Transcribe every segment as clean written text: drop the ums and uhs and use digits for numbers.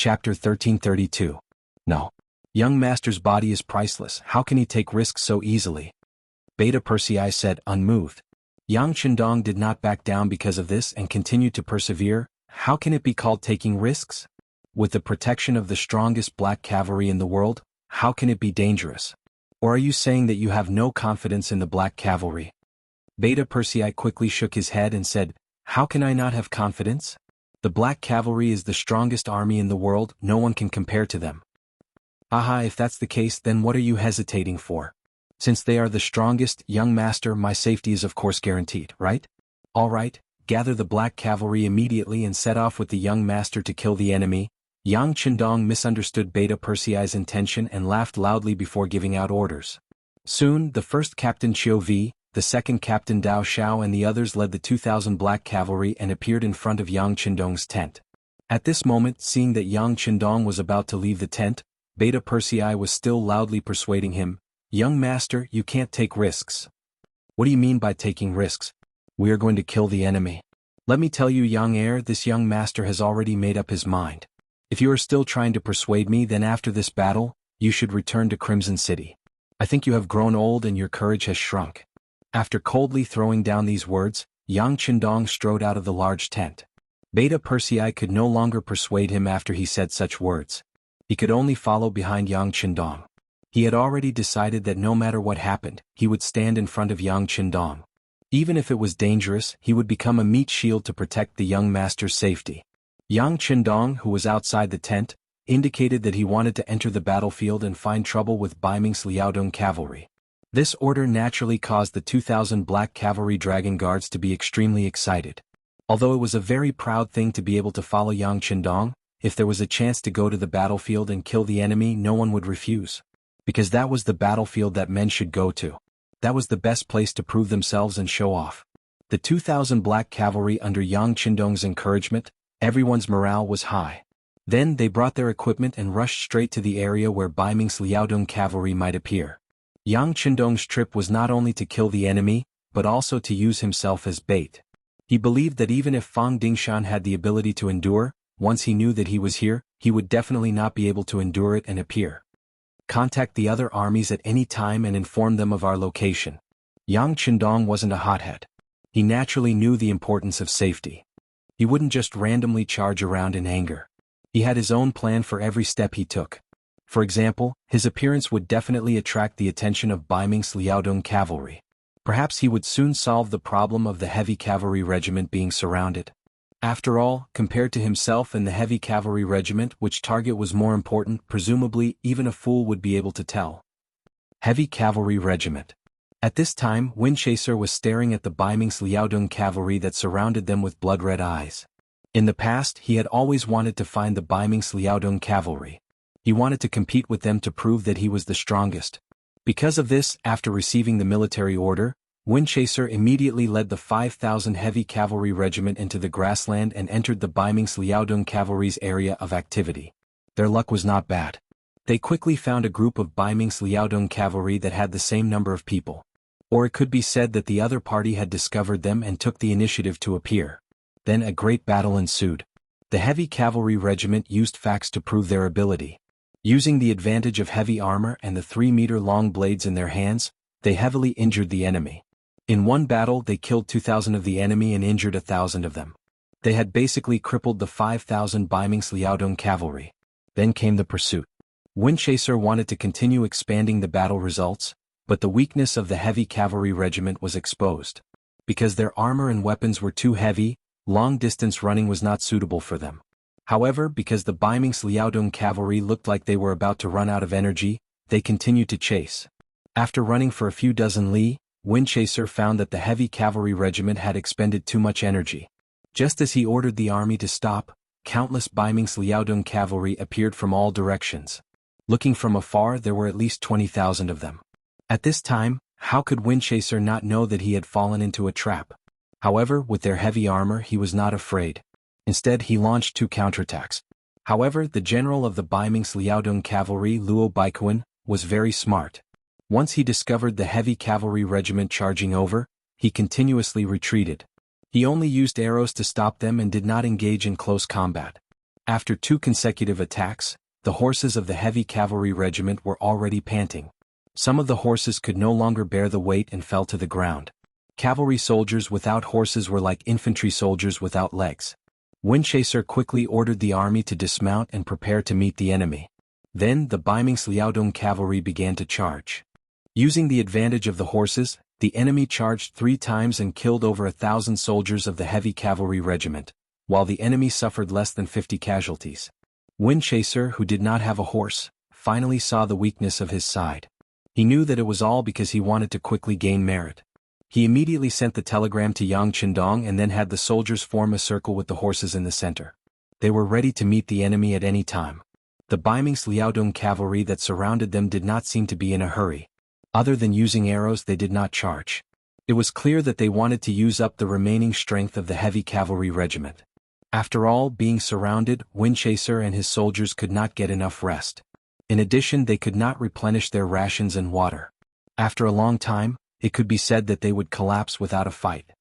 Chapter 1332. No. Young master's body is priceless. How can he take risks so easily? Beta Persei said, unmoved. Yang Chendong did not back down because of this and continued to persevere. How can it be called taking risks? With the protection of the strongest black cavalry in the world, how can it be dangerous? Or are you saying that you have no confidence in the black cavalry? Beta Persei quickly shook his head and said, how can I not have confidence? The black cavalry is the strongest army in the world, no one can compare to them. Aha, if that's the case, then what are you hesitating for? Since they are the strongest, young master, my safety is of course guaranteed, right? All right, gather the black cavalry immediately and set off with the young master to kill the enemy. Yang Chendong misunderstood Beta Persei's intention and laughed loudly before giving out orders. Soon, the first Captain Qiu Vi, the second Captain Dao Xiao and the others led the 2,000 black cavalry and appeared in front of Yang Chendong's tent. At this moment, seeing that Yang Chendong was about to leave the tent, Beta Persei was still loudly persuading him, young master, you can't take risks. What do you mean by taking risks? We are going to kill the enemy. Let me tell you, young heir, this young master has already made up his mind. If you are still trying to persuade me, then after this battle, you should return to Crimson City. I think you have grown old and your courage has shrunk. After coldly throwing down these words, Yang Chendong strode out of the large tent. Beta Persei could no longer persuade him after he said such words. He could only follow behind Yang Chendong. He had already decided that no matter what happened, he would stand in front of Yang Chendong. Even if it was dangerous, he would become a meat shield to protect the young master's safety. Yang Chendong, who was outside the tent, indicated that he wanted to enter the battlefield and find trouble with Baiming's Liaodong cavalry. This order naturally caused the 2,000 black cavalry dragon guards to be extremely excited. Although it was a very proud thing to be able to follow Yang Chendong, if there was a chance to go to the battlefield and kill the enemy, no one would refuse. Because that was the battlefield that men should go to. That was the best place to prove themselves and show off. The 2,000 black cavalry under Yang Chendong's encouragement, everyone's morale was high. Then they brought their equipment and rushed straight to the area where Baiming's Liaodong cavalry might appear. Yang Chendong's trip was not only to kill the enemy, but also to use himself as bait. He believed that even if Fang Dingshan had the ability to endure, once he knew that he was here, he would definitely not be able to endure it and appear. Contact the other armies at any time and inform them of our location. Yang Chendong wasn't a hothead. He naturally knew the importance of safety. He wouldn't just randomly charge around in anger. He had his own plan for every step he took. For example, his appearance would definitely attract the attention of Baiming's Liaodong cavalry. Perhaps he would soon solve the problem of the heavy cavalry regiment being surrounded. After all, compared to himself and the heavy cavalry regiment, which target was more important, presumably even a fool would be able to tell. Heavy cavalry regiment. At this time, Windchaser was staring at the Baiming's Liaodong cavalry that surrounded them with blood-red eyes. In the past, he had always wanted to find the Baiming's Liaodong cavalry. He wanted to compete with them to prove that he was the strongest. Because of this, after receiving the military order, Windchaser immediately led the 5,000 heavy cavalry regiment into the grassland and entered the Baiming's Liaodong cavalry's area of activity. Their luck was not bad. They quickly found a group of Baiming's Liaodong cavalry that had the same number of people. Or it could be said that the other party had discovered them and took the initiative to appear. Then a great battle ensued. The heavy cavalry regiment used facts to prove their ability. Using the advantage of heavy armor and the 3-meter-long blades in their hands, they heavily injured the enemy. In one battle they killed 2,000 of the enemy and injured 1,000 of them. They had basically crippled the 5,000 Baiming's Liaodong cavalry. Then came the pursuit. Windchaser wanted to continue expanding the battle results, but the weakness of the heavy cavalry regiment was exposed. Because their armor and weapons were too heavy, long-distance running was not suitable for them. However, because the Baiming's Liaodong cavalry looked like they were about to run out of energy, they continued to chase. After running for a few dozen li, Windchaser found that the heavy cavalry regiment had expended too much energy. Just as he ordered the army to stop, countless Baiming's Liaodong cavalry appeared from all directions. Looking from afar, there were at least 20,000 of them. At this time, how could Windchaser not know that he had fallen into a trap? However, with their heavy armor, he was not afraid. Instead, he launched 2 counterattacks. However, the general of the Baiming's Liaodong cavalry, Luo Baikuan, was very smart. Once he discovered the heavy cavalry regiment charging over, he continuously retreated. He only used arrows to stop them and did not engage in close combat. After 2 consecutive attacks, the horses of the heavy cavalry regiment were already panting. Some of the horses could no longer bear the weight and fell to the ground. Cavalry soldiers without horses were like infantry soldiers without legs. Windchaser quickly ordered the army to dismount and prepare to meet the enemy. Then the Baiming's Liaodong cavalry began to charge. Using the advantage of the horses, the enemy charged 3 times and killed over 1,000 soldiers of the heavy cavalry regiment, while the enemy suffered less than 50 casualties. Windchaser, who did not have a horse, finally saw the weakness of his side. He knew that it was all because he wanted to quickly gain merit. He immediately sent the telegram to Yang Chendong and then had the soldiers form a circle with the horses in the center. They were ready to meet the enemy at any time. The Baiming's Liaodong cavalry that surrounded them did not seem to be in a hurry. Other than using arrows, they did not charge. It was clear that they wanted to use up the remaining strength of the heavy cavalry regiment. After all, being surrounded, Windchaser and his soldiers could not get enough rest. In addition, they could not replenish their rations and water. After a long time, it could be said that they would collapse without a fight.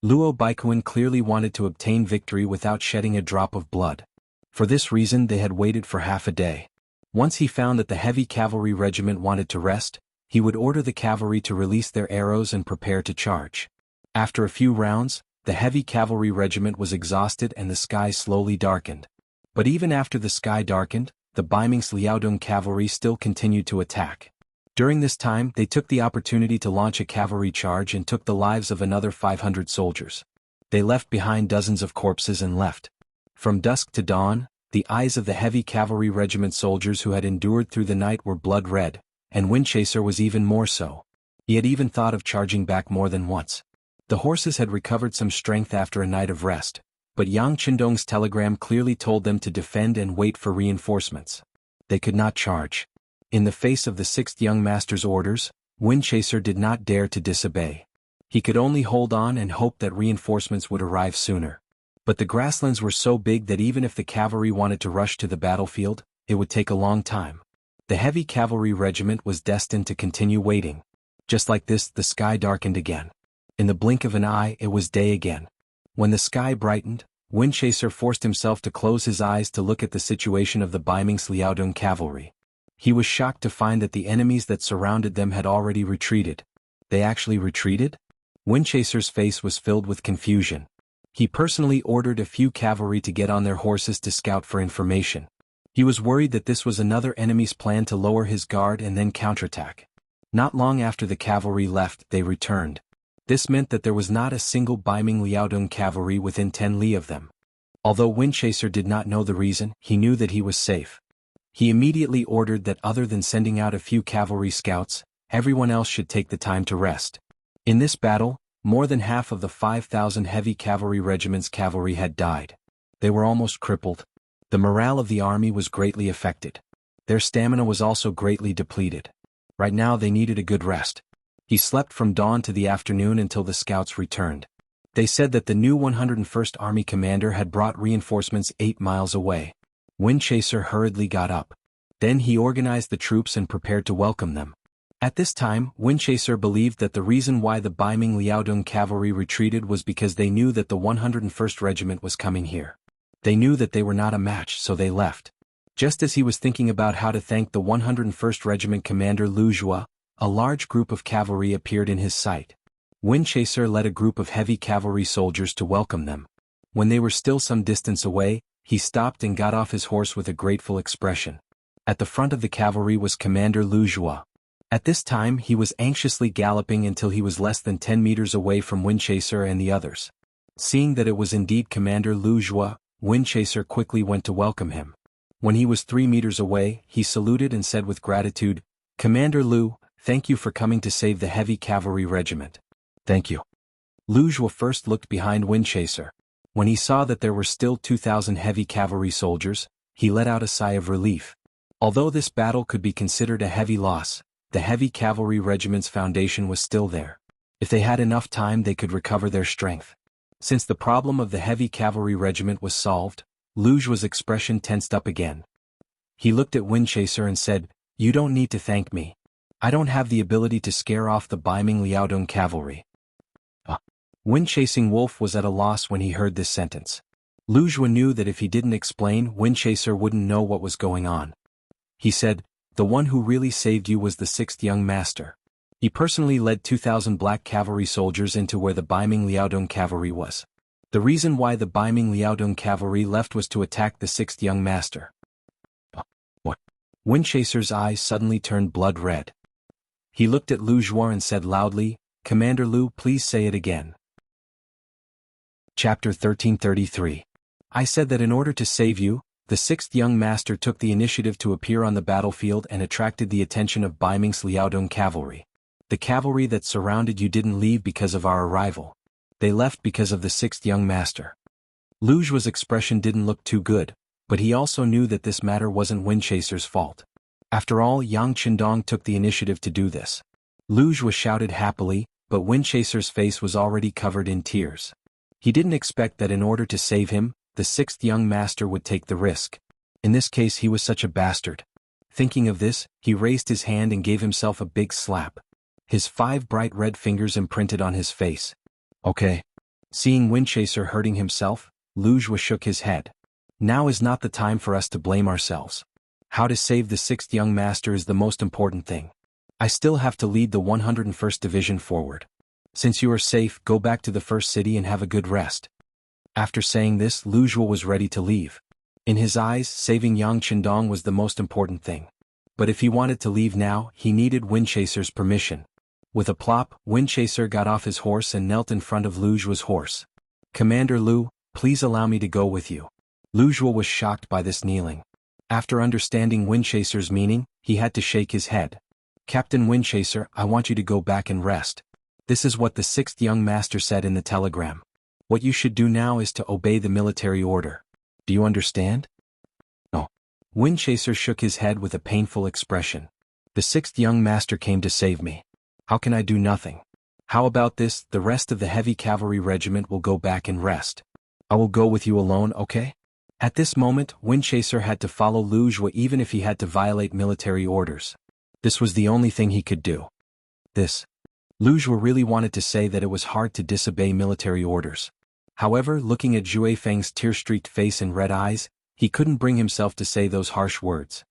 Luo Baiquan clearly wanted to obtain victory without shedding a drop of blood. For this reason, they had waited for half a day. Once he found that the heavy cavalry regiment wanted to rest, he would order the cavalry to release their arrows and prepare to charge. After a few rounds, the heavy cavalry regiment was exhausted and the sky slowly darkened. But even after the sky darkened, the Baiming's Liaodong cavalry still continued to attack. During this time, they took the opportunity to launch a cavalry charge and took the lives of another 500 soldiers. They left behind dozens of corpses and left. From dusk to dawn, the eyes of the heavy cavalry regiment soldiers who had endured through the night were blood red, and Windchaser was even more so. He had even thought of charging back more than once. The horses had recovered some strength after a night of rest, but Yang Chendong's telegram clearly told them to defend and wait for reinforcements. They could not charge. In the face of the 6th young master's orders, Windchaser did not dare to disobey. He could only hold on and hope that reinforcements would arrive sooner. But the grasslands were so big that even if the cavalry wanted to rush to the battlefield, it would take a long time. The heavy cavalry regiment was destined to continue waiting. Just like this, the sky darkened again. In the blink of an eye, it was day again. When the sky brightened, Windchaser forced himself to close his eyes to look at the situation of the Baiming's Liaodong cavalry. He was shocked to find that the enemies that surrounded them had already retreated. They actually retreated? Windchaser's face was filled with confusion. He personally ordered a few cavalry to get on their horses to scout for information. He was worried that this was another enemy's plan to lower his guard and then counterattack. Not long after the cavalry left, they returned. This meant that there was not a single Baiming Liaodong cavalry within 10 li of them. Although Windchaser did not know the reason, he knew that he was safe. He immediately ordered that other than sending out a few cavalry scouts, everyone else should take the time to rest. In this battle, more than half of the 5,000 heavy cavalry regiment's cavalry had died. They were almost crippled. The morale of the army was greatly affected. Their stamina was also greatly depleted. Right now they needed a good rest. He slept from dawn to the afternoon until the scouts returned. They said that the new 101st Army commander had brought reinforcements 8 miles away. Windchaser hurriedly got up. Then he organized the troops and prepared to welcome them. At this time, Windchaser believed that the reason why the Baiming Liaodong cavalry retreated was because they knew that the 101st Regiment was coming here. They knew that they were not a match, so they left. Just as he was thinking about how to thank the 101st Regiment commander Lu Zhua, a large group of cavalry appeared in his sight. Windchaser led a group of heavy cavalry soldiers to welcome them. When they were still some distance away, he stopped and got off his horse with a grateful expression. At the front of the cavalry was Commander Lu Zhua. At this time he was anxiously galloping until he was less than 10 meters away from Windchaser and the others. Seeing that it was indeed Commander Lu Zhua, Windchaser quickly went to welcome him. When he was 3 meters away, he saluted and said with gratitude, "Commander Lu, thank you for coming to save the heavy cavalry regiment." "Thank you." Lu Zhua first looked behind Windchaser. When he saw that there were still 2,000 heavy cavalry soldiers, he let out a sigh of relief. Although this battle could be considered a heavy loss, the heavy cavalry regiment's foundation was still there. If they had enough time, they could recover their strength. Since the problem of the heavy cavalry regiment was solved, Lu Zhua's expression tensed up again. He looked at Windchaser and said, "You don't need to thank me. I don't have the ability to scare off the Baiming Liaodong cavalry." Wind-chasing Wolf was at a loss when he heard this sentence. Lu Zhuo knew that if he didn't explain, Windchaser wouldn't know what was going on. He said, "The one who really saved you was the sixth young master. He personally led 2,000 black cavalry soldiers into where the Baiming Liaodong cavalry was. The reason why the Baiming Liaodong cavalry left was to attack the sixth young master." What? Windchaser's eyes suddenly turned blood red. He looked at Lu Zhuo and said loudly, "Commander Lu, please say it again." Chapter 1333. I said that in order to save you, the sixth young master took the initiative to appear on the battlefield and attracted the attention of Baiming's Liaodong cavalry. The cavalry that surrounded you didn't leave because of our arrival. They left because of the sixth young master. Lu Zhuo's expression didn't look too good, but he also knew that this matter wasn't Windchaser's fault. After all, Yang Qindong took the initiative to do this. Lu Zhuo shouted happily, but Windchaser's face was already covered in tears. He didn't expect that in order to save him, the sixth young master would take the risk. In this case he was such a bastard. Thinking of this, he raised his hand and gave himself a big slap. His 5 bright red fingers imprinted on his face. Okay. Seeing Windchaser hurting himself, Lu Zhuo shook his head. Now is not the time for us to blame ourselves. How to save the sixth young master is the most important thing. I still have to lead the 101st Division forward. Since you are safe, go back to the first city and have a good rest. After saying this, Lu Zhuo was ready to leave. In his eyes, saving Yang Qindong was the most important thing. But if he wanted to leave now, he needed Windchaser's permission. With a plop, Windchaser got off his horse and knelt in front of Lu Zhuo's horse. "Commander Lu, please allow me to go with you." Lu Zhuo was shocked by this kneeling. After understanding Windchaser's meaning, he had to shake his head. "Captain Windchaser, I want you to go back and rest. This is what the sixth young master said in the telegram. What you should do now is to obey the military order. Do you understand?" "No." Windchaser shook his head with a painful expression. "The sixth young master came to save me. How can I do nothing? How about this, the rest of the heavy cavalry regiment will go back and rest. I will go with you alone, okay?" At this moment, Windchaser had to follow Lu Zhuo even if he had to violate military orders. This was the only thing he could do. Lu Zhuo really wanted to say that it was hard to disobey military orders. However, looking at Zhuai Feng's tear-streaked face and red eyes, he couldn't bring himself to say those harsh words.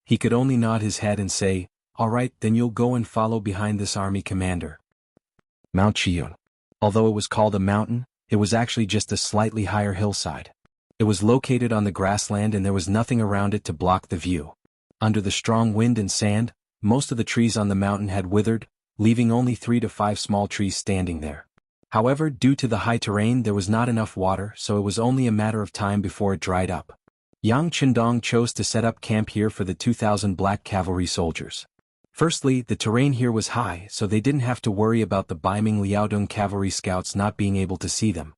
He could only nod his head and say, "All right, then you'll go and follow behind this army commander." Mount Chiyun. Although it was called a mountain, it was actually just a slightly higher hillside. It was located on the grassland and there was nothing around it to block the view. Under the strong wind and sand, most of the trees on the mountain had withered, leaving only 3 to 5 small trees standing there. However, due to the high terrain there was not enough water, so it was only a matter of time before it dried up. Yang Qindong chose to set up camp here for the 2,000 black cavalry soldiers. Firstly, the terrain here was high, so they didn't have to worry about the Baiming Liaodong cavalry scouts not being able to see them.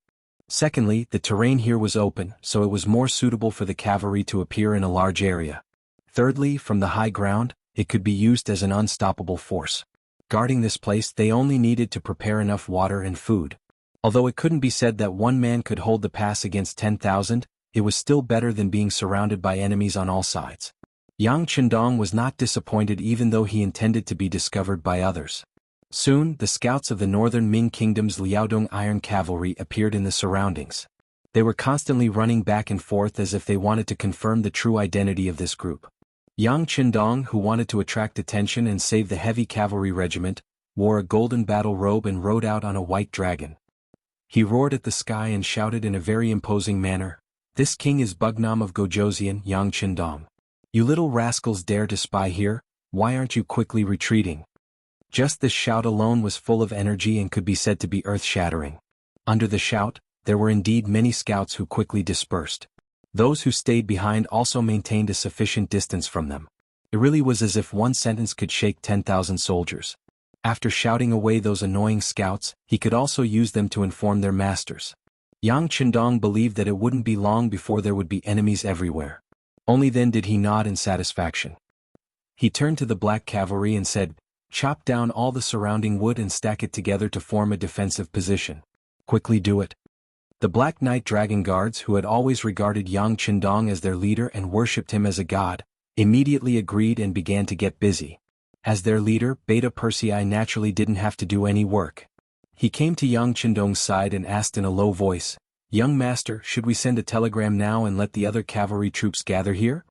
Secondly, the terrain here was open, so it was more suitable for the cavalry to appear in a large area. Thirdly, from the high ground, it could be used as an unstoppable force. Guarding this place, they only needed to prepare enough water and food. Although it couldn't be said that one man could hold the pass against 10,000, it was still better than being surrounded by enemies on all sides. Yang Qindong was not disappointed even though he intended to be discovered by others. Soon, the scouts of the northern Ming Kingdom's Liaodong Iron Cavalry appeared in the surroundings. They were constantly running back and forth as if they wanted to confirm the true identity of this group. Yang Qindong, who wanted to attract attention and save the heavy cavalry regiment, wore a golden battle robe and rode out on a white dragon. He roared at the sky and shouted in a very imposing manner, "This king is Bugnam of Gojoseon, Yang Qindong. You little rascals dare to spy here, why aren't you quickly retreating?" Just this shout alone was full of energy and could be said to be earth-shattering. Under the shout, there were indeed many scouts who quickly dispersed. Those who stayed behind also maintained a sufficient distance from them. It really was as if one sentence could shake 10,000 soldiers. After shouting away those annoying scouts, he could also use them to inform their masters. Yang Qindong believed that it wouldn't be long before there would be enemies everywhere. Only then did he nod in satisfaction. He turned to the black cavalry and said, "Chop down all the surrounding wood and stack it together to form a defensive position. Quickly do it." The Black Knight Dragon Guards, who had always regarded Yang Qindong as their leader and worshipped him as a god, immediately agreed and began to get busy. As their leader, Beta Persei naturally didn't have to do any work. He came to Yang Qindong's side and asked in a low voice, Young master, should we send a telegram now and let the other cavalry troops gather here?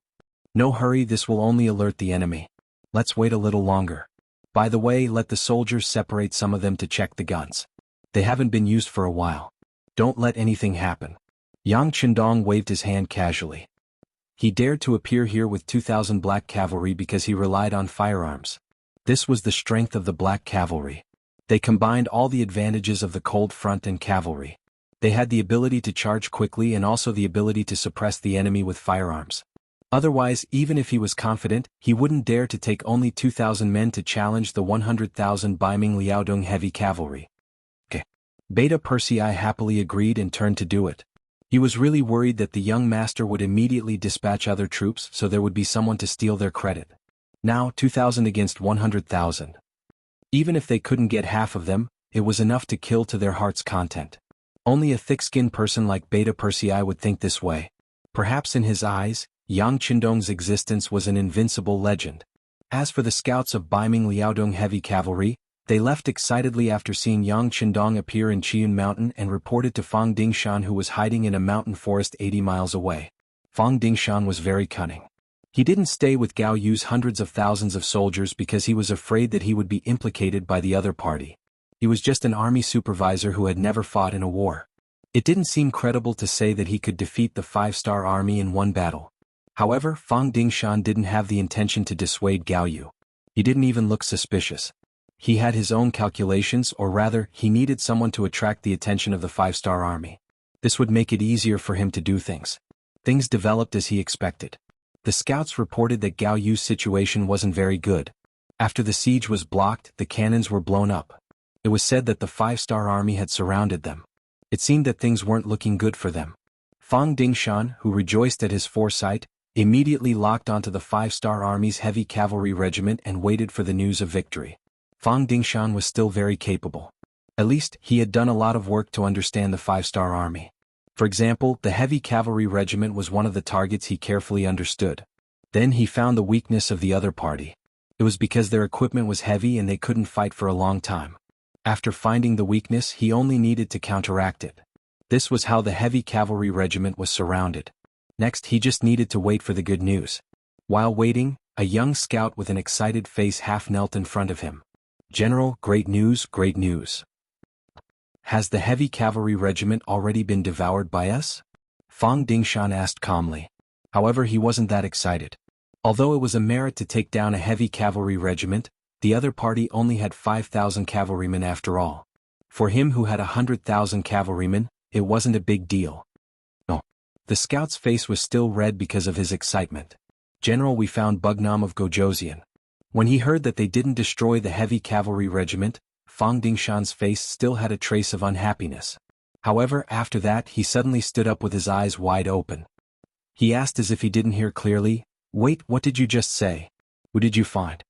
No hurry, this will only alert the enemy. Let's wait a little longer. By the way, let the soldiers separate some of them to check the guns. They haven't been used for a while. Don't let anything happen. Yang Chendong waved his hand casually. He dared to appear here with 2,000 black cavalry because he relied on firearms. This was the strength of the black cavalry. They combined all the advantages of the cold front and cavalry. They had the ability to charge quickly and also the ability to suppress the enemy with firearms. Otherwise, even if he was confident, he wouldn't dare to take only 2,000 men to challenge the 100,000 Baiming Liaodong heavy cavalry. Beta Persei happily agreed and turned to do it. He was really worried that the young master would immediately dispatch other troops so there would be someone to steal their credit. Now 2,000 against 100,000. Even if they couldn't get half of them, it was enough to kill to their heart's content. Only a thick-skinned person like Beta Persei would think this way. Perhaps in his eyes, Yang Chendong's existence was an invincible legend. As for the scouts of Baiming Liaodong heavy cavalry, they left excitedly after seeing Yang Chendong appear in Chiyun Mountain and reported to Fang Dingshan, who was hiding in a mountain forest 80 miles away. Fang Dingshan was very cunning. He didn't stay with Gao Yu's hundreds of thousands of soldiers because he was afraid that he would be implicated by the other party. He was just an army supervisor who had never fought in a war. It didn't seem credible to say that he could defeat the 5-star army in one battle. However, Fang Dingshan didn't have the intention to dissuade Gao Yu. He didn't even look suspicious. He had his own calculations, or rather, he needed someone to attract the attention of the 5-star army. This would make it easier for him to do things. Things developed as he expected. The scouts reported that Gao Yu's situation wasn't very good. After the siege was blocked, the cannons were blown up. It was said that the 5-star army had surrounded them. It seemed that things weren't looking good for them. Fang Dingshan, who rejoiced at his foresight, immediately locked onto the 5-star army's heavy cavalry regiment and waited for the news of victory. Fang Dingshan was still very capable. At least, he had done a lot of work to understand the 5-star army. For example, the heavy cavalry regiment was one of the targets he carefully understood. Then he found the weakness of the other party. It was because their equipment was heavy and they couldn't fight for a long time. After finding the weakness, he only needed to counteract it. This was how the heavy cavalry regiment was surrounded. Next, he just needed to wait for the good news. While waiting, a young scout with an excited face half knelt in front of him. "General, great news, great news. Has the heavy cavalry regiment already been devoured by us?" Fang Dingshan asked calmly. However, he wasn't that excited. Although it was a merit to take down a heavy cavalry regiment, the other party only had 5,000 cavalrymen after all. For him who had 100,000 cavalrymen, it wasn't a big deal. No. The scout's face was still red because of his excitement. "General, we found Bugnam of Gojoseon." When he heard that they didn't destroy the heavy cavalry regiment, Fang Dingshan's face still had a trace of unhappiness. However, after that he suddenly stood up with his eyes wide open. He asked as if he didn't hear clearly, "Wait, what did you just say? Who did you find?"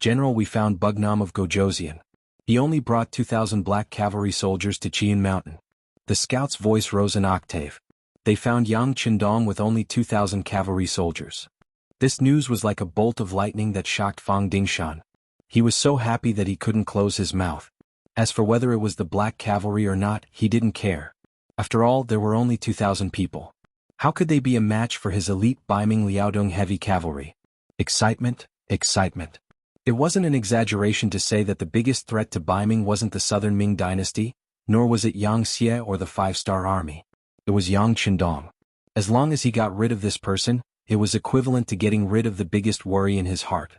"General, we found Bugnam of Gojoseon. He only brought 2,000 black cavalry soldiers to Chiyun Mountain." The scout's voice rose an octave. They found Yang Chendong with only 2,000 cavalry soldiers. This news was like a bolt of lightning that shocked Fang Dingshan. He was so happy that he couldn't close his mouth. As for whether it was the black cavalry or not, he didn't care. After all, there were only 2,000 people. How could they be a match for his elite Baiming Liaodong heavy cavalry? Excitement, excitement. It wasn't an exaggeration to say that the biggest threat to Baiming wasn't the southern Ming dynasty, nor was it Yang Xie or the 5-star army. It was Yang Chendong. As long as he got rid of this person, it was equivalent to getting rid of the biggest worry in his heart.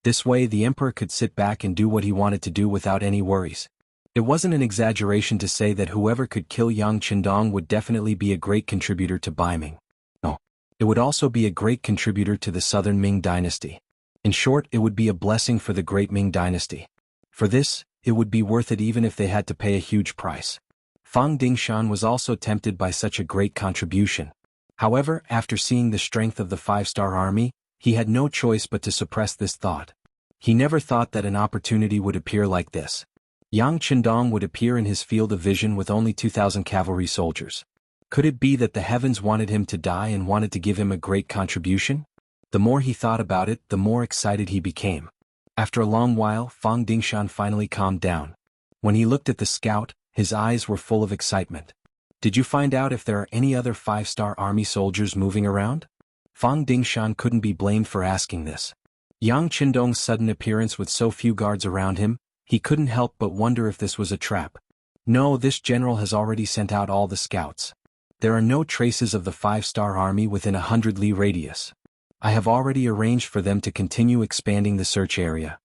This way the emperor could sit back and do what he wanted to do without any worries. It wasn't an exaggeration to say that whoever could kill Yang Chendong would definitely be a great contributor to Baiming. No. It would also be a great contributor to the southern Ming dynasty. In short, it would be a blessing for the great Ming dynasty. For this, it would be worth it even if they had to pay a huge price. Fang Dingshan was also tempted by such a great contribution. However, after seeing the strength of the 5-star army, he had no choice but to suppress this thought. He never thought that an opportunity would appear like this. Yang Chendong would appear in his field of vision with only 2,000 cavalry soldiers. Could it be that the heavens wanted him to die and wanted to give him a great contribution? The more he thought about it, the more excited he became. After a long while, Fang Dingshan finally calmed down. When he looked at the scout, his eyes were full of excitement. Did you find out if there are any other 5-star army soldiers moving around? Fang Dingshan couldn't be blamed for asking this. Yang Qindong's sudden appearance with so few guards around him, he couldn't help but wonder if this was a trap. No, this general has already sent out all the scouts. There are no traces of the 5-star army within 100 li radius. I have already arranged for them to continue expanding the search area.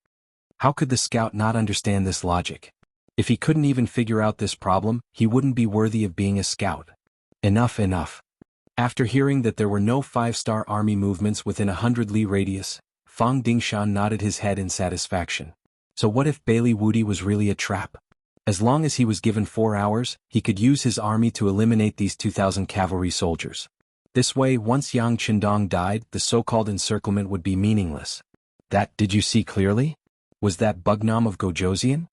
How could the scout not understand this logic? If he couldn't even figure out this problem, he wouldn't be worthy of being a scout. Enough, enough. After hearing that there were no 5-star army movements within 100 li radius, Fang Dingshan nodded his head in satisfaction. So what if Bailey Wudi was really a trap? As long as he was given 4 hours, he could use his army to eliminate these 2,000 cavalry soldiers. This way, once Yang Qindong died, the so-called encirclement would be meaningless. That, did you see clearly? Was that Bugnam of Gojoseon?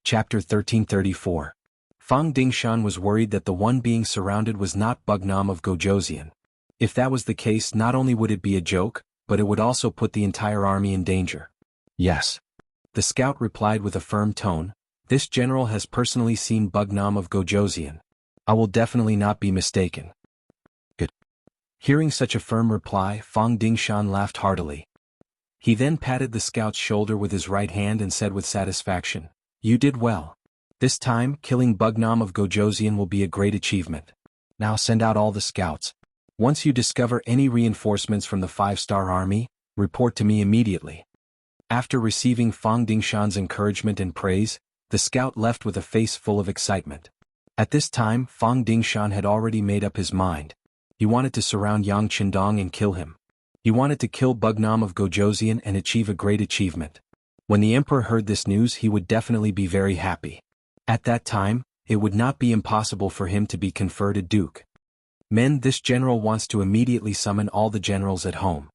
Chapter 1334. Fang Dingshan was worried that the one being surrounded was not Bugnam of Gojoseon. If that was the case, not only would it be a joke, but it would also put the entire army in danger. Yes. The scout replied with a firm tone, this general has personally seen Bugnam of Gojoseon. I will definitely not be mistaken. Good. Hearing such a firm reply, Fang Dingshan laughed heartily. He then patted the scout's shoulder with his right hand and said with satisfaction, you did well. This time, killing Bugnam of Gojoseon will be a great achievement. Now send out all the scouts. Once you discover any reinforcements from the 5-star army, report to me immediately. After receiving Fang Dingshan's encouragement and praise, the scout left with a face full of excitement. At this time, Fang Dingshan had already made up his mind. He wanted to surround Yang Qindong and kill him. He wanted to kill Bugnam of Gojoseon and achieve a great achievement. When the emperor heard this news, he would definitely be very happy. At that time, it would not be impossible for him to be conferred a duke. Men, this general wants to immediately summon all the generals at home.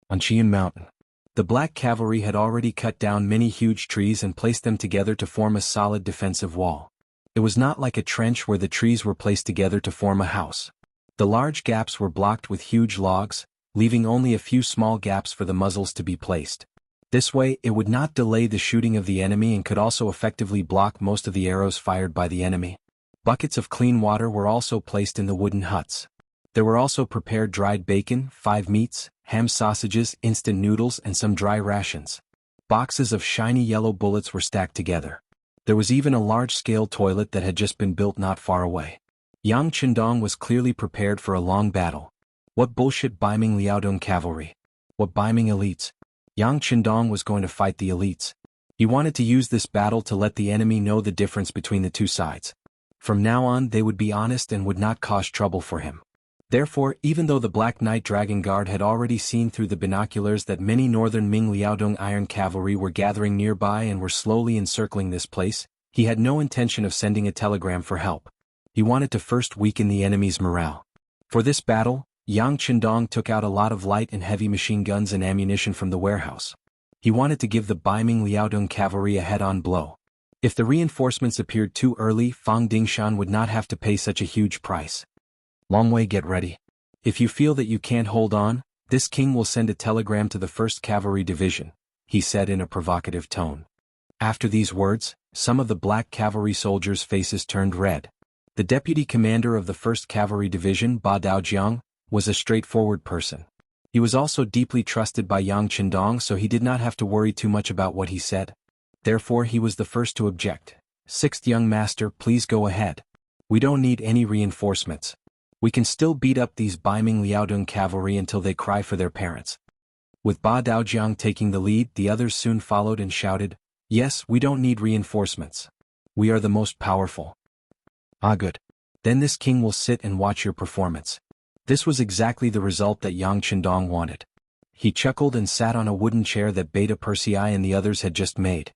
On Qian Mountain, the Black Cavalry had already cut down many huge trees and placed them together to form a solid defensive wall. It was not like a trench where the trees were placed together to form a house. The large gaps were blocked with huge logs, leaving only a few small gaps for the muzzles to be placed. This way, it would not delay the shooting of the enemy and could also effectively block most of the arrows fired by the enemy. Buckets of clean water were also placed in the wooden huts. There were also prepared dried bacon, 5 meats, ham sausages, instant noodles and some dry rations. Boxes of shiny yellow bullets were stacked together. There was even a large-scale toilet that had just been built not far away. Yang Qindong was clearly prepared for a long battle. What bullshit Baiming Liaodong cavalry? What Baiming elites? Yang Qindong was going to fight the elites. He wanted to use this battle to let the enemy know the difference between the two sides. From now on, they would be honest and would not cause trouble for him. Therefore, even though the Black Knight Dragon Guard had already seen through the binoculars that many northern Ming Liaodong Iron Cavalry were gathering nearby and were slowly encircling this place, he had no intention of sending a telegram for help. He wanted to first weaken the enemy's morale. For this battle, Yang Qindong took out a lot of light and heavy machine guns and ammunition from the warehouse. He wanted to give the Baiming Liaodong cavalry a head-on blow. If the reinforcements appeared too early, Fang Dingshan would not have to pay such a huge price. Long Wei, get ready. If you feel that you can't hold on, this king will send a telegram to the 1st Cavalry Division, he said in a provocative tone. After these words, some of the Black Cavalry soldiers' faces turned red. The deputy commander of the 1st Cavalry Division, Ba Daojiang, was a straightforward person. He was also deeply trusted by Yang Qindong, so he did not have to worry too much about what he said. Therefore, he was the first to object. 6th young master, please go ahead. We don't need any reinforcements. We can still beat up these Baiming Liaodong cavalry until they cry for their parents. With Ba Daojiang taking the lead, the others soon followed and shouted, yes, we don't need reinforcements. We are the most powerful. Ah, good. Then this king will sit and watch your performance. This was exactly the result that Yang Qindong wanted. He chuckled and sat on a wooden chair that Beta Persei and the others had just made.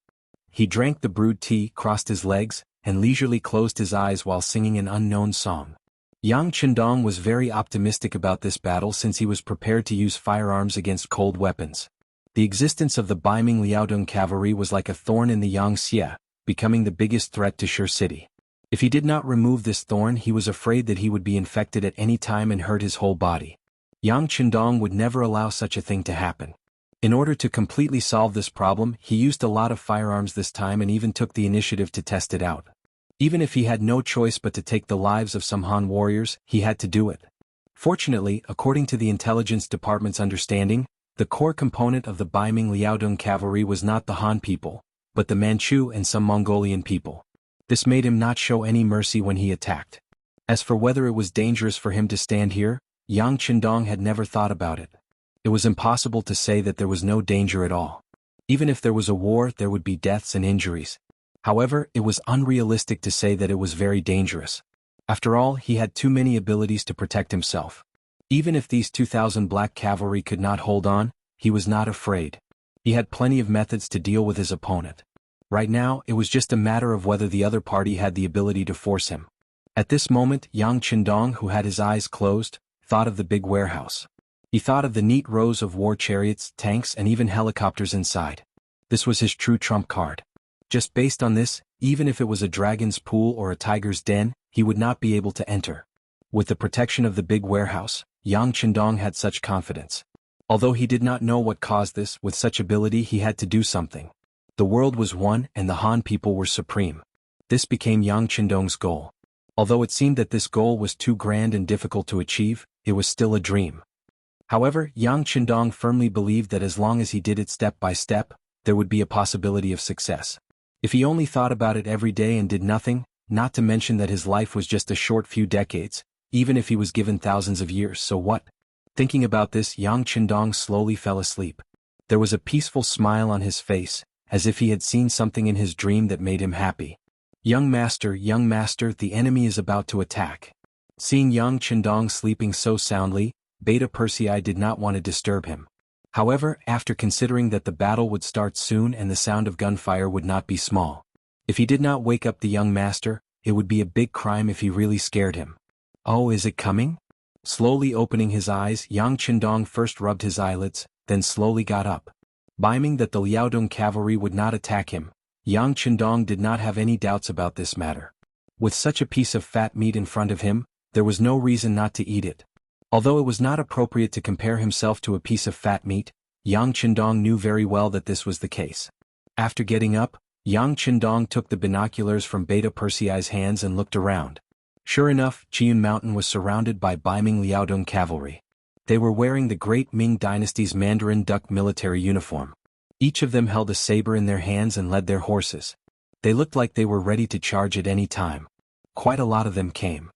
He drank the brewed tea, crossed his legs, and leisurely closed his eyes while singing an unknown song. Yang Qindong was very optimistic about this battle since he was prepared to use firearms against cold weapons. The existence of the Baiming Liaodong cavalry was like a thorn in the Yangtze, becoming the biggest threat to Shi City. If he did not remove this thorn, he was afraid that he would be infected at any time and hurt his whole body. Yang Qindong would never allow such a thing to happen. In order to completely solve this problem, he used a lot of firearms this time and even took the initiative to test it out. Even if he had no choice but to take the lives of some Han warriors, he had to do it. Fortunately, according to the intelligence department's understanding, the core component of the Baiming Liaodong cavalry was not the Han people, but the Manchu and some Mongolian people. This made him not show any mercy when he attacked. As for whether it was dangerous for him to stand here, Yang Qindong had never thought about it. It was impossible to say that there was no danger at all. Even if there was a war, there would be deaths and injuries. However, it was unrealistic to say that it was very dangerous. After all, he had too many abilities to protect himself. Even if these 2,000 black cavalry could not hold on, he was not afraid. He had plenty of methods to deal with his opponent. Right now, it was just a matter of whether the other party had the ability to force him. At this moment, Yang Qindong, who had his eyes closed, thought of the big warehouse. He thought of the neat rows of war chariots, tanks, and even helicopters inside. This was his true trump card. Just based on this, even if it was a dragon's pool or a tiger's den, he would not be able to enter. With the protection of the big warehouse, Yang Qindong had such confidence. Although he did not know what caused this, with such ability he had to do something. The world was one and the Han people were supreme. This became Yang Qindong's goal. Although it seemed that this goal was too grand and difficult to achieve, it was still a dream. However, Yang Qindong firmly believed that as long as he did it step by step, there would be a possibility of success. If he only thought about it every day and did nothing, not to mention that his life was just a short few decades, even if he was given thousands of years, so what? Thinking about this, Yang Qindong slowly fell asleep. There was a peaceful smile on his face, as if he had seen something in his dream that made him happy. Young master, the enemy is about to attack. Seeing Yang Qindong sleeping so soundly, Beta Persei did not want to disturb him. However, after considering that the battle would start soon and the sound of gunfire would not be small, if he did not wake up the young master, it would be a big crime if he really scared him. Oh, is it coming? Slowly opening his eyes, Yang Qindong first rubbed his eyelids, then slowly got up. Biming that the Liaodong cavalry would not attack him, Yang Qindong did not have any doubts about this matter. With such a piece of fat meat in front of him, there was no reason not to eat it. Although it was not appropriate to compare himself to a piece of fat meat, Yang Qindong knew very well that this was the case. After getting up, Yang Qindong took the binoculars from Beta Persei's hands and looked around. Sure enough, Qiyun Mountain was surrounded by Baiming Liaodong cavalry. They were wearing the great Ming Dynasty's Mandarin duck military uniform. Each of them held a saber in their hands and led their horses. They looked like they were ready to charge at any time. Quite a lot of them came.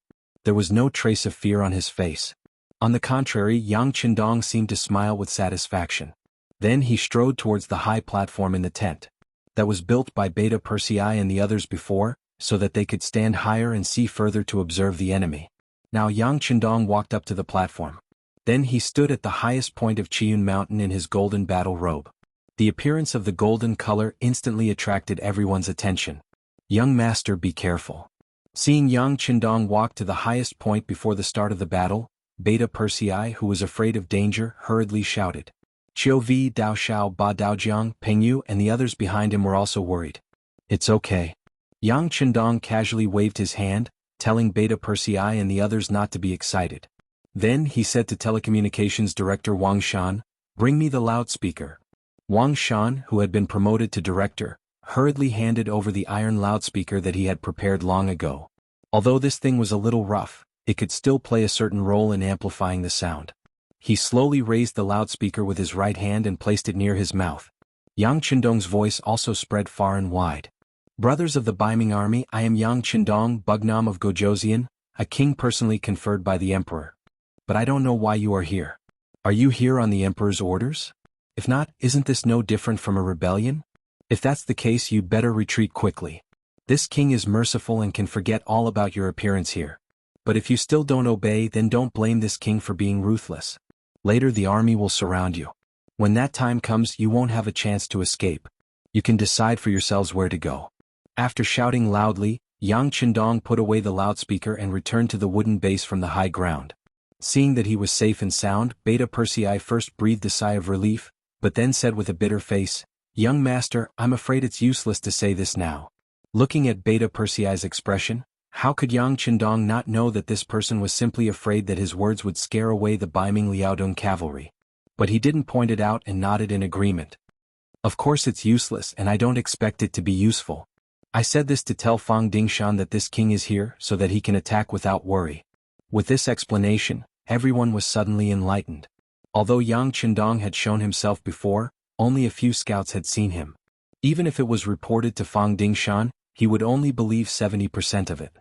There was no trace of fear on his face. On the contrary, Yang Qindong seemed to smile with satisfaction. Then he strode towards the high platform in the tent. That was built by Beta Persei and the others before, so that they could stand higher and see further to observe the enemy. Now Yang Qindong walked up to the platform. Then he stood at the highest point of Qiyun Mountain in his golden battle robe. The appearance of the golden color instantly attracted everyone's attention. Young master, be careful. Seeing Yang Qindong walk to the highest point before the start of the battle, Beta Persei, who was afraid of danger, hurriedly shouted. Qiu Vi, Dao Shao, Ba Daojiang, Peng Yu and the others behind him were also worried. It's okay. Yang Qindong casually waved his hand, telling Beta Persei and the others not to be excited. Then he said to Telecommunications Director Wang Shan, bring me the loudspeaker. Wang Shan, who had been promoted to director, hurriedly handed over the iron loudspeaker that he had prepared long ago. Although this thing was a little rough, it could still play a certain role in amplifying the sound. He slowly raised the loudspeaker with his right hand and placed it near his mouth. Yang Qindong's voice also spread far and wide. Brothers of the Baiming army, I am Yang Qindong, Bugnam of Gojoseon, a king personally conferred by the emperor. But I don't know why you are here. Are you here on the emperor's orders? If not, isn't this no different from a rebellion? If that's the case, you'd better retreat quickly. This king is merciful and can forget all about your appearance here. But if you still don't obey, then don't blame this king for being ruthless. Later the army will surround you. When that time comes, you won't have a chance to escape. You can decide for yourselves where to go. After shouting loudly, Yang Qindong put away the loudspeaker and returned to the wooden base from the high ground. Seeing that he was safe and sound, Beta Persei first breathed a sigh of relief, but then said with a bitter face, Young master, I'm afraid it's useless to say this now. Looking at Beta Persei's expression, how could Yang Qindong not know that this person was simply afraid that his words would scare away the Baiming Liaodong cavalry? But he didn't point it out and nodded in agreement. Of course it's useless and I don't expect it to be useful. I said this to tell Fang Dingshan that this king is here so that he can attack without worry. With this explanation, everyone was suddenly enlightened. Although Yang Qindong had shown himself before, only a few scouts had seen him. Even if it was reported to Fang Dingshan, he would only believe 70% of it.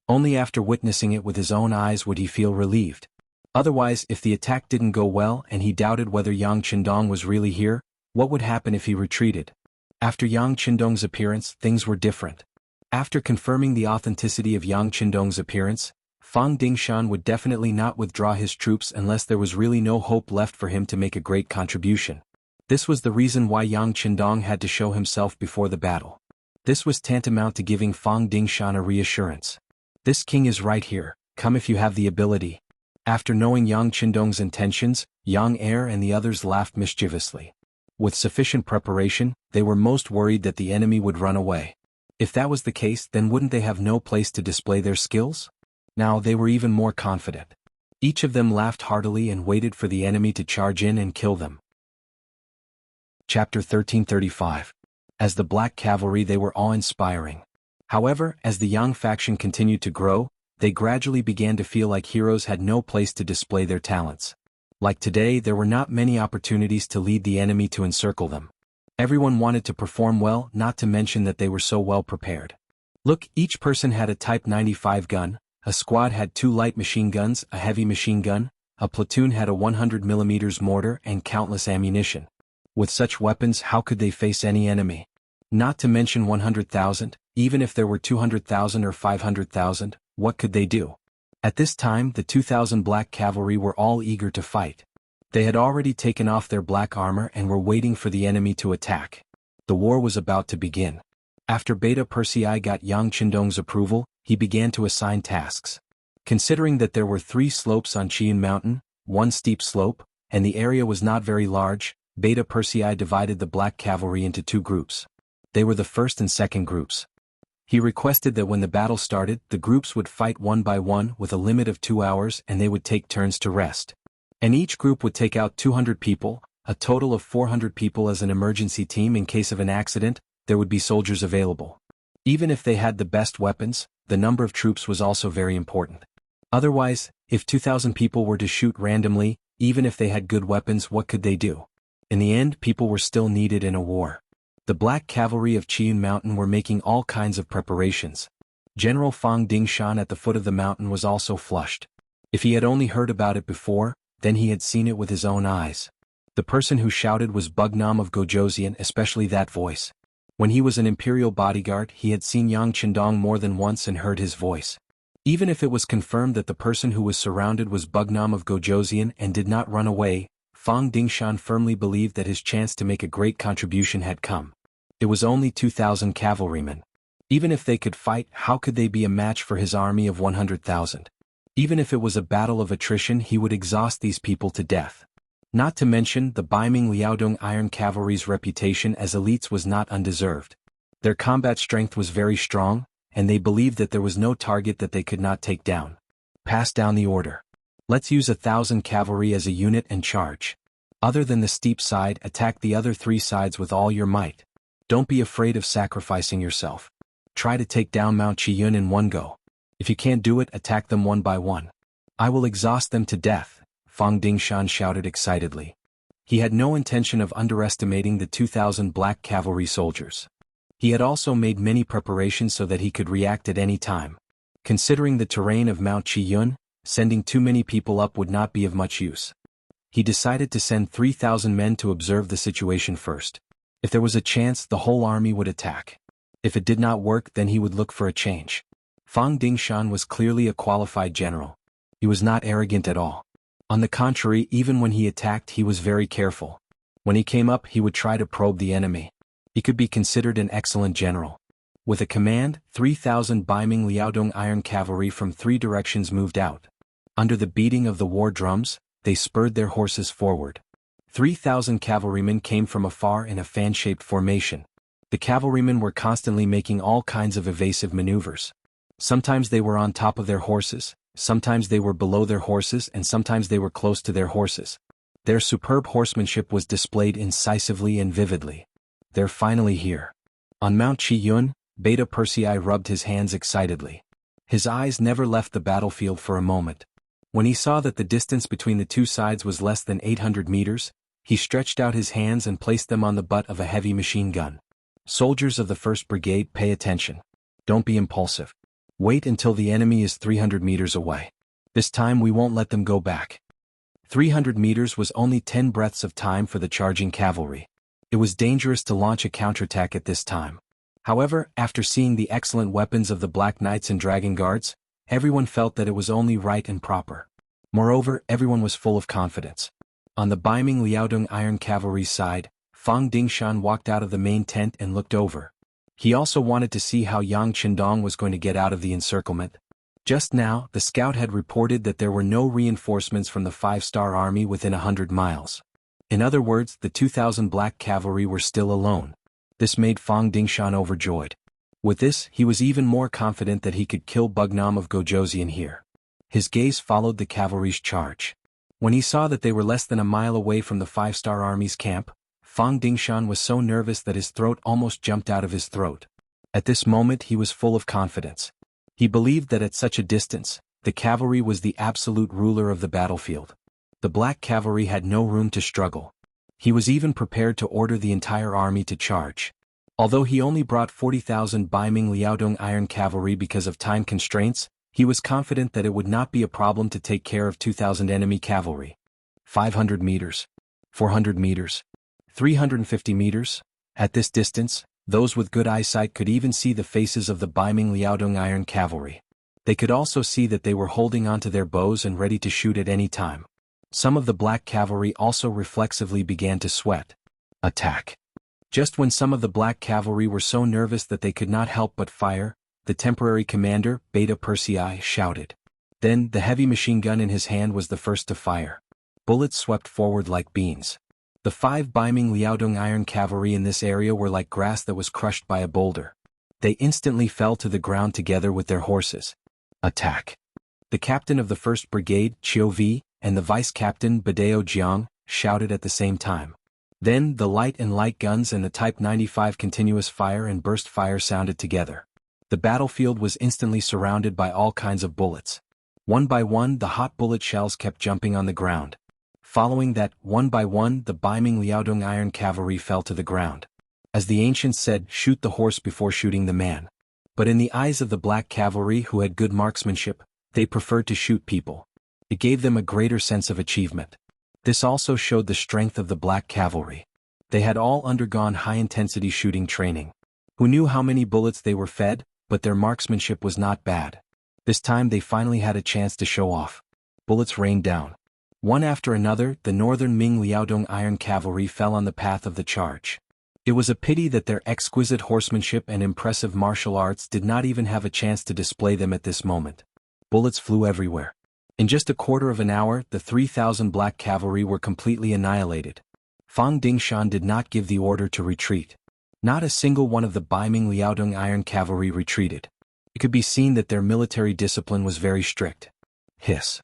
Only after witnessing it with his own eyes would he feel relieved. Otherwise, if the attack didn't go well and he doubted whether Yang Qindong was really here, what would happen if he retreated? After Yang Qindong's appearance, things were different. After confirming the authenticity of Yang Qindong's appearance, Fang Dingshan would definitely not withdraw his troops unless there was really no hope left for him to make a great contribution. This was the reason why Yang Qindong had to show himself before the battle. This was tantamount to giving Fang Dingshan a reassurance. This king is right here, come if you have the ability. After knowing Yang Qindong's intentions, Yang Er and the others laughed mischievously. With sufficient preparation, they were most worried that the enemy would run away. If that was the case, then wouldn't they have no place to display their skills? Now they were even more confident. Each of them laughed heartily and waited for the enemy to charge in and kill them. Chapter 1335. As the Black Cavalry, they were awe-inspiring. However, as the Yang faction continued to grow, they gradually began to feel like heroes had no place to display their talents. Like today, there were not many opportunities to lead the enemy to encircle them. Everyone wanted to perform well, not to mention that they were so well prepared. Look, each person had a Type 95 gun, a squad had 2 light machine guns, a heavy machine gun, a platoon had a 100mm mortar and countless ammunition. With such weapons, how could they face any enemy? Not to mention 100,000, even if there were 200,000 or 500,000, what could they do? At this time, the 2,000 Black Cavalry were all eager to fight. They had already taken off their black armor and were waiting for the enemy to attack. The war was about to begin. After Beta Persei got Yang Qindong's approval, he began to assign tasks. Considering that there were 3 slopes on Qiyun Mountain, 1 steep slope, and the area was not very large, Beta Persei divided the Black Cavalry into 2 groups. They were the first and second groups. He requested that when the battle started, the groups would fight one by one with a limit of 2 hours and they would take turns to rest. And each group would take out 200 people, a total of 400 people as an emergency team in case of an accident. There would be soldiers available. Even if they had the best weapons, the number of troops was also very important. Otherwise, if 2,000 people were to shoot randomly, even if they had good weapons, what could they do? In the end, people were still needed in a war. The Black Cavalry of Qiyun Mountain were making all kinds of preparations. General Fang Dingshan at the foot of the mountain was also flushed. If he had only heard about it before, then he had seen it with his own eyes. The person who shouted was Bugnam of Gojoseon, especially that voice. When he was an imperial bodyguard, he had seen Yang Qindong more than once and heard his voice. Even if it was confirmed that the person who was surrounded was Bugnam of Gojoseon and did not run away, Fang Dingshan firmly believed that his chance to make a great contribution had come. It was only 2,000 cavalrymen. Even if they could fight, how could they be a match for his army of 100,000? Even if it was a battle of attrition, he would exhaust these people to death. Not to mention, the Baiming Liaodong Iron Cavalry's reputation as elites was not undeserved. Their combat strength was very strong, and they believed that there was no target that they could not take down. Pass down the order. Let's use 1,000 cavalry as a unit and charge. Other than the steep side, attack the other 3 sides with all your might. Don't be afraid of sacrificing yourself. Try to take down Mount Qiyun in one go. If you can't do it, attack them one by one. I will exhaust them to death, Fang Dingshan shouted excitedly. He had no intention of underestimating the 2,000 Black Cavalry soldiers. He had also made many preparations so that he could react at any time. Considering the terrain of Mount Qiyun, sending too many people up would not be of much use. He decided to send 3,000 men to observe the situation first. If there was a chance, the whole army would attack. If it did not work, then he would look for a change. Fang Dingshan was clearly a qualified general. He was not arrogant at all. On the contrary, even when he attacked, he was very careful. When he came up, he would try to probe the enemy. He could be considered an excellent general. With a command, 3,000 Baiming Liaodong Iron Cavalry from 3 directions moved out. Under the beating of the war drums, they spurred their horses forward. 3,000 cavalrymen came from afar in a fan-shaped formation. The cavalrymen were constantly making all kinds of evasive maneuvers. Sometimes they were on top of their horses, sometimes they were below their horses, and sometimes they were close to their horses. Their superb horsemanship was displayed incisively and vividly. They're finally here. On Mount Qiyun, Beta Persei rubbed his hands excitedly. His eyes never left the battlefield for a moment. When he saw that the distance between the two sides was less than 800 meters, he stretched out his hands and placed them on the butt of a heavy machine gun. Soldiers of the 1st Brigade, pay attention. Don't be impulsive. Wait until the enemy is 300 meters away. This time we won't let them go back. 300 meters was only 10 breaths of time for the charging cavalry. It was dangerous to launch a counterattack at this time. However, after seeing the excellent weapons of the Black Knights and Dragon Guards, everyone felt that it was only right and proper. Moreover, everyone was full of confidence. On the Baiming Liaodong Iron Cavalry's side, Fang Dingshan walked out of the main tent and looked over. He also wanted to see how Yang Qindong was going to get out of the encirclement. Just now, the scout had reported that there were no reinforcements from the 5-star army within 100 miles. In other words, the 2,000 Black Cavalry were still alone. This made Fang Dingshan overjoyed. With this, he was even more confident that he could kill Bugnam of Gojoseon here. His gaze followed the cavalry's charge. When he saw that they were less than a mile away from the 5-star army's camp, Fang Dingshan was so nervous that his throat almost jumped out of his throat. At this moment he was full of confidence. He believed that at such a distance, the cavalry was the absolute ruler of the battlefield. The Black Cavalry had no room to struggle. He was even prepared to order the entire army to charge. Although he only brought 40,000 Baiming Liaodong Iron Cavalry because of time constraints, he was confident that it would not be a problem to take care of 2,000 enemy cavalry. 500 meters. 400 meters. 350 meters. At this distance, those with good eyesight could even see the faces of the Baiming Liaodong Iron Cavalry. They could also see that they were holding onto their bows and ready to shoot at any time. Some of the Black Cavalry also reflexively began to sweat. Attack. Just when some of the Black Cavalry were so nervous that they could not help but fire, the temporary commander, Beta Persei, shouted. Then, the heavy machine gun in his hand was the first to fire. Bullets swept forward like beans. The 5 Baiming Liaodong Iron Cavalry in this area were like grass that was crushed by a boulder. They instantly fell to the ground together with their horses. Attack. The captain of the 1st Brigade, Chiu Vi, and the vice-captain, Badeo Jiang, shouted at the same time. Then, the light and light guns and the Type 95 continuous fire and burst fire sounded together. The battlefield was instantly surrounded by all kinds of bullets. One by one, the hot bullet shells kept jumping on the ground. Following that, one by one, the Baiming Liaodong Iron Cavalry fell to the ground. As the ancients said, shoot the horse before shooting the man. But in the eyes of the Black Cavalry who had good marksmanship, they preferred to shoot people. It gave them a greater sense of achievement. This also showed the strength of the Black Cavalry. They had all undergone high-intensity shooting training. Who knew how many bullets they were fed, but their marksmanship was not bad. This time they finally had a chance to show off. Bullets rained down. One after another, the northern Ming Liaodong Iron Cavalry fell on the path of the charge. It was a pity that their exquisite horsemanship and impressive martial arts did not even have a chance to display them at this moment. Bullets flew everywhere. In just a quarter of an hour, the 3,000 Black Cavalry were completely annihilated. Fang Dingshan did not give the order to retreat. Not a single one of the Baiming Liaodong Iron Cavalry retreated. It could be seen that their military discipline was very strict. Hiss.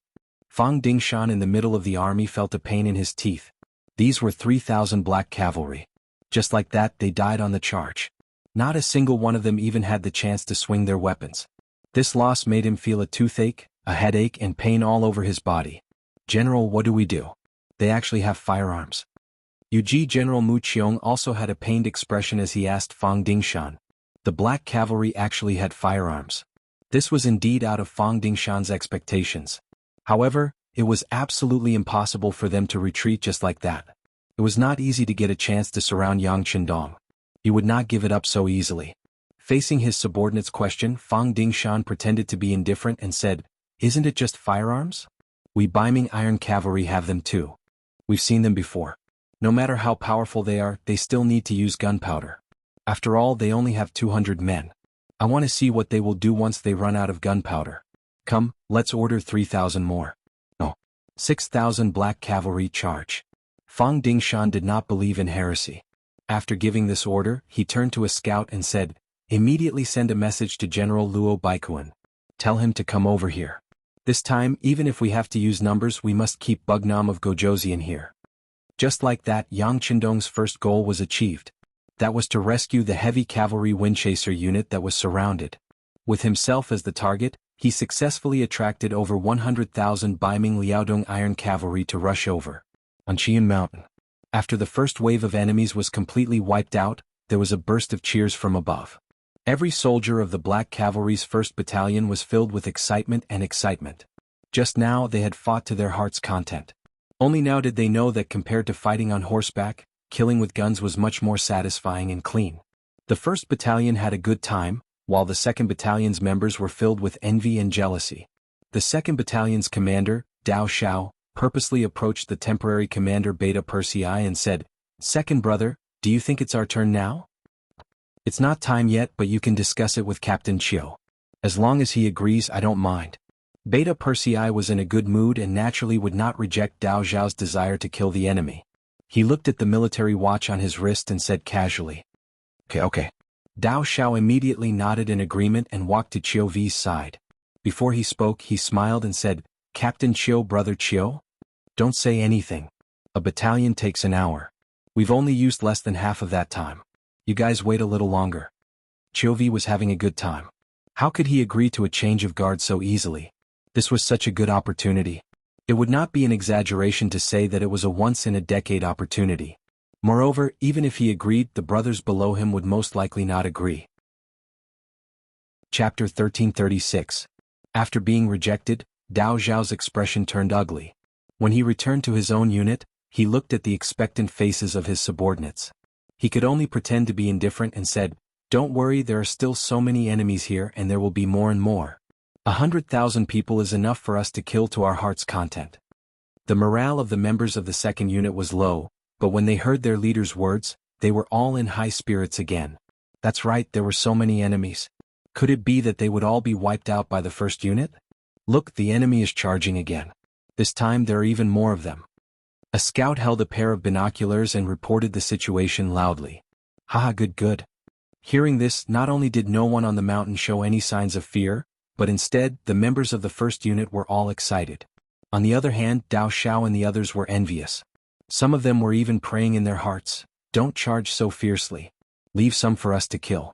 Fang Dingshan in the middle of the army felt a pain in his teeth. These were 3,000 Black Cavalry. Just like that, they died on the charge. Not a single one of them even had the chance to swing their weapons. This loss made him feel a toothache, a headache, and pain all over his body. General, what do we do? They actually have firearms. Yuji General Mu Qiong also had a pained expression as he asked Fang Dingshan. The Black Cavalry actually had firearms. This was indeed out of Fang Dingshan's expectations. However, it was absolutely impossible for them to retreat just like that. It was not easy to get a chance to surround Yang Qindong. He would not give it up so easily. Facing his subordinate's question, Fang Dingshan pretended to be indifferent and said, "Isn't it just firearms? We Baiming Iron Cavalry have them too. We've seen them before. No matter how powerful they are, they still need to use gunpowder. After all, they only have 200 men. I want to see what they will do once they run out of gunpowder. Come, let's order 3,000 more. No. 6,000 Black Cavalry charge." Fang Dingshan did not believe in heresy. After giving this order, he turned to a scout and said, "Immediately send a message to General Luo Baikuan. Tell him to come over here. This time, even if we have to use numbers, we must keep Bugnam of Gojoseon here." Just like that, Yang Qindong's first goal was achieved. That was to rescue the heavy cavalry windchaser unit that was surrounded. With himself as the target, he successfully attracted over 100,000 Baiming Liaodong iron cavalry to rush over on Qian Mountain. After the first wave of enemies was completely wiped out, there was a burst of cheers from above. Every soldier of the Black Cavalry's 1st Battalion was filled with excitement and excitement. Just now they had fought to their heart's content. Only now did they know that compared to fighting on horseback, killing with guns was much more satisfying and clean. The 1st Battalion had a good time, while the 2nd Battalion's members were filled with envy and jealousy. The 2nd Battalion's commander, Dao Xiao, purposely approached the temporary commander Beta Persei and said, "Second brother, do you think it's our turn now? It's not time yet, but you can discuss it with Captain Chiu. As long as he agrees, I don't mind." Beta Persei was in a good mood and naturally would not reject Dao Xiao's desire to kill the enemy. He looked at the military watch on his wrist and said casually, Okay. Dao Xiao immediately nodded in agreement and walked to Chiu V's side. Before he spoke, he smiled and said, "Captain Chiu, brother Chiu? Don't say anything. A battalion takes an hour. We've only used less than half of that time. You guys wait a little longer." Chiu V was having a good time. How could he agree to a change of guard so easily? This was such a good opportunity. It would not be an exaggeration to say that it was a once-in-a-decade opportunity. Moreover, even if he agreed, the brothers below him would most likely not agree. Chapter 1336. After being rejected, Dao Xiao's expression turned ugly. When he returned to his own unit, he looked at the expectant faces of his subordinates. He could only pretend to be indifferent and said, "Don't worry, there are still so many enemies here and there will be more and more. 100,000 people is enough for us to kill to our heart's content." The morale of the members of the 2nd unit was low, but when they heard their leader's words, they were all in high spirits again. That's right, there were so many enemies. Could it be that they would all be wiped out by the 1st unit? Look, the enemy is charging again. This time there are even more of them. A scout held a pair of binoculars and reported the situation loudly. Haha, good. Hearing this, not only did no one on the mountain show any signs of fear, but instead, the members of the 1st unit were all excited. On the other hand, Dao Xiao and the others were envious. Some of them were even praying in their hearts, "Don't charge so fiercely. Leave some for us to kill."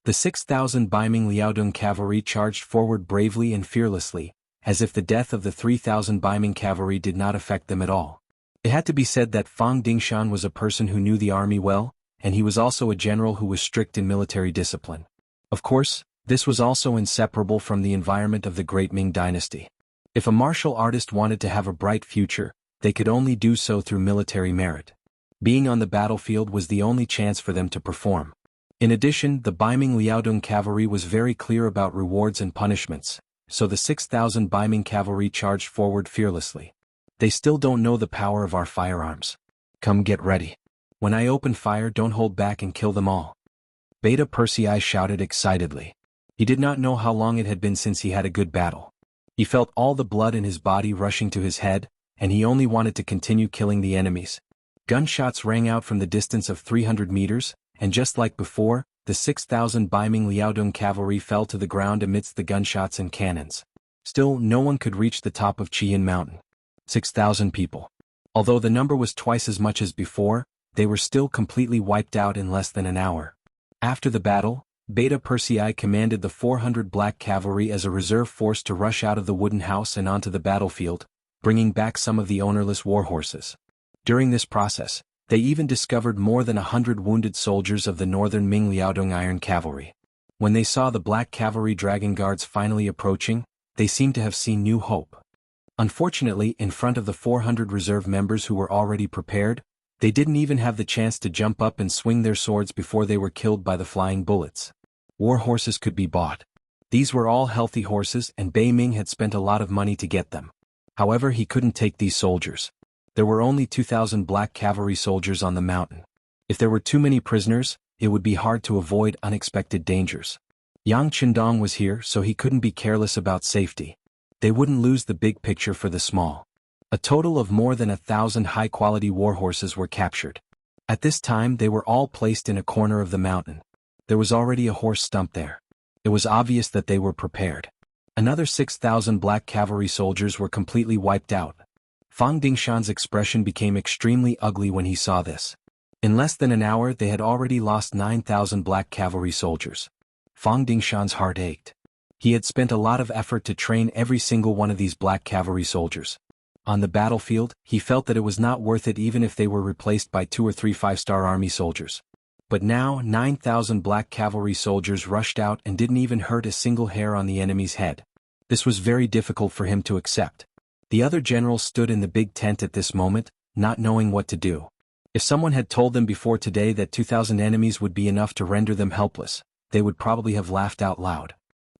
The 6,000 Baiming Liaodong cavalry charged forward bravely and fearlessly, as if the death of the 3,000 Baiming cavalry did not affect them at all. It had to be said that Fang Dingshan was a person who knew the army well, and he was also a general who was strict in military discipline. Of course, this was also inseparable from the environment of the Great Ming Dynasty. If a martial artist wanted to have a bright future, they could only do so through military merit. Being on the battlefield was the only chance for them to perform. In addition, the Baiming Liaodong cavalry was very clear about rewards and punishments, so the 6,000 Baiming cavalry charged forward fearlessly. They still don't know the power of our firearms. Come get ready. When I open fire, don't hold back and kill them all. Beta Persei shouted excitedly. He did not know how long it had been since he had a good battle. He felt all the blood in his body rushing to his head, and he only wanted to continue killing the enemies. Gunshots rang out from the distance of 300 meters, and just like before, the 6,000 Baiming Liaodong cavalry fell to the ground amidst the gunshots and cannons. Still, no one could reach the top of Qian Mountain. 6,000 people. Although the number was twice as much as before, they were still completely wiped out in less than an hour. After the battle, Beta Persei commanded the 400 Black Cavalry as a reserve force to rush out of the wooden house and onto the battlefield, bringing back some of the ownerless warhorses. During this process, they even discovered more than 100 wounded soldiers of the northern Ming Liaodong Iron Cavalry. When they saw the Black Cavalry Dragon Guards finally approaching, they seemed to have seen new hope. Unfortunately, in front of the 400 reserve members who were already prepared, they didn't even have the chance to jump up and swing their swords before they were killed by the flying bullets. War horses could be bought. These were all healthy horses and Bei Ming had spent a lot of money to get them. However, he couldn't take these soldiers. There were only 2,000 Black Cavalry soldiers on the mountain. If there were too many prisoners, it would be hard to avoid unexpected dangers. Yang Qindong was here, so he couldn't be careless about safety. They wouldn't lose the big picture for the small. A total of more than 1,000 high-quality warhorses were captured. At this time they were all placed in a corner of the mountain. There was already a horse stump there. It was obvious that they were prepared. Another 6,000 Black Cavalry soldiers were completely wiped out. Fang Dingshan's expression became extremely ugly when he saw this. In less than an hour they had already lost 9,000 black cavalry soldiers. Fang Dingshan's heart ached. He had spent a lot of effort to train every single one of these black cavalry soldiers. On the battlefield, he felt that it was not worth it even if they were replaced by 2 or 3 5-star army soldiers. But now 9,000 black cavalry soldiers rushed out and didn't even hurt a single hair on the enemy's head. This was very difficult for him to accept. The other generals stood in the big tent at this moment, not knowing what to do. If someone had told them before today that 2,000 enemies would be enough to render them helpless, they would probably have laughed out loud.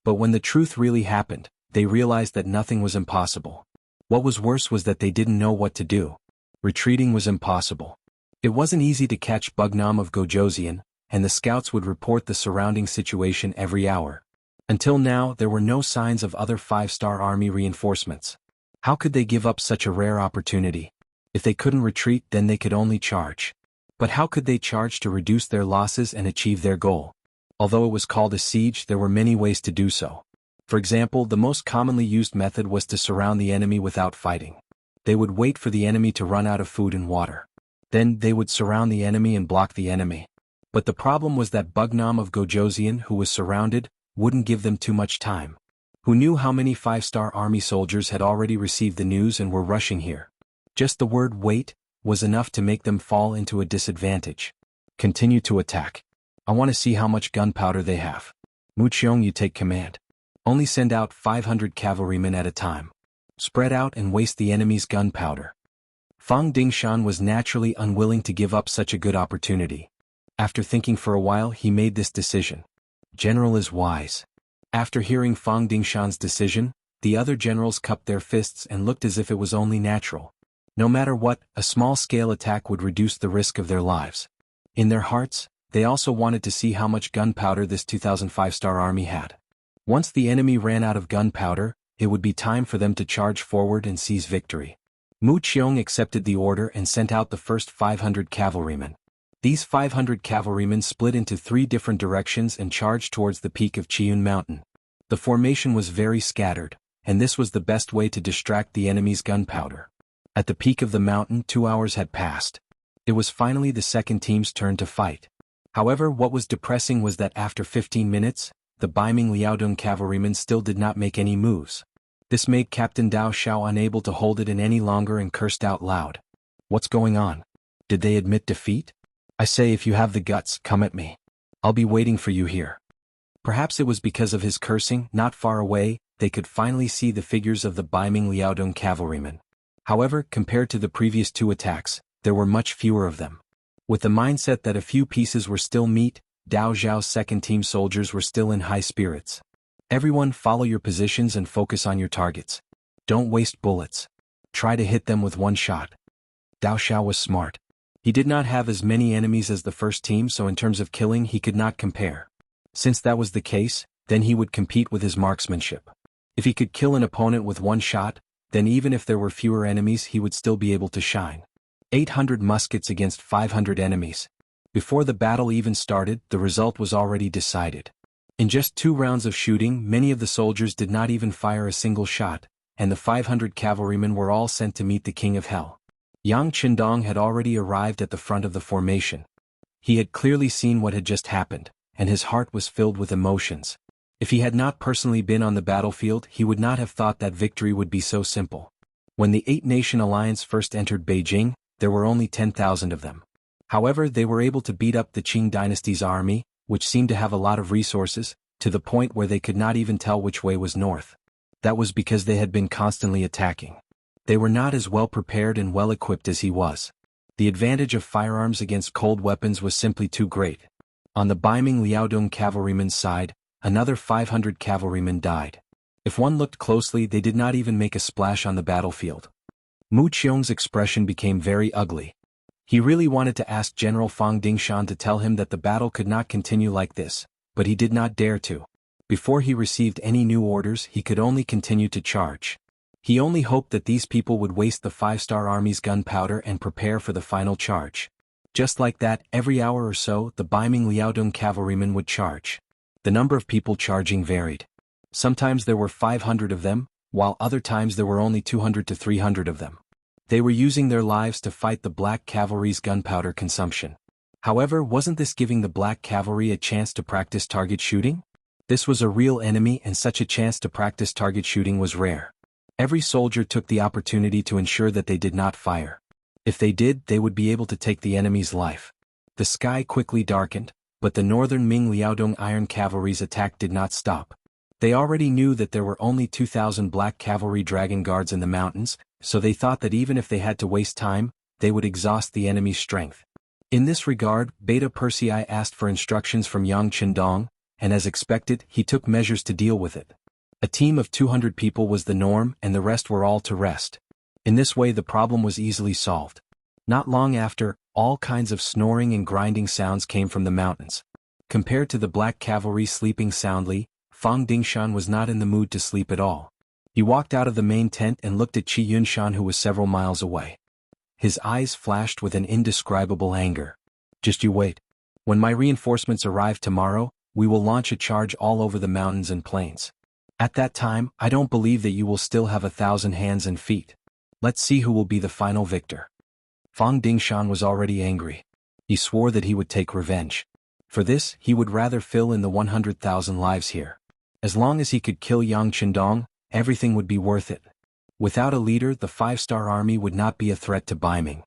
But when the truth really happened, they realized that nothing was impossible. What was worse was that they didn't know what to do. Retreating was impossible. It wasn't easy to catch Bugnam of Gojoseon, and the scouts would report the surrounding situation every hour. Until now, there were no signs of other 5-star army reinforcements. How could they give up such a rare opportunity? If they couldn't retreat, then they could only charge. But how could they charge to reduce their losses and achieve their goal? Although it was called a siege, there were many ways to do so. For example, the most commonly used method was to surround the enemy without fighting. They would wait for the enemy to run out of food and water. Then they would surround the enemy and block the enemy. But the problem was that Bugnam of Gojoseon, who was surrounded, wouldn't give them too much time. Who knew how many 5-star army soldiers had already received the news and were rushing here? Just the word wait was enough to make them fall into a disadvantage. Continue to attack. I want to see how much gunpowder they have. Mu Qiong, you take command. Only send out 500 cavalrymen at a time. Spread out and waste the enemy's gunpowder. Fang Dingshan was naturally unwilling to give up such a good opportunity. After thinking for a while, he made this decision. General is wise. After hearing Fang Dingshan's decision, the other generals cupped their fists and looked as if it was only natural. No matter what, a small-scale attack would reduce the risk of their lives. In their hearts, they also wanted to see how much gunpowder this 2,005-star army had. Once the enemy ran out of gunpowder, it would be time for them to charge forward and seize victory. Mu Qiong accepted the order and sent out the first 500 cavalrymen. These 500 cavalrymen split into 3 different directions and charged towards the peak of Chiyun Mountain. The formation was very scattered, and this was the best way to distract the enemy's gunpowder. At the peak of the mountain, 2 hours had passed. It was finally the second team's turn to fight. However, what was depressing was that after 15 minutes, the Baiming Liaodong cavalrymen still did not make any moves. This made Captain Dao Xiao unable to hold it in any longer and cursed out loud. What's going on? Did they admit defeat? I say, if you have the guts, come at me. I'll be waiting for you here. Perhaps it was because of his cursing, not far away, they could finally see the figures of the Baiming Liaodong cavalrymen. However, compared to the previous 2 attacks, there were much fewer of them. With the mindset that a few pieces were still meat, Dao Zhao's second-team soldiers were still in high spirits. Everyone follow your positions and focus on your targets. Don't waste bullets. Try to hit them with one shot. Dao Xiao was smart. He did not have as many enemies as the first team, so in terms of killing he could not compare. Since that was the case, then he would compete with his marksmanship. If he could kill an opponent with one shot, then even if there were fewer enemies he would still be able to shine. 800 muskets against 500 enemies. Before the battle even started, the result was already decided. In just 2 rounds of shooting, many of the soldiers did not even fire a single shot, and the 500 cavalrymen were all sent to meet the King of Hell. Yang Qindong had already arrived at the front of the formation. He had clearly seen what had just happened, and his heart was filled with emotions. If he had not personally been on the battlefield, he would not have thought that victory would be so simple. When the 8-nation alliance first entered Beijing, there were only 10,000 of them. However, they were able to beat up the Qing dynasty's army, which seemed to have a lot of resources, to the point where they could not even tell which way was north. That was because they had been constantly attacking. They were not as well prepared and well equipped as he was. The advantage of firearms against cold weapons was simply too great. On the Baiming Liaodong cavalrymen's side, another 500 cavalrymen died. If one looked closely, they did not even make a splash on the battlefield. Mu Qiong's expression became very ugly. He really wanted to ask General Fang Dingshan to tell him that the battle could not continue like this, but he did not dare to. Before he received any new orders, he could only continue to charge. He only hoped that these people would waste the 5-star army's gunpowder and prepare for the final charge. Just like that, every hour or so, the Baiming Liaodong cavalrymen would charge. The number of people charging varied. Sometimes there were 500 of them, while other times there were only 200 to 300 of them. They were using their lives to fight the black cavalry's gunpowder consumption. However, wasn't this giving the Black Cavalry a chance to practice target shooting? This was a real enemy, and such a chance to practice target shooting was rare. Every soldier took the opportunity to ensure that they did not fire. If they did, they would be able to take the enemy's life. The sky quickly darkened, but the northern Ming Liaodong Iron Cavalry's attack did not stop. They already knew that there were only 2,000 Black Cavalry Dragon Guards in the mountains, so they thought that even if they had to waste time, they would exhaust the enemy's strength. In this regard, Beta Persei asked for instructions from Yang Qindong, and as expected, he took measures to deal with it. A team of 200 people was the norm, and the rest were all to rest. In this way, the problem was easily solved. Not long after, all kinds of snoring and grinding sounds came from the mountains. Compared to the Black Cavalry sleeping soundly, Fang Dingshan was not in the mood to sleep at all. He walked out of the main tent and looked at Qi Yunshan, who was several miles away. His eyes flashed with an indescribable anger. "Just you wait. When my reinforcements arrive tomorrow, we will launch a charge all over the mountains and plains. At that time, I don't believe that you will still have 1,000 hands and feet. Let's see who will be the final victor." Fang Dingshan was already angry. He swore that he would take revenge. For this, he would rather fill in the 100,000 lives here. As long as he could kill Yang Qindong, everything would be worth it. Without a leader, the 5-star army would not be a threat to Baiming.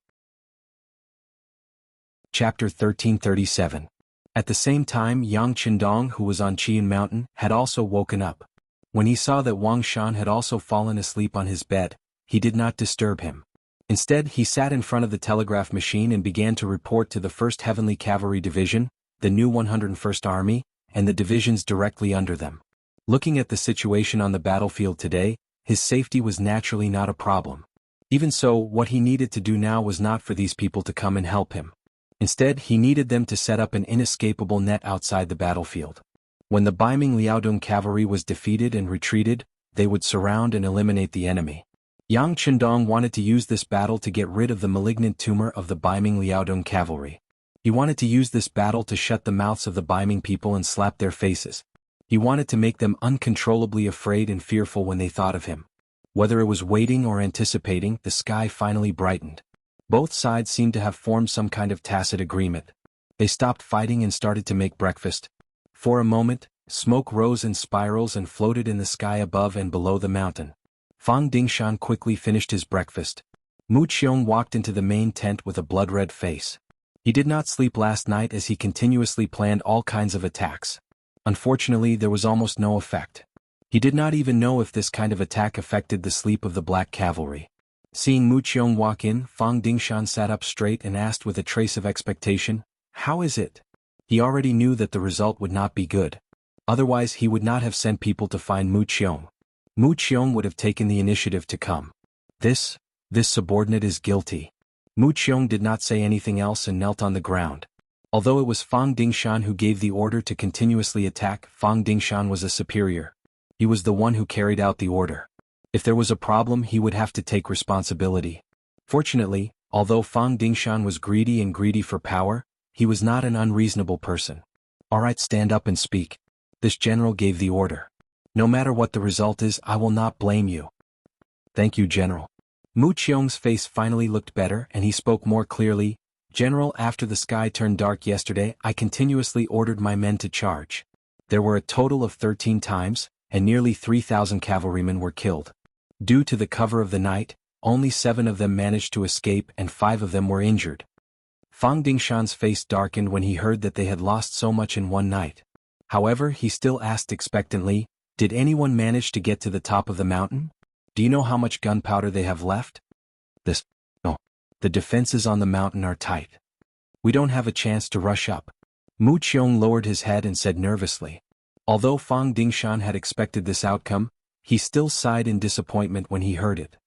Chapter 1337. At the same time, Yang Qindong, who was on Qian Mountain, had also woken up. When he saw that Wang Shan had also fallen asleep on his bed, he did not disturb him. Instead, he sat in front of the telegraph machine and began to report to the 1st Heavenly Cavalry Division, the new 101st Army, and the divisions directly under them. Looking at the situation on the battlefield today, his safety was naturally not a problem. Even so, what he needed to do now was not for these people to come and help him. Instead, he needed them to set up an inescapable net outside the battlefield. When the Baiming Liaodong cavalry was defeated and retreated, they would surround and eliminate the enemy. Yang Qindong wanted to use this battle to get rid of the malignant tumor of the Baiming Liaodong cavalry. He wanted to use this battle to shut the mouths of the Baiming people and slap their faces. He wanted to make them uncontrollably afraid and fearful when they thought of him. Whether it was waiting or anticipating, the sky finally brightened. Both sides seemed to have formed some kind of tacit agreement. They stopped fighting and started to make breakfast. For a moment, smoke rose in spirals and floated in the sky above and below the mountain. Fang Dingshan quickly finished his breakfast. Mu Qiong walked into the main tent with a blood-red face. He did not sleep last night as he continuously planned all kinds of attacks. Unfortunately, there was almost no effect. He did not even know if this kind of attack affected the sleep of the Black Cavalry. Seeing Mu Qiong walk in, Fang Dingshan sat up straight and asked with a trace of expectation, "How is it?" He already knew that the result would not be good. Otherwise, he would not have sent people to find Mu Qiong. Mu Qiong would have taken the initiative to come. This subordinate is guilty. Mu Qiong did not say anything else and knelt on the ground. Although it was Fang Dingshan who gave the order to continuously attack, Fang Dingshan was a superior. He was the one who carried out the order. If there was a problem, he would have to take responsibility. Fortunately, although Fang Dingshan was greedy for power, he was not an unreasonable person. "All right, stand up and speak." This general gave the order. "No matter what the result is, I will not blame you." "Thank you, General." Mu Qiong's face finally looked better and he spoke more clearly. "General, after the sky turned dark yesterday, I continuously ordered my men to charge. There were a total of 13 times, and nearly 3,000 cavalrymen were killed. Due to the cover of the night, only 7 of them managed to escape and 5 of them were injured." Fang Dingshan's face darkened when he heard that they had lost so much in one night. However, he still asked expectantly, "Did anyone manage to get to the top of the mountain? Do you know how much gunpowder they have left?" "No. The defenses on the mountain are tight. We don't have a chance to rush up." Mu Qiong lowered his head and said nervously. Although Fang Dingshan had expected this outcome, he still sighed in disappointment when he heard it.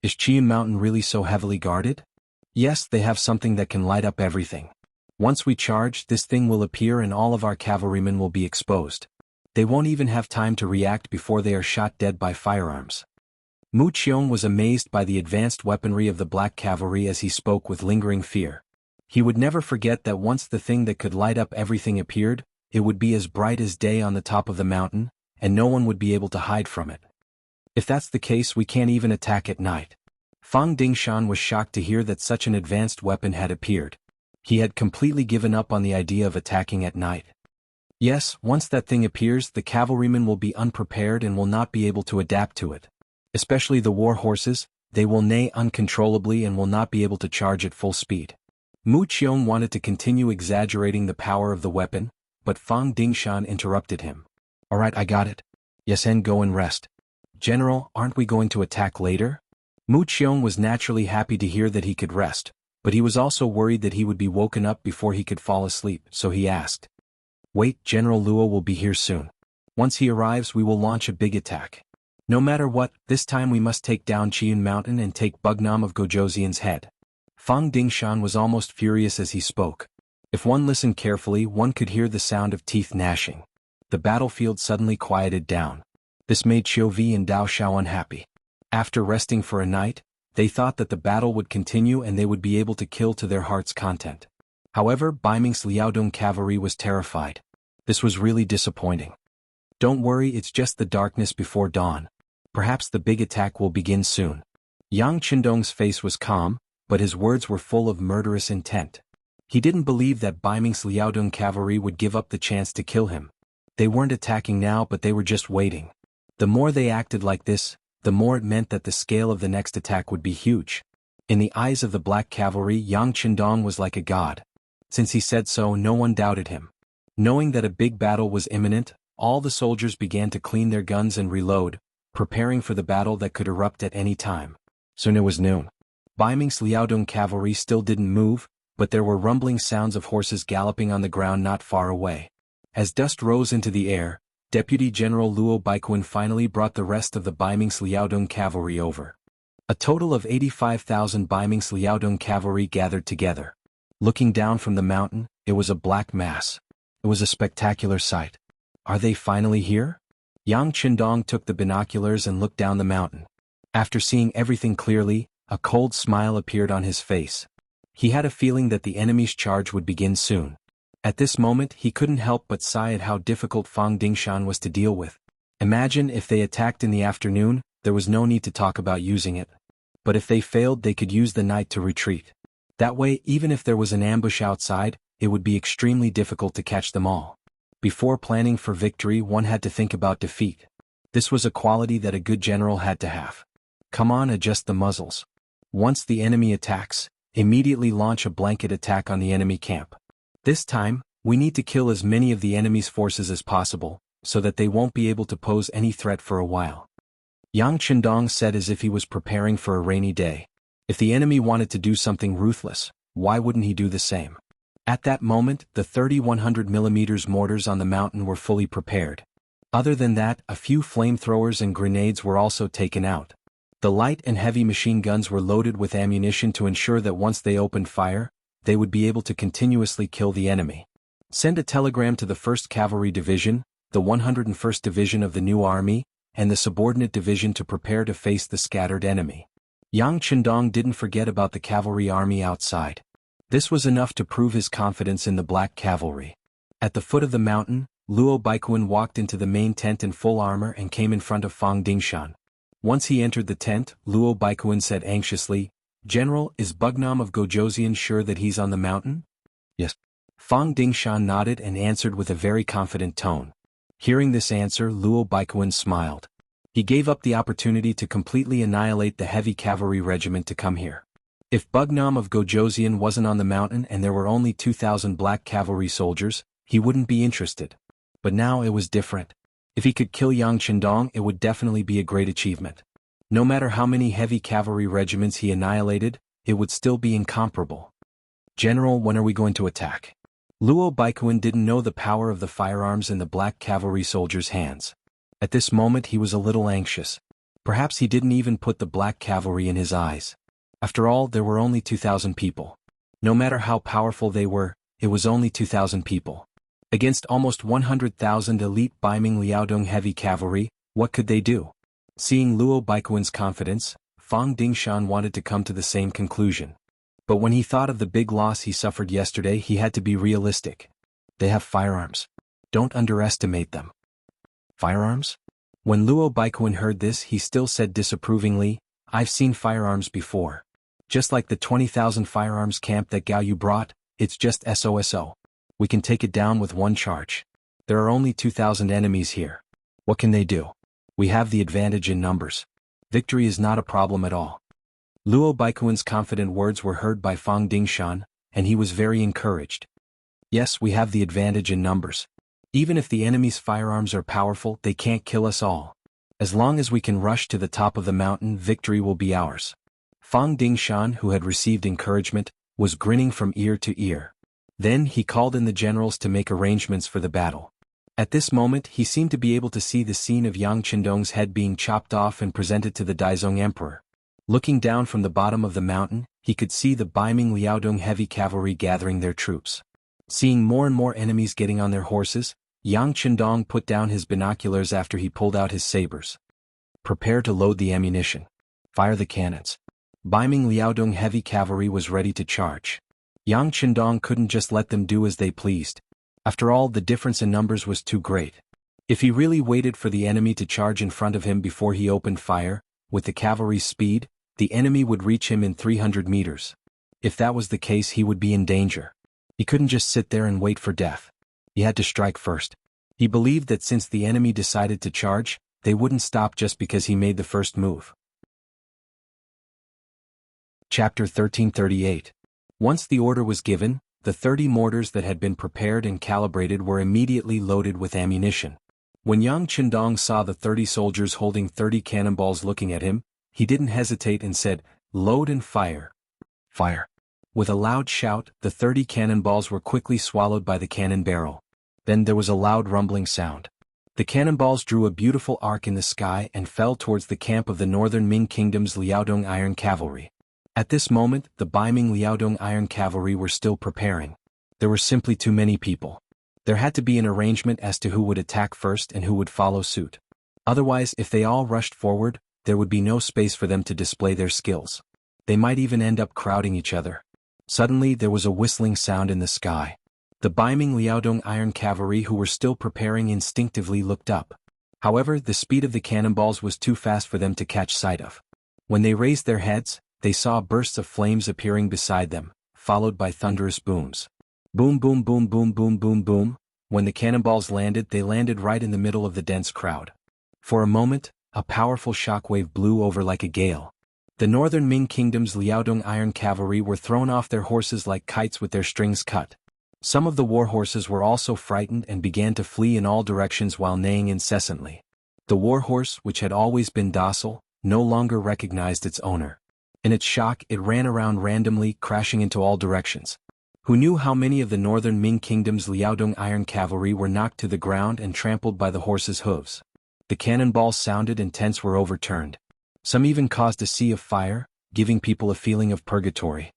"Is Qian Mountain really so heavily guarded?" "Yes, they have something that can light up everything. Once we charge, this thing will appear and all of our cavalrymen will be exposed. They won't even have time to react before they are shot dead by firearms." Mu Qiong was amazed by the advanced weaponry of the Black Cavalry as he spoke with lingering fear. He would never forget that once the thing that could light up everything appeared, it would be as bright as day on the top of the mountain, and no one would be able to hide from it. "If that's the case, we can't even attack at night." Fang Dingshan was shocked to hear that such an advanced weapon had appeared. He had completely given up on the idea of attacking at night. Yes, once that thing appears, the cavalrymen will be unprepared and will not be able to adapt to it. Especially the war horses, they will neigh uncontrollably and will not be able to charge at full speed. Mu Qiong wanted to continue exaggerating the power of the weapon, but Fang Dingshan interrupted him. Alright, I got it. Yes, and go and rest. General, aren't we going to attack later? Mu Qiong was naturally happy to hear that he could rest, but he was also worried that he would be woken up before he could fall asleep, so he asked. Wait, General Luo will be here soon. Once he arrives, we will launch a big attack. No matter what, this time we must take down Chiyun Mountain and take Bugnam of Gojoseon's head. Fang Dingshan was almost furious as he spoke. If one listened carefully, one could hear the sound of teeth gnashing. The battlefield suddenly quieted down. This made Qiuvi and Dao Xiao unhappy. After resting for a night, they thought that the battle would continue and they would be able to kill to their heart's content. However, Baiming's Liaodong cavalry was terrified. This was really disappointing. Don't worry, it's just the darkness before dawn. Perhaps the big attack will begin soon. Yang Qindong's face was calm, but his words were full of murderous intent. He didn't believe that Baiming's Liaodong cavalry would give up the chance to kill him. They weren't attacking now, but they were just waiting. The more they acted like this, the more it meant that the scale of the next attack would be huge. In the eyes of the Black Cavalry, Yang Qindong was like a god. Since he said so, no one doubted him. Knowing that a big battle was imminent, all the soldiers began to clean their guns and reload, preparing for the battle that could erupt at any time. Soon it was noon. Baiming's Liaodong cavalry still didn't move, but there were rumbling sounds of horses galloping on the ground not far away. As dust rose into the air, Deputy General Luo Baiquan finally brought the rest of the Baiming's Liaodong cavalry over. A total of 85,000 Baiming's Liaodong cavalry gathered together. Looking down from the mountain, it was a black mass. It was a spectacular sight. Are they finally here? Yang Qindong took the binoculars and looked down the mountain. After seeing everything clearly, a cold smile appeared on his face. He had a feeling that the enemy's charge would begin soon. At this moment, he couldn't help but sigh at how difficult Fang Dingshan was to deal with. Imagine if they attacked in the afternoon, there was no need to talk about using it. But if they failed, they could use the night to retreat. That way, even if there was an ambush outside, it would be extremely difficult to catch them all. Before planning for victory, one had to think about defeat. This was a quality that a good general had to have. Come on, adjust the muzzles. Once the enemy attacks, immediately launch a blanket attack on the enemy camp. This time, we need to kill as many of the enemy's forces as possible, so that they won't be able to pose any threat for a while. Yang Qindong said as if he was preparing for a rainy day. If the enemy wanted to do something ruthless, why wouldn't he do the same? At that moment, the 30-100mm mortars on the mountain were fully prepared. Other than that, a few flamethrowers and grenades were also taken out. The light and heavy machine guns were loaded with ammunition to ensure that once they opened fire, they would be able to continuously kill the enemy. Send a telegram to the 1st Cavalry Division, the 101st Division of the new army, and the subordinate division to prepare to face the scattered enemy. Yang Qindong didn't forget about the cavalry army outside. This was enough to prove his confidence in the Black Cavalry. At the foot of the mountain, Luo Baiquan walked into the main tent in full armor and came in front of Fang Dingshan. Once he entered the tent, Luo Baiquan said anxiously, "General, is Bugnam of Gojoseon sure that he's on the mountain?" "Yes." Fang Dingshan nodded and answered with a very confident tone. Hearing this answer, Luo Baiquan smiled. He gave up the opportunity to completely annihilate the heavy cavalry regiment to come here. If Bugnam of Gojoseon wasn't on the mountain and there were only 2,000 black cavalry soldiers, he wouldn't be interested. But now it was different. If he could kill Yang Qindong, it would definitely be a great achievement. No matter how many heavy cavalry regiments he annihilated, it would still be incomparable. "General, when are we going to attack?" Luo Baiquan didn't know the power of the firearms in the black cavalry soldiers' hands. At this moment he was a little anxious. Perhaps he didn't even put the black cavalry in his eyes. After all, there were only 2,000 people. No matter how powerful they were, it was only 2,000 people. Against almost 100,000 elite Baiming Liaodong heavy cavalry, what could they do? Seeing Luo Baiquan's confidence, Fang Dingshan wanted to come to the same conclusion. But when he thought of the big loss he suffered yesterday, he had to be realistic. They have firearms. Don't underestimate them. Firearms? When Luo Baiquan heard this, he still said disapprovingly, "I've seen firearms before. Just like the 20,000 firearms camp that Gao Yu brought, It's just SOSO. We can take it down with one charge. There are only 2,000 enemies here. What can they do? We have the advantage in numbers. Victory is not a problem at all. Luo Baikuan's confident words were heard by Fang Dingshan, and he was very encouraged. Yes, we have the advantage in numbers. Even if the enemy's firearms are powerful, they can't kill us all. As long as we can rush to the top of the mountain, victory will be ours. Fang Dingshan, who had received encouragement, was grinning from ear to ear. Then he called in the generals to make arrangements for the battle. At this moment he seemed to be able to see the scene of Yang Qindong's head being chopped off and presented to the Daizong Emperor. Looking down from the bottom of the mountain, he could see the Baiming Liaodong heavy cavalry gathering their troops. Seeing more and more enemies getting on their horses, Yang Qindong put down his binoculars after he pulled out his sabers. Prepare to load the ammunition. Fire the cannons. Baiming Liaodong heavy cavalry was ready to charge. Yang Qindong couldn't just let them do as they pleased. After all, the difference in numbers was too great. If he really waited for the enemy to charge in front of him before he opened fire, with the cavalry's speed, the enemy would reach him in 300 meters. If that was the case, he would be in danger. He couldn't just sit there and wait for death. He had to strike first. He believed that since the enemy decided to charge, they wouldn't stop just because he made the first move. Chapter 1338. Once the order was given, the 30 mortars that had been prepared and calibrated were immediately loaded with ammunition. When Yang Qindong saw the 30 soldiers holding 30 cannonballs looking at him, he didn't hesitate and said, "Load and fire." Fire. With a loud shout, the 30 cannonballs were quickly swallowed by the cannon barrel. Then there was a loud rumbling sound. The cannonballs drew a beautiful arc in the sky and fell towards the camp of the northern Ming Kingdom's Liaodong Iron Cavalry. At this moment, the Baiming Liaodong Iron Cavalry were still preparing. There were simply too many people. There had to be an arrangement as to who would attack first and who would follow suit. Otherwise, if they all rushed forward, there would be no space for them to display their skills. They might even end up crowding each other. Suddenly there was a whistling sound in the sky. The Baiming Liaodong Iron Cavalry, who were still preparing, instinctively looked up. However, the speed of the cannonballs was too fast for them to catch sight of. When they raised their heads, they saw bursts of flames appearing beside them, followed by thunderous booms. Boom boom boom boom boom boom boom. When the cannonballs landed, they landed right in the middle of the dense crowd. For a moment, a powerful shockwave blew over like a gale. The northern Ming Kingdom's Liaodong Iron Cavalry were thrown off their horses like kites with their strings cut. Some of the war horses were also frightened and began to flee in all directions while neighing incessantly. The war horse, which had always been docile, no longer recognized its owner. In its shock, it ran around randomly, crashing into all directions. Who knew how many of the northern Ming Kingdom's Liaodong Iron Cavalry were knocked to the ground and trampled by the horses' hooves? The cannonballs sounded and tents were overturned. Some even caused a sea of fire, giving people a feeling of purgatory.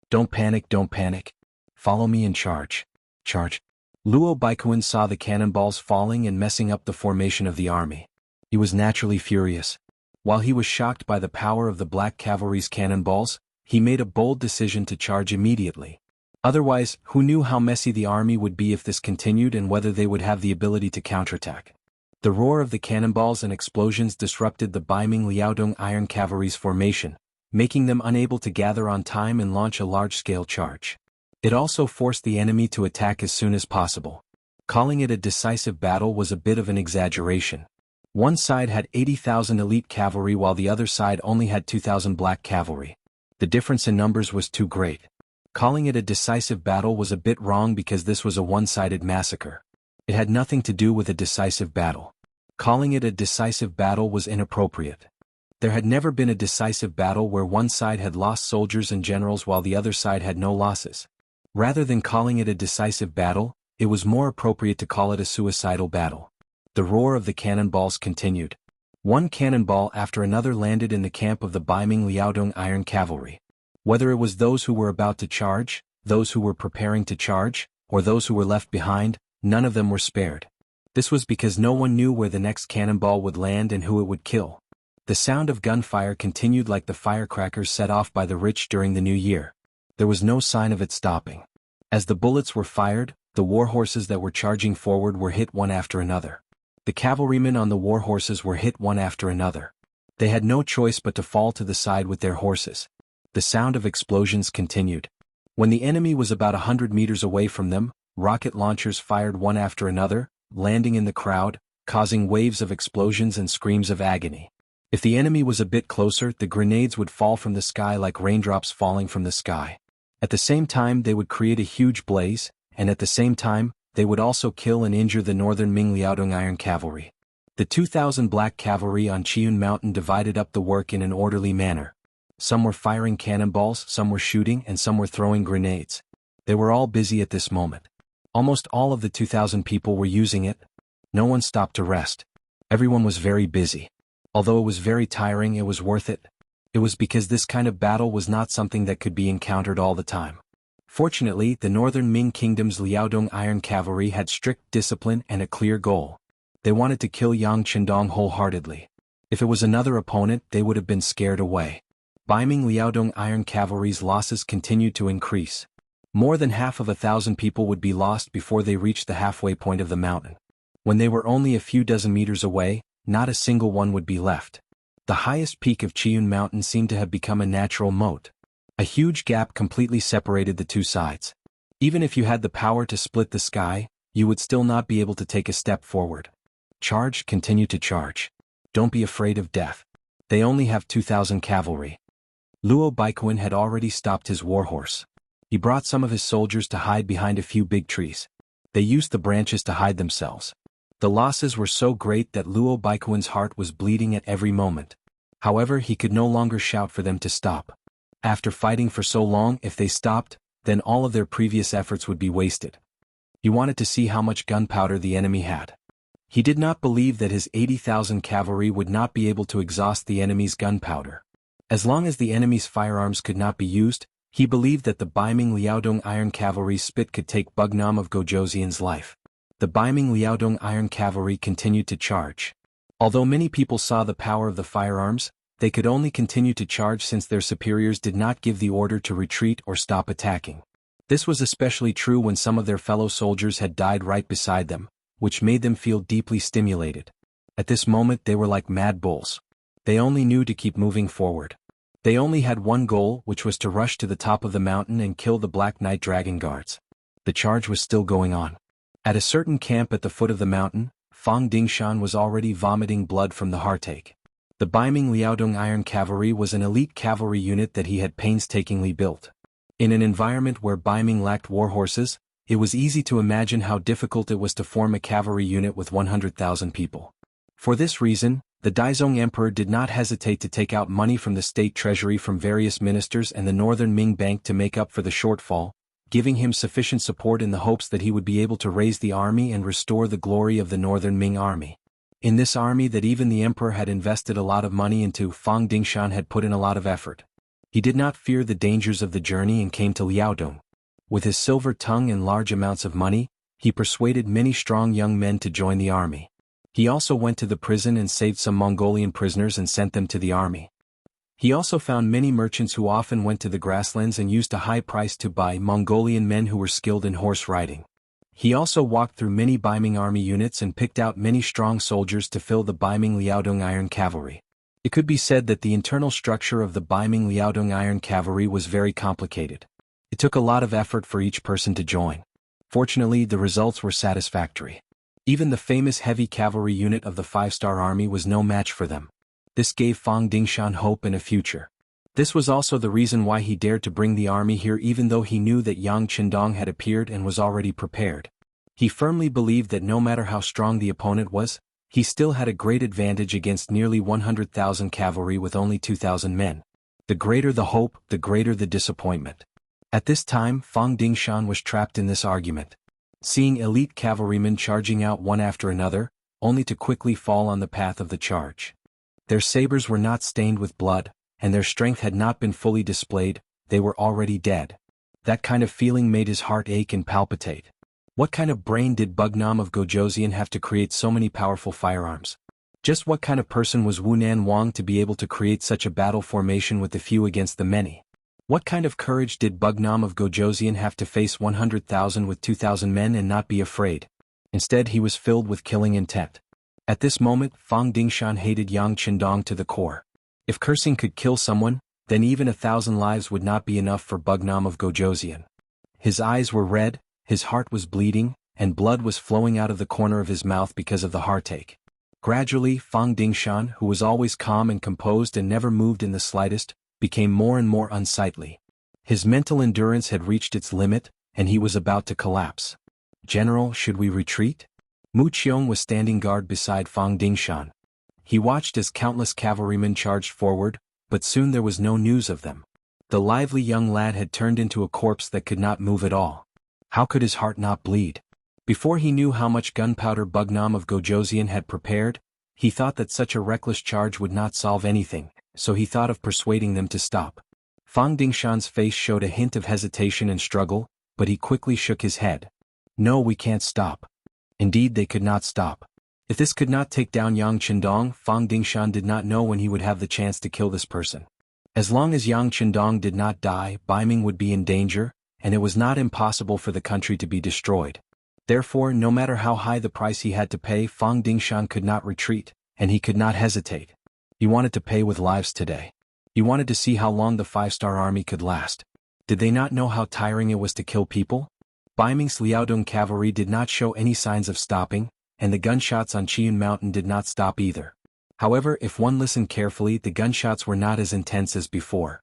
Don't panic, don't panic. Follow me and charge. Charge. Luo Baikuan saw the cannonballs falling and messing up the formation of the army. He was naturally furious. While he was shocked by the power of the Black Cavalry's cannonballs, he made a bold decision to charge immediately. Otherwise, who knew how messy the army would be if this continued and whether they would have the ability to counterattack. The roar of the cannonballs and explosions disrupted the Baiming Liaodong Iron Cavalry's formation, making them unable to gather on time and launch a large-scale charge. It also forced the enemy to attack as soon as possible. Calling it a decisive battle was a bit of an exaggeration. One side had 80,000 elite cavalry while the other side only had 2,000 black cavalry. The difference in numbers was too great. Calling it a decisive battle was a bit wrong because this was a one-sided massacre. It had nothing to do with a decisive battle. Calling it a decisive battle was inappropriate. There had never been a decisive battle where one side had lost soldiers and generals while the other side had no losses. Rather than calling it a decisive battle, it was more appropriate to call it a suicidal battle. The roar of the cannonballs continued. One cannonball after another landed in the camp of the Baiming Liaodong Iron Cavalry. Whether it was those who were about to charge, those who were preparing to charge, or those who were left behind, none of them were spared. This was because no one knew where the next cannonball would land and who it would kill. The sound of gunfire continued like the firecrackers set off by the rich during the New Year. There was no sign of it stopping. As the bullets were fired, the war horses that were charging forward were hit one after another. The cavalrymen on the war horses were hit one after another. They had no choice but to fall to the side with their horses. The sound of explosions continued. When the enemy was about 100 meters away from them, rocket launchers fired one after another, landing in the crowd, causing waves of explosions and screams of agony. If the enemy was a bit closer, the grenades would fall from the sky like raindrops falling from the sky. At the same time, they would create a huge blaze, and at the same time, they would also kill and injure the northern Ming Liaodong Iron Cavalry. The 2,000 black cavalry on Qiun Mountain divided up the work in an orderly manner. Some were firing cannonballs, some were shooting, and some were throwing grenades. They were all busy at this moment. Almost all of the 2,000 people were using it. No one stopped to rest. Everyone was very busy. Although it was very tiring, it was worth it. It was because this kind of battle was not something that could be encountered all the time. Fortunately, the northern Ming Kingdom's Liaodong Iron Cavalry had strict discipline and a clear goal. They wanted to kill Yang Chendong wholeheartedly. If it was another opponent, they would have been scared away. Baiming Liaodong Iron Cavalry's losses continued to increase. More than half of 1,000 people would be lost before they reached the halfway point of the mountain. When they were only a few dozen meters away, not a single one would be left. The highest peak of Qiun Mountain seemed to have become a natural moat. A huge gap completely separated the two sides. Even if you had the power to split the sky, you would still not be able to take a step forward. Charge, continue to charge. Don't be afraid of death. They only have 2,000 cavalry. Luo Baiquan had already stopped his warhorse. He brought some of his soldiers to hide behind a few big trees. They used the branches to hide themselves. The losses were so great that Luo Baiquan's heart was bleeding at every moment. However, he could no longer shout for them to stop. After fighting for so long, if they stopped, then all of their previous efforts would be wasted. He wanted to see how much gunpowder the enemy had. He did not believe that his 80,000 cavalry would not be able to exhaust the enemy's gunpowder. As long as the enemy's firearms could not be used, he believed that the Baiming Liaodong Iron Cavalry's spit could take Bugnam of Gojoseon's life. The Baiming Liaodong Iron Cavalry continued to charge. Although many people saw the power of the firearms, they could only continue to charge since their superiors did not give the order to retreat or stop attacking. This was especially true when some of their fellow soldiers had died right beside them, which made them feel deeply stimulated. At this moment they were like mad bulls. They only knew to keep moving forward. They only had one goal, which was to rush to the top of the mountain and kill the Black Knight Dragon Guards. The charge was still going on. At a certain camp at the foot of the mountain, Fang Dingshan was already vomiting blood from the heartache. The Baiming Liaodong Iron Cavalry was an elite cavalry unit that he had painstakingly built. In an environment where Baiming lacked warhorses, it was easy to imagine how difficult it was to form a cavalry unit with 100,000 people. For this reason, the Daizong Emperor did not hesitate to take out money from the state treasury from various ministers and the Northern Ming Bank to make up for the shortfall, giving him sufficient support in the hopes that he would be able to raise the army and restore the glory of the Northern Ming army. In this army that even the emperor had invested a lot of money into, Fang Dingshan had put in a lot of effort. He did not fear the dangers of the journey and came to Liaodong. With his silver tongue and large amounts of money, he persuaded many strong young men to join the army. He also went to the prison and saved some Mongolian prisoners and sent them to the army. He also found many merchants who often went to the grasslands and used a high price to buy Mongolian men who were skilled in horse riding. He also walked through many Baiming army units and picked out many strong soldiers to fill the Baiming Liaodong Iron Cavalry. It could be said that the internal structure of the Baiming Liaodong Iron Cavalry was very complicated. It took a lot of effort for each person to join. Fortunately, the results were satisfactory. Even the famous heavy cavalry unit of the 5-star army was no match for them. This gave Fang Dingshan hope and a future. This was also the reason why he dared to bring the army here even though he knew that Yang Chendong had appeared and was already prepared. He firmly believed that no matter how strong the opponent was, he still had a great advantage against nearly 100,000 cavalry with only 2,000 men. The greater the hope, the greater the disappointment. At this time, Fang Dingshan was trapped in this argument. Seeing elite cavalrymen charging out one after another, only to quickly fall on the path of the charge. Their sabers were not stained with blood, and their strength had not been fully displayed, they were already dead. That kind of feeling made his heart ache and palpitate. What kind of brain did Bugnam of Gojoseon have to create so many powerful firearms? Just what kind of person was Wunan Wang to be able to create such a battle formation with the few against the many? What kind of courage did Bugnam of Gojoseon have to face 100,000 with 2,000 men and not be afraid? Instead, he was filled with killing intent. At this moment, Fang Dingshan hated Yang Chendong to the core. If cursing could kill someone, then even 1,000 lives would not be enough for Bugnam of Gojoseon. His eyes were red, his heart was bleeding, and blood was flowing out of the corner of his mouth because of the heartache. Gradually, Fang Dingshan, who was always calm and composed and never moved in the slightest, became more and more unsightly. His mental endurance had reached its limit, and he was about to collapse. "General, should we retreat?" Mu Qiong was standing guard beside Fang Dingshan. He watched as countless cavalrymen charged forward, but soon there was no news of them. The lively young lad had turned into a corpse that could not move at all. How could his heart not bleed? Before he knew how much gunpowder Bugnam of Gojoseon had prepared, he thought that such a reckless charge would not solve anything, so he thought of persuading them to stop. Fang Dingshan's face showed a hint of hesitation and struggle, but he quickly shook his head. "No, we can't stop." Indeed, they could not stop. If this could not take down Yang Qindong, Fang Dingshan did not know when he would have the chance to kill this person. As long as Yang Qindong did not die, Baiming would be in danger, and it was not impossible for the country to be destroyed. Therefore, no matter how high the price he had to pay, Fang Dingshan could not retreat, and he could not hesitate. He wanted to pay with lives today. He wanted to see how long the 5-star army could last. Did they not know how tiring it was to kill people? Baiming's Liaodong cavalry did not show any signs of stopping, and the gunshots on Chiyun Mountain did not stop either. However, if one listened carefully, the gunshots were not as intense as before.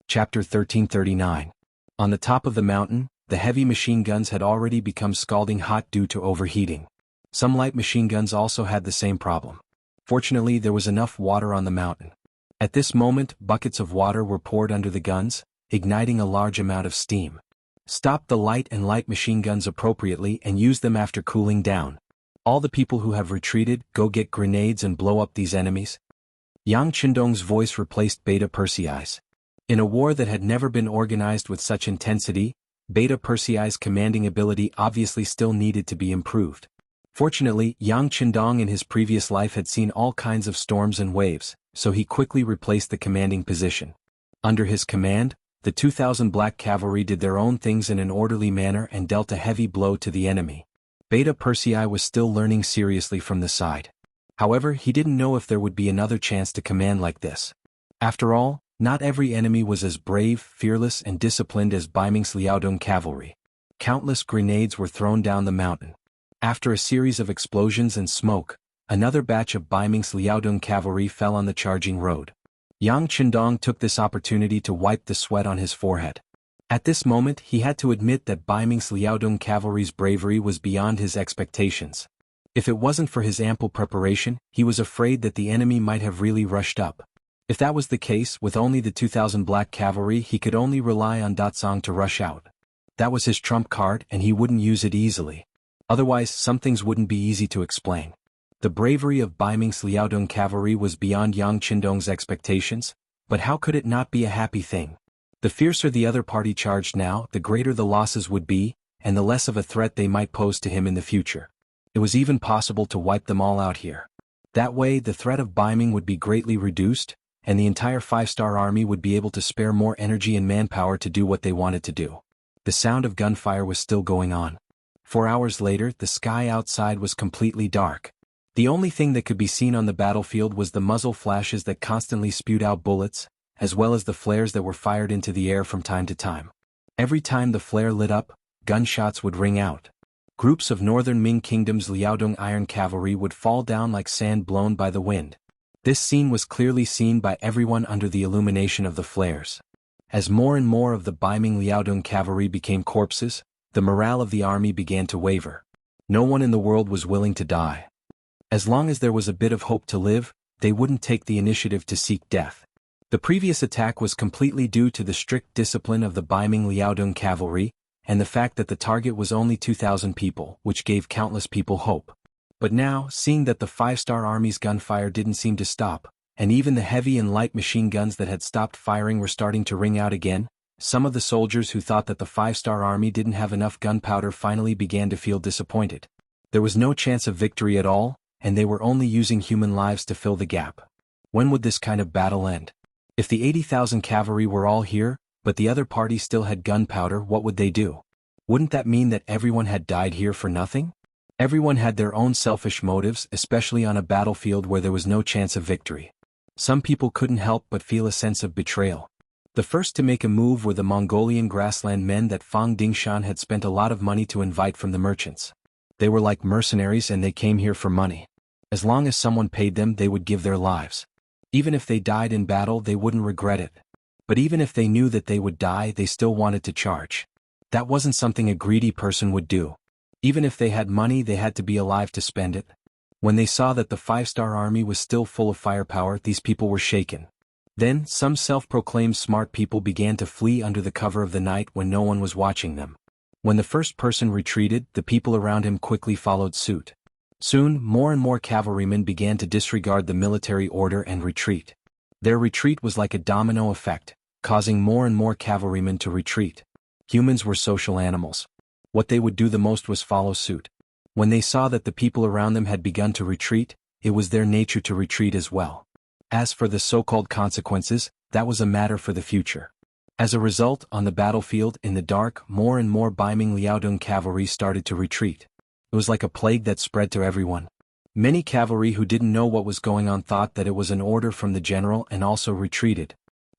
Chapter 1339. On the top of the mountain, the heavy machine guns had already become scalding hot due to overheating. Some light machine guns also had the same problem. Fortunately, there was enough water on the mountain. At this moment, buckets of water were poured under the guns, igniting a large amount of steam. Stop the light and light machine guns appropriately and use them after cooling down. All the people who have retreated, go get grenades and blow up these enemies. Yang Qindong's voice replaced Beta Persei's. In a war that had never been organized with such intensity, Beta Persei's commanding ability obviously still needed to be improved. Fortunately, Yang Qindong in his previous life had seen all kinds of storms and waves, so he quickly replaced the commanding position. Under his command, the 2,000 black cavalry did their own things in an orderly manner and dealt a heavy blow to the enemy. Beta Persei was still learning seriously from the side. However, he didn't know if there would be another chance to command like this. After all, not every enemy was as brave, fearless, and disciplined as Baiming's Liaodong cavalry. Countless grenades were thrown down the mountain. After a series of explosions and smoke, another batch of Baiming's Liaodong cavalry fell on the charging road. Yang Qindong took this opportunity to wipe the sweat on his forehead. At this moment, he had to admit that Baiming's Liaodong cavalry's bravery was beyond his expectations. If it wasn't for his ample preparation, he was afraid that the enemy might have really rushed up. If that was the case, with only the 2,000 black cavalry, he could only rely on Datsang to rush out. That was his trump card, and he wouldn't use it easily. Otherwise, some things wouldn't be easy to explain. The bravery of Baiming's Liaodong cavalry was beyond Yang Qindong's expectations, but how could it not be a happy thing? The fiercer the other party charged now, the greater the losses would be, and the less of a threat they might pose to him in the future. It was even possible to wipe them all out here. That way, the threat of Baiming would be greatly reduced, and the entire 5-star army would be able to spare more energy and manpower to do what they wanted to do. The sound of gunfire was still going on. 4 hours later, the sky outside was completely dark. The only thing that could be seen on the battlefield was the muzzle flashes that constantly spewed out bullets, as well as the flares that were fired into the air from time to time. Every time the flare lit up, gunshots would ring out. Groups of northern Ming Kingdom's Liaodong iron cavalry would fall down like sand blown by the wind. This scene was clearly seen by everyone under the illumination of the flares. As more and more of the Baiming Liaodong cavalry became corpses, the morale of the army began to waver. No one in the world was willing to die. As long as there was a bit of hope to live, they wouldn't take the initiative to seek death. The previous attack was completely due to the strict discipline of the Baiming Liaodong cavalry, and the fact that the target was only 2,000 people, which gave countless people hope. But now, seeing that the 5-star army's gunfire didn't seem to stop, and even the heavy and light machine guns that had stopped firing were starting to ring out again, some of the soldiers who thought that the 5-star army didn't have enough gunpowder finally began to feel disappointed. There was no chance of victory at all, and they were only using human lives to fill the gap. When would this kind of battle end? If the 80,000 cavalry were all here, but the other party still had gunpowder, what would they do? Wouldn't that mean that everyone had died here for nothing? Everyone had their own selfish motives, especially on a battlefield where there was no chance of victory. Some people couldn't help but feel a sense of betrayal. The first to make a move were the Mongolian grassland men that Fang Dingshan had spent a lot of money to invite from the merchants. They were like mercenaries and they came here for money. As long as someone paid them, they would give their lives. Even if they died in battle, they wouldn't regret it. But even if they knew that they would die, they still wanted to charge. That wasn't something a greedy person would do. Even if they had money, they had to be alive to spend it. When they saw that the 5-star army was still full of firepower, these people were shaken. Then, some self-proclaimed smart people began to flee under the cover of the night when no one was watching them. When the first person retreated, the people around him quickly followed suit. Soon, more and more cavalrymen began to disregard the military order and retreat. Their retreat was like a domino effect, causing more and more cavalrymen to retreat. Humans were social animals. What they would do the most was follow suit. When they saw that the people around them had begun to retreat, it was their nature to retreat as well. As for the so-called consequences, that was a matter for the future. As a result, on the battlefield, in the dark, more and more Baiming Liaodong cavalry started to retreat. It was like a plague that spread to everyone. Many cavalry who didn't know what was going on thought that it was an order from the general and also retreated.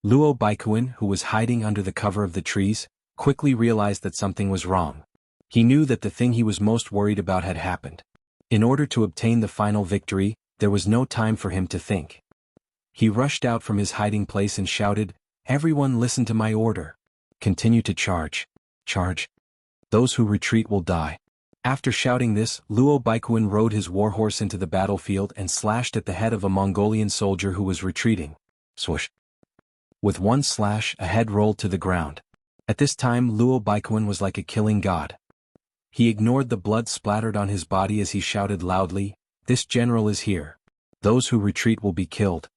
Luo Baikuin, who was hiding under the cover of the trees, quickly realized that something was wrong. He knew that the thing he was most worried about had happened. In order to obtain the final victory, there was no time for him to think. He rushed out from his hiding place and shouted, "Everyone listen to my order. Continue to charge. Charge. Those who retreat will die." After shouting this, Luo Baikuin rode his warhorse into the battlefield and slashed at the head of a Mongolian soldier who was retreating. Swoosh. With one slash, a head rolled to the ground. At this time, Luo Baikuin was like a killing god. He ignored the blood splattered on his body as he shouted loudly, "This general is here. Those who retreat will be killed."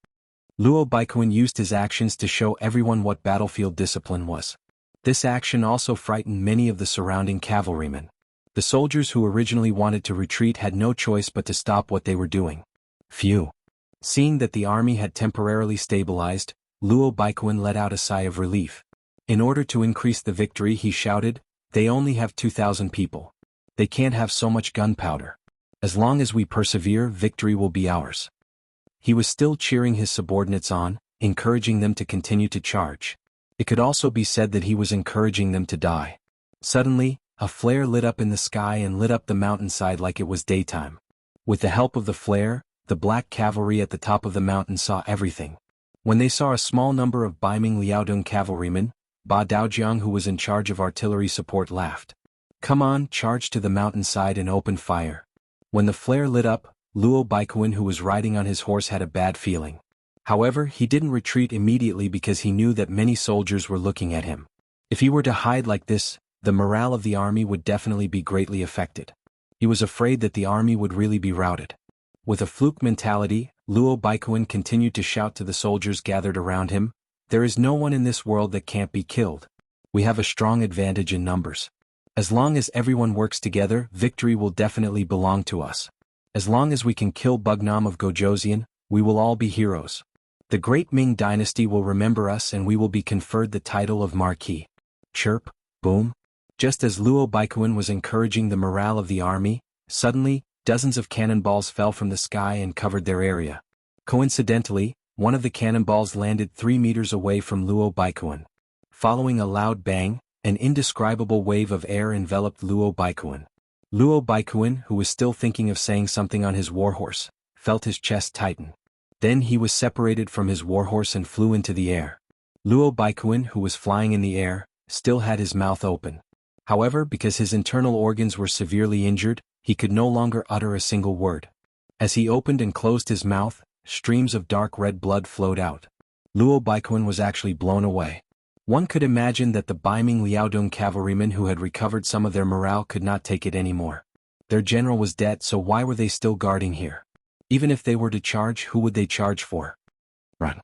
Luo Baikuin used his actions to show everyone what battlefield discipline was. This action also frightened many of the surrounding cavalrymen. The soldiers who originally wanted to retreat had no choice but to stop what they were doing. Phew. Seeing that the army had temporarily stabilized, Luo Baikuin let out a sigh of relief. In order to increase the victory, he shouted, "They only have 2,000 people. They can't have so much gunpowder. As long as we persevere, victory will be ours." He was still cheering his subordinates on, encouraging them to continue to charge. It could also be said that he was encouraging them to die. Suddenly, a flare lit up in the sky and lit up the mountainside like it was daytime. With the help of the flare, the black cavalry at the top of the mountain saw everything. When they saw a small number of Baiming Liaodong cavalrymen, Ba Daojiang, who was in charge of artillery support, laughed. "Come on, charge to the mountainside and open fire." When the flare lit up, Luo Baikuin, who was riding on his horse, had a bad feeling. However, he didn't retreat immediately because he knew that many soldiers were looking at him. If he were to hide like this, the morale of the army would definitely be greatly affected. He was afraid that the army would really be routed. With a fluke mentality, Luo Baikuin continued to shout to the soldiers gathered around him, "There is no one in this world that can't be killed. We have a strong advantage in numbers. As long as everyone works together, victory will definitely belong to us. As long as we can kill Bugnam of Gojoseon, we will all be heroes. The great Ming Dynasty will remember us and we will be conferred the title of Marquis." Chirp, boom. Just as Luo Baikuin was encouraging the morale of the army, suddenly, dozens of cannonballs fell from the sky and covered their area. Coincidentally, one of the cannonballs landed 3 meters away from Luo Baikuin. Following a loud bang, an indescribable wave of air enveloped Luo Baikuin. Luo Baikuin, who was still thinking of saying something on his warhorse, felt his chest tighten. Then he was separated from his warhorse and flew into the air. Luo Baikuin, who was flying in the air, still had his mouth open. However, because his internal organs were severely injured, he could no longer utter a single word. As he opened and closed his mouth, streams of dark red blood flowed out. Luo Baikuin was actually blown away. One could imagine that the Baiming Liaodong cavalrymen who had recovered some of their morale could not take it anymore. Their general was dead, so why were they still guarding here? Even if they were to charge, who would they charge for? Run.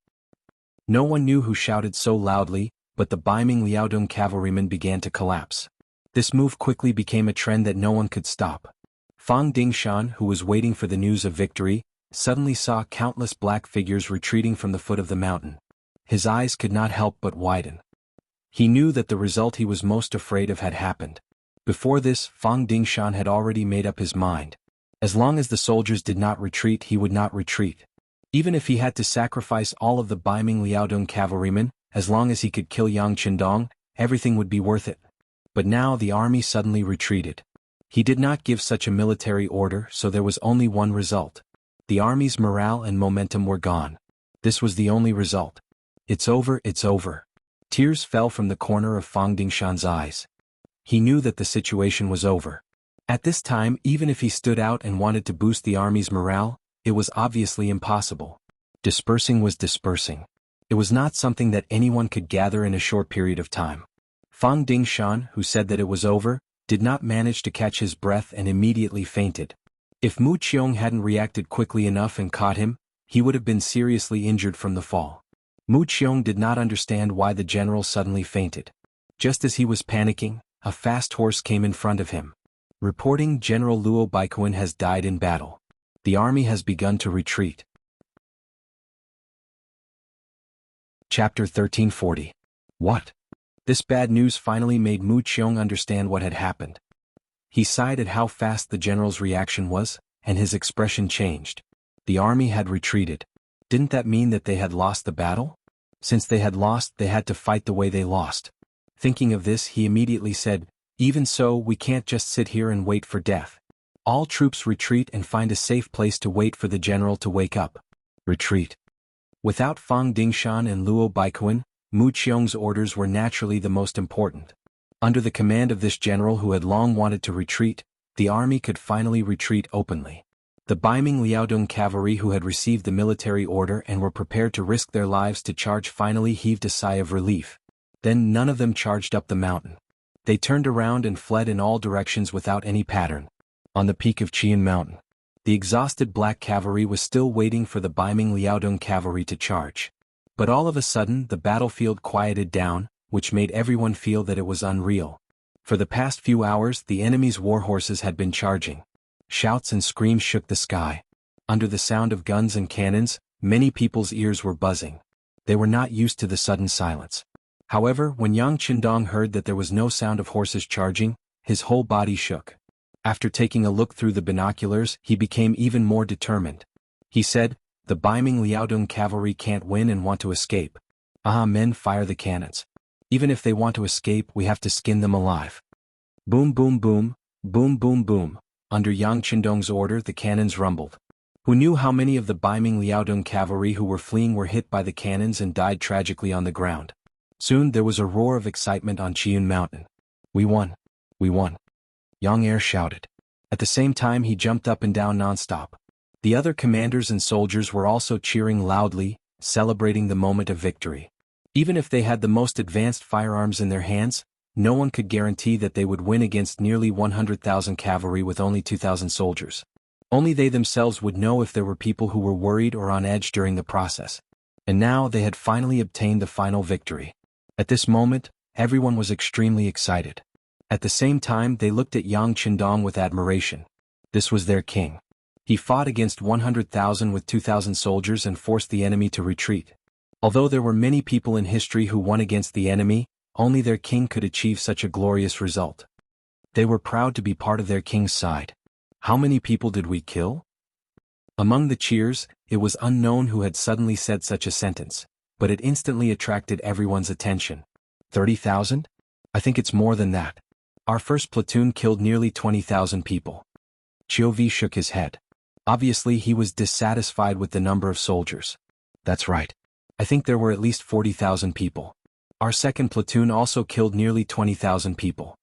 No one knew who shouted so loudly, but the Baiming Liaodong cavalrymen began to collapse. This move quickly became a trend that no one could stop. Fang Dingshan, who was waiting for the news of victory, suddenly saw countless black figures retreating from the foot of the mountain. His eyes could not help but widen. He knew that the result he was most afraid of had happened. Before this, Fang Dingshan had already made up his mind. As long as the soldiers did not retreat, he would not retreat. Even if he had to sacrifice all of the Baiming Liaodong cavalrymen, as long as he could kill Yang Qindong, everything would be worth it. But now the army suddenly retreated. He did not give such a military order, so there was only one result. The army's morale and momentum were gone. This was the only result. It's over, it's over. Tears fell from the corner of Fang Dingshan's eyes. He knew that the situation was over. At this time, even if he stood out and wanted to boost the army's morale, it was obviously impossible. Dispersing was dispersing. It was not something that anyone could gather in a short period of time. Fang Dingshan, who said that it was over, did not manage to catch his breath and immediately fainted. If Mu Qiong hadn't reacted quickly enough and caught him, he would have been seriously injured from the fall. Mu Qiong did not understand why the general suddenly fainted. Just as he was panicking, a fast horse came in front of him. Reporting, General Luo Baiquan has died in battle. The army has begun to retreat. Chapter 1340. What? This bad news finally made Mu Qiong understand what had happened. He sighed at how fast the general's reaction was, and his expression changed. The army had retreated. Didn't that mean that they had lost the battle? Since they had lost, they had to fight the way they lost. Thinking of this, he immediately said, "Even so, we can't just sit here and wait for death. All troops retreat and find a safe place to wait for the general to wake up." Retreat. Without Fang Dingshan and Luo Baiquan, Mu Qiong's orders were naturally the most important. Under the command of this general who had long wanted to retreat, the army could finally retreat openly. The Baiming Liaodong cavalry who had received the military order and were prepared to risk their lives to charge finally heaved a sigh of relief. Then none of them charged up the mountain. They turned around and fled in all directions without any pattern. On the peak of Qian Mountain, the exhausted black cavalry was still waiting for the Baiming Liaodong cavalry to charge. But all of a sudden the battlefield quieted down, which made everyone feel that it was unreal. For the past few hours the enemy's war horses had been charging. Shouts and screams shook the sky. Under the sound of guns and cannons, many people's ears were buzzing. They were not used to the sudden silence. However, when Yang Qindong heard that there was no sound of horses charging, his whole body shook. After taking a look through the binoculars, he became even more determined. He said, "The Baiming Liaodong cavalry can't win and want to escape. Men, fire the cannons. Even if they want to escape, we have to skin them alive." Boom boom boom, boom boom boom. Under Yang Qindong's order the cannons rumbled. Who knew how many of the Baiming Liaodong cavalry who were fleeing were hit by the cannons and died tragically on the ground. Soon there was a roar of excitement on Qian Mountain. "We won! We won!" Yang Er shouted. At the same time he jumped up and down non-stop. The other commanders and soldiers were also cheering loudly, celebrating the moment of victory. Even if they had the most advanced firearms in their hands, no one could guarantee that they would win against nearly 100,000 cavalry with only 2,000 soldiers. Only they themselves would know if there were people who were worried or on edge during the process. And now they had finally obtained the final victory. At this moment, everyone was extremely excited. At the same time they looked at Yang Qindong with admiration. This was their king. He fought against 100,000 with 2,000 soldiers and forced the enemy to retreat. Although there were many people in history who won against the enemy, only their king could achieve such a glorious result. They were proud to be part of their king's side. How many people did we kill? Among the cheers, it was unknown who had suddenly said such a sentence, but it instantly attracted everyone's attention. 30,000? I think it's more than that. Our first platoon killed nearly 20,000 people. Chiovi shook his head. Obviously he was dissatisfied with the number of soldiers. That's right. I think there were at least 40,000 people. Our second platoon also killed nearly 20,000 people.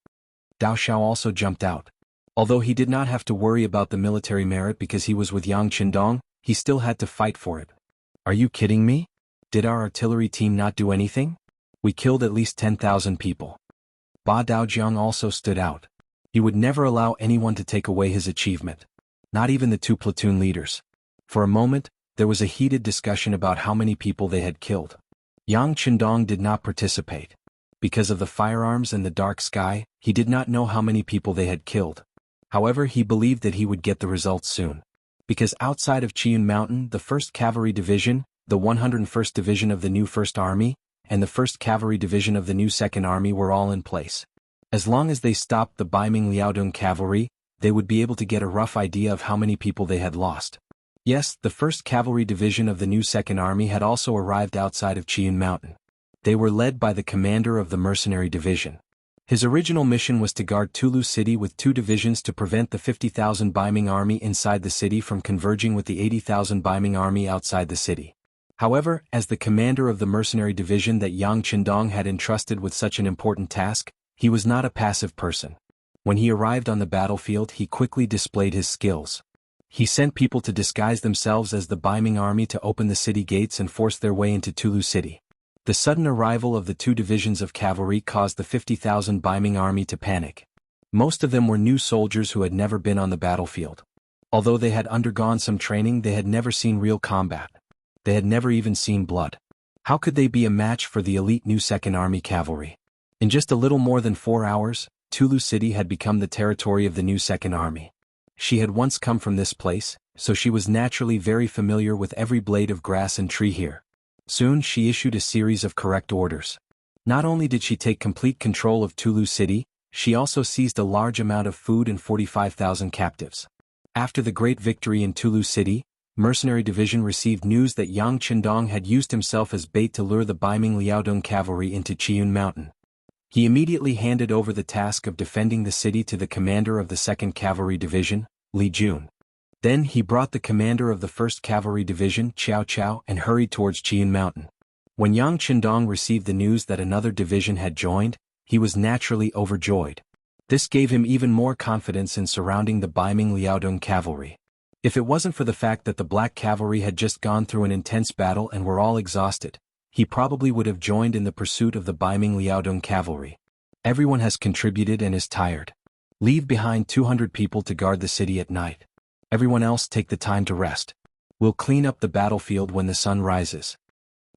Dao Xiao also jumped out. Although he did not have to worry about the military merit because he was with Yang Qindong, he still had to fight for it. Are you kidding me? Did our artillery team not do anything? We killed at least 10,000 people. Ba Daojiang also stood out. He would never allow anyone to take away his achievement. Not even the two platoon leaders. For a moment, there was a heated discussion about how many people they had killed. Yang Qindong did not participate. Because of the firearms and the dark sky, he did not know how many people they had killed. However, he believed that he would get the results soon. Because outside of Qian Mountain, the 1st Cavalry Division, the 101st Division of the new 1st Army, and the 1st Cavalry Division of the new 2nd Army were all in place. As long as they stopped the Baiming Liaodong cavalry, they would be able to get a rough idea of how many people they had lost. Yes, the 1st Cavalry Division of the new Second Army had also arrived outside of Chiyun Mountain. They were led by the commander of the Mercenary Division. His original mission was to guard Tulu City with 2 divisions to prevent the 50,000 Baiming army inside the city from converging with the 80,000 Baiming army outside the city. However, as the commander of the Mercenary Division that Yang Qindong had entrusted with such an important task, he was not a passive person. When he arrived on the battlefield, he quickly displayed his skills. He sent people to disguise themselves as the Baiming army to open the city gates and force their way into Tulu City. The sudden arrival of the 2 divisions of cavalry caused the 50,000 Baiming army to panic. Most of them were new soldiers who had never been on the battlefield. Although they had undergone some training, they had never seen real combat. They had never even seen blood. How could they be a match for the elite new Second Army cavalry? In just a little more than 4 hours, Tulu City had become the territory of the new Second Army. She had once come from this place, so she was naturally very familiar with every blade of grass and tree here. Soon she issued a series of correct orders. Not only did she take complete control of Tulu City, she also seized a large amount of food and 45,000 captives. After the great victory in Tulu City, Mercenary Division received news that Yang Qindong had used himself as bait to lure the Baiming Liaodong cavalry into Chiyun Mountain. He immediately handed over the task of defending the city to the commander of the 2nd Cavalry Division, Li Jun. Then he brought the commander of the 1st Cavalry Division, Qiao Qiao, and hurried towards Chiyun Mountain. When Yang Qindong received the news that another division had joined, he was naturally overjoyed. This gave him even more confidence in surrounding the Baiming Liaodong cavalry. If it wasn't for the fact that the Black Cavalry had just gone through an intense battle and were all exhausted, he probably would have joined in the pursuit of the Baiming Liaodong cavalry. Everyone has contributed and is tired. Leave behind 200 people to guard the city at night. Everyone else take the time to rest. We'll clean up the battlefield when the sun rises.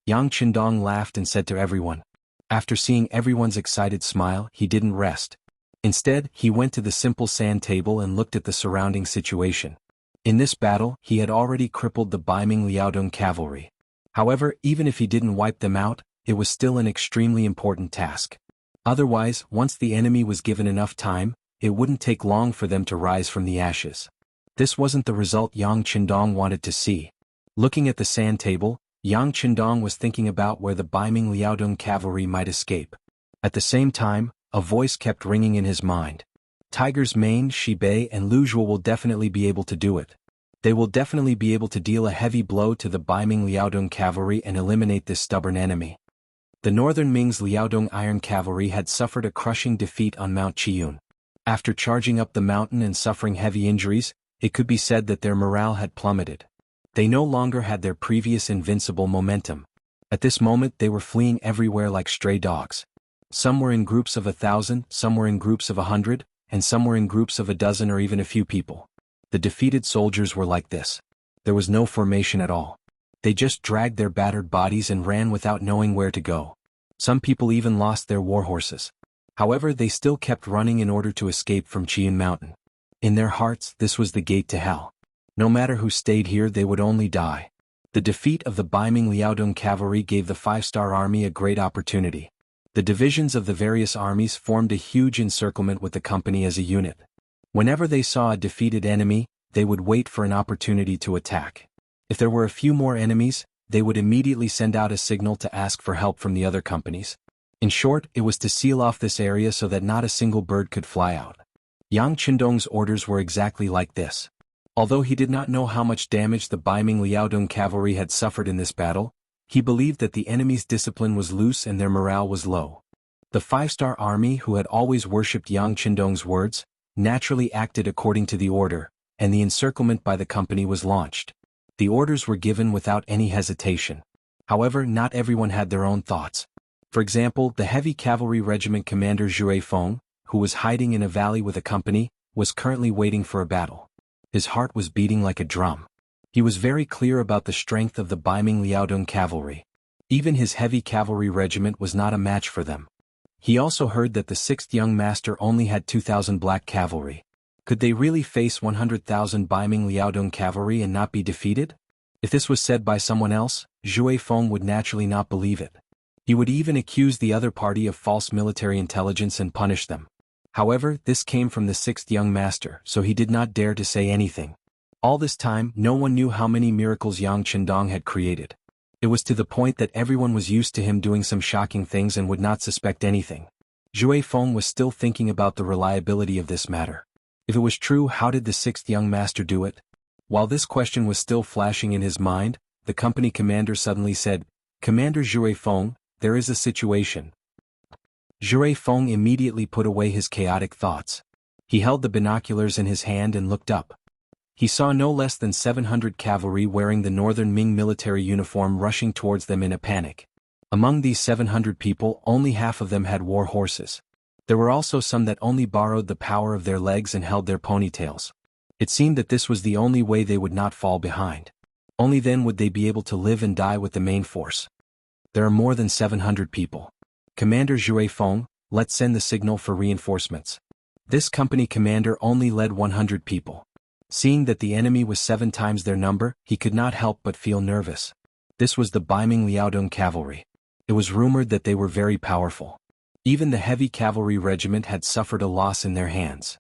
Yang Qindong laughed and said to everyone. After seeing everyone's excited smile, he didn't rest. Instead, he went to the simple sand table and looked at the surrounding situation. In this battle, he had already crippled the Baiming Liaodong cavalry. However, even if he didn't wipe them out, it was still an extremely important task. Otherwise, once the enemy was given enough time, it wouldn't take long for them to rise from the ashes. This wasn't the result Yang Qindong wanted to see. Looking at the sand table, Yang Qindong was thinking about where the Baiming Liaodong cavalry might escape. At the same time, a voice kept ringing in his mind. Tiger's Mane, Shibei, and Lu Zhuo will definitely be able to do it. They will definitely be able to deal a heavy blow to the Baiming Liaodong cavalry and eliminate this stubborn enemy. The Northern Ming's Liaodong Iron Cavalry had suffered a crushing defeat on Mount Chiyun. After charging up the mountain and suffering heavy injuries, it could be said that their morale had plummeted. They no longer had their previous invincible momentum. At this moment they were fleeing everywhere like stray dogs. Some were in groups of 1,000, some were in groups of 100, and some were in groups of a dozen or even a few people. The defeated soldiers were like this. There was no formation at all. They just dragged their battered bodies and ran without knowing where to go. Some people even lost their war horses. However, they still kept running in order to escape from Chiyun Mountain. In their hearts, this was the gate to hell. No matter who stayed here, they would only die. The defeat of the Baiming Liaodong cavalry gave the 5-star army a great opportunity. The divisions of the various armies formed a huge encirclement with the company as a unit. Whenever they saw a defeated enemy, they would wait for an opportunity to attack. If there were a few more enemies, they would immediately send out a signal to ask for help from the other companies. In short, it was to seal off this area so that not a single bird could fly out. Yang Qindong's orders were exactly like this. Although he did not know how much damage the Baiming Liaodong cavalry had suffered in this battle, he believed that the enemy's discipline was loose and their morale was low. The 5-star army, who had always worshipped Yang Qindong's words, naturally acted according to the order, and the encirclement by the company was launched. The orders were given without any hesitation. However, not everyone had their own thoughts. For example, the heavy cavalry regiment commander Zhue Feng, who was hiding in a valley with a company, was currently waiting for a battle. His heart was beating like a drum. He was very clear about the strength of the Baiming Liaodong cavalry. Even his heavy cavalry regiment was not a match for them. He also heard that the 6th young master only had 2,000 black cavalry. Could they really face 100,000 Baiming Liaodong cavalry and not be defeated? If this was said by someone else, Zhue Feng would naturally not believe it. He would even accuse the other party of false military intelligence and punish them. However, this came from the 6th young master, so he did not dare to say anything. All this time, no one knew how many miracles Yang Chendong had created. It was to the point that everyone was used to him doing some shocking things and would not suspect anything. Zhui Feng was still thinking about the reliability of this matter. If it was true, how did the sixth young master do it? While this question was still flashing in his mind, the company commander suddenly said, "Commander Zhui Feng, there is a situation." Zhui Feng immediately put away his chaotic thoughts. He held the binoculars in his hand and looked up. He saw no less than 700 cavalry wearing the northern Ming military uniform rushing towards them in a panic. Among these 700 people, only half of them had war horses. There were also some that only borrowed the power of their legs and held their ponytails. It seemed that this was the only way they would not fall behind. Only then would they be able to live and die with the main force. There are more than 700 people. Commander Zhui Feng, let's send the signal for reinforcements. This company commander only led 100 people. Seeing that the enemy was 7 times their number, he could not help but feel nervous. This was the Baiming Liaodong cavalry. It was rumored that they were very powerful. Even the heavy cavalry regiment had suffered a loss in their hands.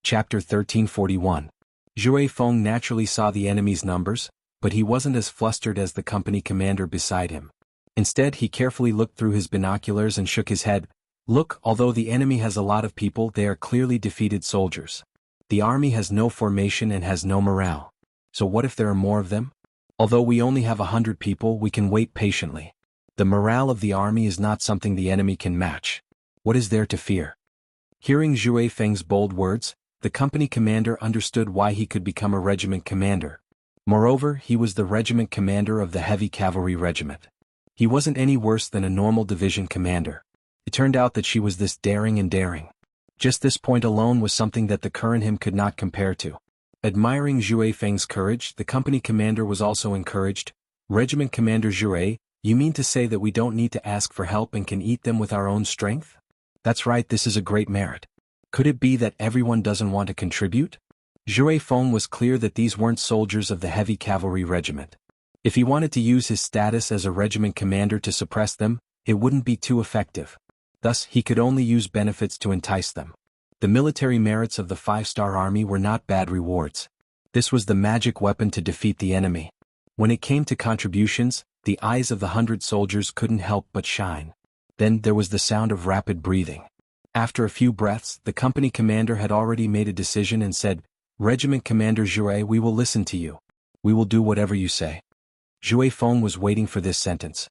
Chapter 1341. Zhui Feng naturally saw the enemy's numbers, but he wasn't as flustered as the company commander beside him. Instead, he carefully looked through his binoculars and shook his head. Look, although the enemy has a lot of people, they are clearly defeated soldiers. The army has no formation and has no morale. So what if there are more of them? Although we only have 100 people, we can wait patiently. The morale of the army is not something the enemy can match. What is there to fear? Hearing Zhui Feng's bold words, the company commander understood why he could become a regiment commander. Moreover, he was the regiment commander of the heavy cavalry regiment. He wasn't any worse than a normal division commander. It turned out that she was this daring and daring. Just this point alone was something that the current him could not compare to. Admiring Zhui Feng's courage, the company commander was also encouraged. Regiment Commander Zhui, you mean to say that we don't need to ask for help and can eat them with our own strength? That's right, this is a great merit. Could it be that everyone doesn't want to contribute? Zhui Feng was clear that these weren't soldiers of the heavy cavalry regiment. If he wanted to use his status as a regiment commander to suppress them, it wouldn't be too effective. Thus, he could only use benefits to entice them. The military merits of the 5-star army were not bad rewards. This was the magic weapon to defeat the enemy. When it came to contributions, the eyes of the 100 soldiers couldn't help but shine. Then there was the sound of rapid breathing. After a few breaths, the company commander had already made a decision and said, "Regiment Commander Zhui, we will listen to you. We will do whatever you say." Zhui Feng was waiting for this sentence.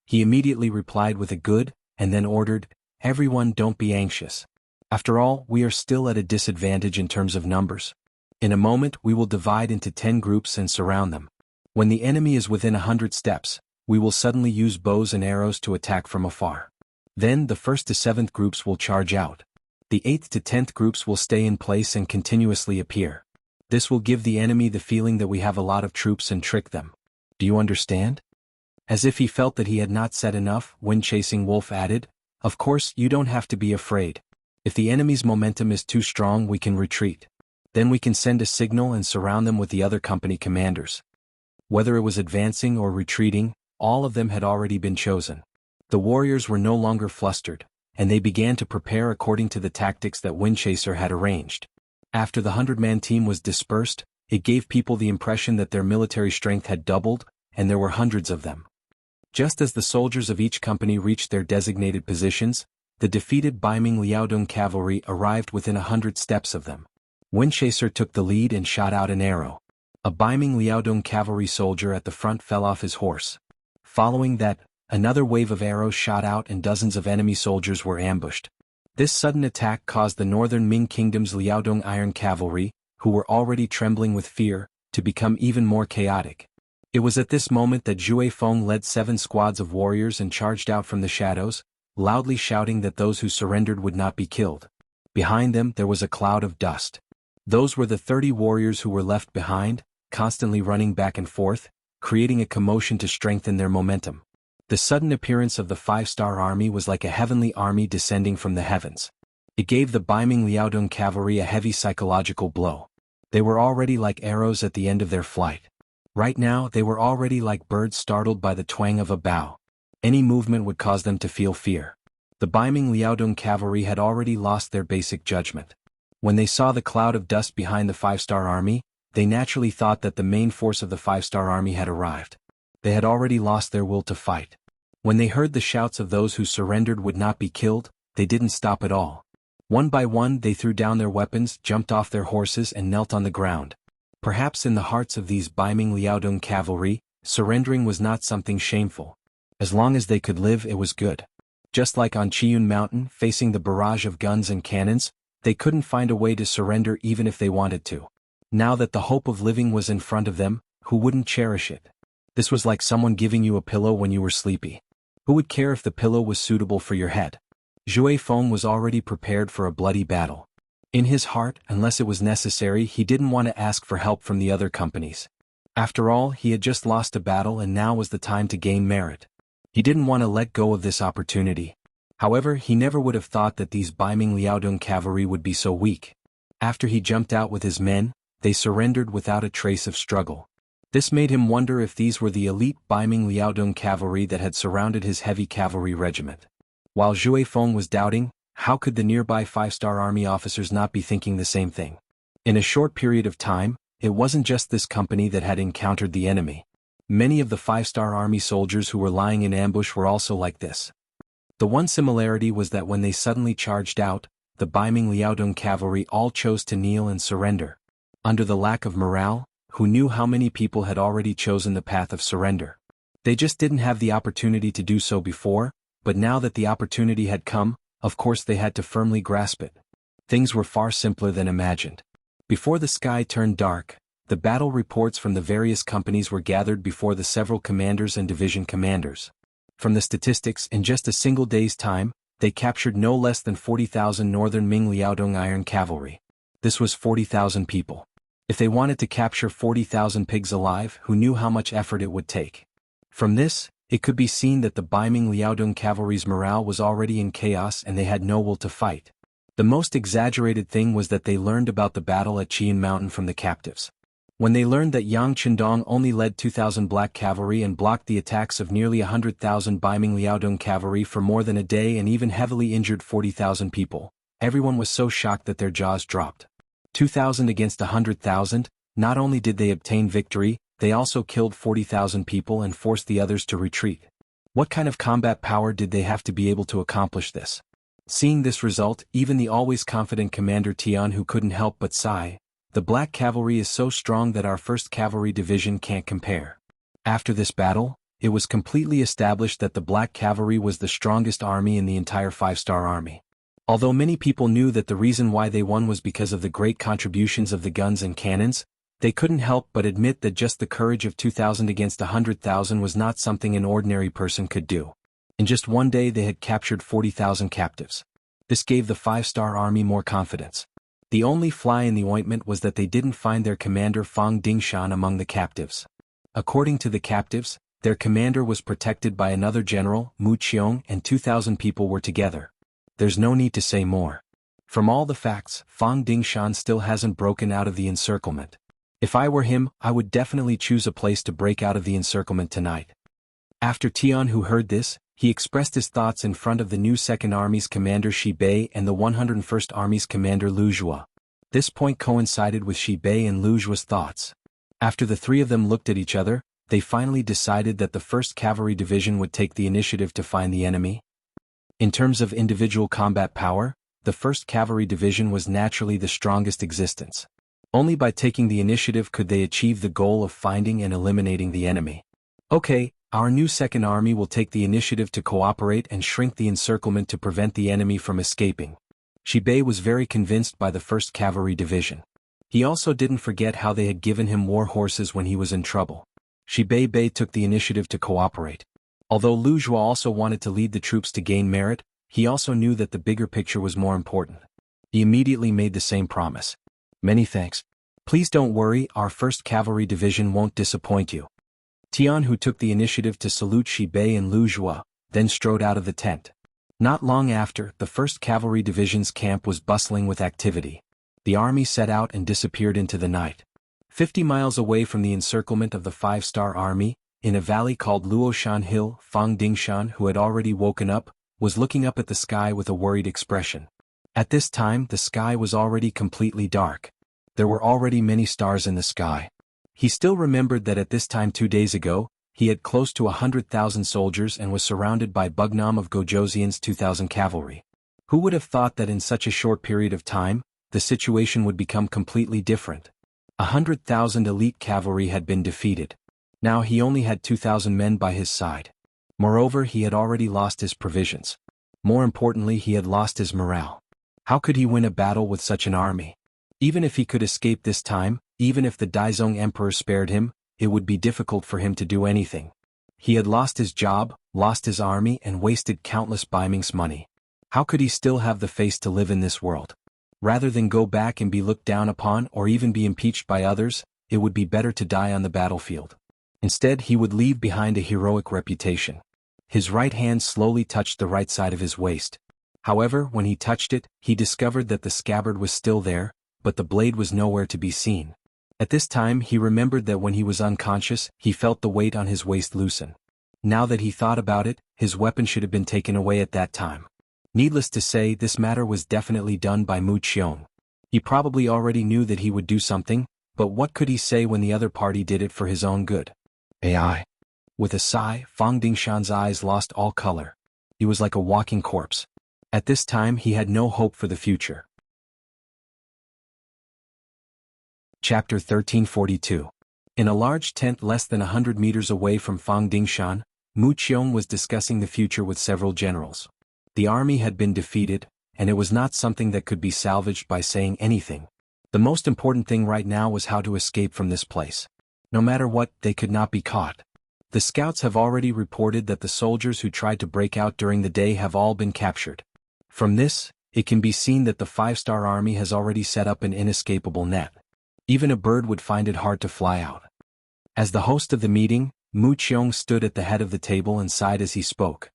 He immediately replied with a good, and then ordered, "Everyone, don't be anxious. After all, we are still at a disadvantage in terms of numbers. In a moment we will divide into 10 groups and surround them. When the enemy is within 100 steps, we will suddenly use bows and arrows to attack from afar. Then the 1st to 7th groups will charge out. The 8th to 10th groups will stay in place and continuously appear. This will give the enemy the feeling that we have a lot of troops and trick them. Do you understand?" As if he felt that he had not said enough, Wind-Chasing Wolf added, "Of course, you don't have to be afraid. If the enemy's momentum is too strong, we can retreat. Then we can send a signal and surround them with the other company commanders." Whether it was advancing or retreating, all of them had already been chosen. The warriors were no longer flustered, and they began to prepare according to the tactics that Windchaser had arranged. After the 100-man team was dispersed, it gave people the impression that their military strength had doubled, and there were hundreds of them. Just as the soldiers of each company reached their designated positions, the defeated Baiming Liaodong cavalry arrived within 100 steps of them. Windchaser took the lead and shot out an arrow. A Baiming Liaodong cavalry soldier at the front fell off his horse. Following that, another wave of arrows shot out and dozens of enemy soldiers were ambushed. This sudden attack caused the northern Ming Kingdom's Liaodong Iron Cavalry, who were already trembling with fear, to become even more chaotic. It was at this moment that Zhui Feng led 7 squads of warriors and charged out from the shadows, loudly shouting that those who surrendered would not be killed. Behind them there was a cloud of dust. Those were the 30 warriors who were left behind, constantly running back and forth, creating a commotion to strengthen their momentum. The sudden appearance of the 5-star army was like a heavenly army descending from the heavens. It gave the Baiming Liaodong cavalry a heavy psychological blow. They were already like arrows at the end of their flight. Right now, they were already like birds startled by the twang of a bow. Any movement would cause them to feel fear. The Baiming Liaodong cavalry had already lost their basic judgment. When they saw the cloud of dust behind the 5-star army, they naturally thought that the main force of the 5-star army had arrived. They had already lost their will to fight. When they heard the shouts of those who surrendered would not be killed, they didn't stop at all. One by one they threw down their weapons, jumped off their horses and knelt on the ground. Perhaps in the hearts of these Baiming Liaodong cavalry, surrendering was not something shameful. As long as they could live, it was good. Just like on Chiyun Mountain, facing the barrage of guns and cannons, they couldn't find a way to surrender even if they wanted to. Now that the hope of living was in front of them, who wouldn't cherish it? This was like someone giving you a pillow when you were sleepy. Who would care if the pillow was suitable for your head? Zhui Feng was already prepared for a bloody battle. In his heart, unless it was necessary, he didn't want to ask for help from the other companies. After all, he had just lost a battle and now was the time to gain merit. He didn't want to let go of this opportunity. However, he never would have thought that these Baiming Liaodong cavalry would be so weak. After he jumped out with his men, they surrendered without a trace of struggle. This made him wonder if these were the elite Baiming Liaodong cavalry that had surrounded his heavy cavalry regiment. While Zhui Feng was doubting, how could the nearby 5-star army officers not be thinking the same thing? In a short period of time, it wasn't just this company that had encountered the enemy. Many of the 5-star army soldiers who were lying in ambush were also like this. The one similarity was that when they suddenly charged out, the Baiming Liaodong cavalry all chose to kneel and surrender. Under the lack of morale, who knew how many people had already chosen the path of surrender? They just didn't have the opportunity to do so before, but now that the opportunity had come, of course they had to firmly grasp it. Things were far simpler than imagined. Before the sky turned dark, the battle reports from the various companies were gathered before the several commanders and division commanders. From the statistics, in just a single day's time, they captured no less than 40,000 northern Ming Liaodong iron cavalry. This was 40,000 people. If they wanted to capture 40,000 pigs alive, who knew how much effort it would take? From this, it could be seen that the Baiming Liaodong cavalry's morale was already in chaos and they had no will to fight. The most exaggerated thing was that they learned about the battle at Chiyun Mountain from the captives. When they learned that Yang Chendong only led 2,000 black cavalry and blocked the attacks of nearly 100,000 Baiming Liaodong cavalry for more than a day and even heavily injured 40,000 people, everyone was so shocked that their jaws dropped. 2,000 against 100,000, not only did they obtain victory, they also killed 40,000 people and forced the others to retreat. What kind of combat power did they have to be able to accomplish this? Seeing this result, even the always confident Commander Tian who couldn't help but sigh, "The Black Cavalry is so strong that our 1st Cavalry Division can't compare." After this battle, it was completely established that the Black Cavalry was the strongest army in the entire 5-star army. Although many people knew that the reason why they won was because of the great contributions of the guns and cannons, they couldn't help but admit that just the courage of 2,000 against 100,000 was not something an ordinary person could do. In just one day they had captured 40,000 captives. This gave the 5-star army more confidence. The only fly in the ointment was that they didn't find their commander Fang Dingshan among the captives. According to the captives, their commander was protected by another general, Mu Qiong, and 2,000 people were together. There's no need to say more. From all the facts, Fang Dingshan still hasn't broken out of the encirclement. If I were him, I would definitely choose a place to break out of the encirclement tonight. After Tian who heard this, he expressed his thoughts in front of the new 2nd Army's commander Shi Bei and the 101st Army's commander Lu Zhua. This point coincided with Shi Bei and Lu Zhua's thoughts. After the three of them looked at each other, they finally decided that the 1st Cavalry Division would take the initiative to find the enemy. In terms of individual combat power, the 1st Cavalry Division was naturally the strongest existence. Only by taking the initiative could they achieve the goal of finding and eliminating the enemy. Okay, our new 2nd Army will take the initiative to cooperate and shrink the encirclement to prevent the enemy from escaping. Shi Bei was very convinced by the 1st Cavalry Division. He also didn't forget how they had given him war horses when he was in trouble. Shi Bei took the initiative to cooperate. Although Lu Zhua also wanted to lead the troops to gain merit, he also knew that the bigger picture was more important. He immediately made the same promise. "Many thanks. Please don't worry, our 1st Cavalry Division won't disappoint you." Tian who took the initiative to salute Shi Bei and Lu Zhua, then strode out of the tent. Not long after, the 1st Cavalry Division's camp was bustling with activity. The army set out and disappeared into the night. 50 miles away from the encirclement of the 5-star army, in a valley called Luoshan Hill, Fang Dingshan, who had already woken up, was looking up at the sky with a worried expression. At this time the sky was already completely dark. There were already many stars in the sky. He still remembered that at this time 2 days ago, he had close to 100,000 soldiers and was surrounded by Bugnam of Gojosian's 2,000 cavalry. Who would have thought that in such a short period of time, the situation would become completely different? 100,000 elite cavalry had been defeated. Now he only had 2,000 men by his side. Moreover, he had already lost his provisions. More importantly, he had lost his morale. How could he win a battle with such an army? Even if he could escape this time, even if the Daizong Emperor spared him, it would be difficult for him to do anything. He had lost his job, lost his army, and wasted countless Baiming's money. How could he still have the face to live in this world? Rather than go back and be looked down upon or even be impeached by others, it would be better to die on the battlefield. Instead, he would leave behind a heroic reputation. His right hand slowly touched the right side of his waist. However, when he touched it, he discovered that the scabbard was still there, but the blade was nowhere to be seen. At this time he remembered that when he was unconscious, he felt the weight on his waist loosen. Now that he thought about it, his weapon should have been taken away at that time. Needless to say, this matter was definitely done by Mu Qiong. He probably already knew that he would do something, but what could he say when the other party did it for his own good? AI. With a sigh, Fang Dingshan's eyes lost all color. He was like a walking corpse. At this time he had no hope for the future. Chapter 1342. In a large tent less than 100 meters away from Fang Dingshan, Mu Qiong was discussing the future with several generals. The army had been defeated, and it was not something that could be salvaged by saying anything. The most important thing right now was how to escape from this place. No matter what, they could not be caught. The scouts have already reported that the soldiers who tried to break out during the day have all been captured. From this, it can be seen that the 5-star army has already set up an inescapable net. Even a bird would find it hard to fly out. As the host of the meeting, Mu Qiong stood at the head of the table and sighed as he spoke.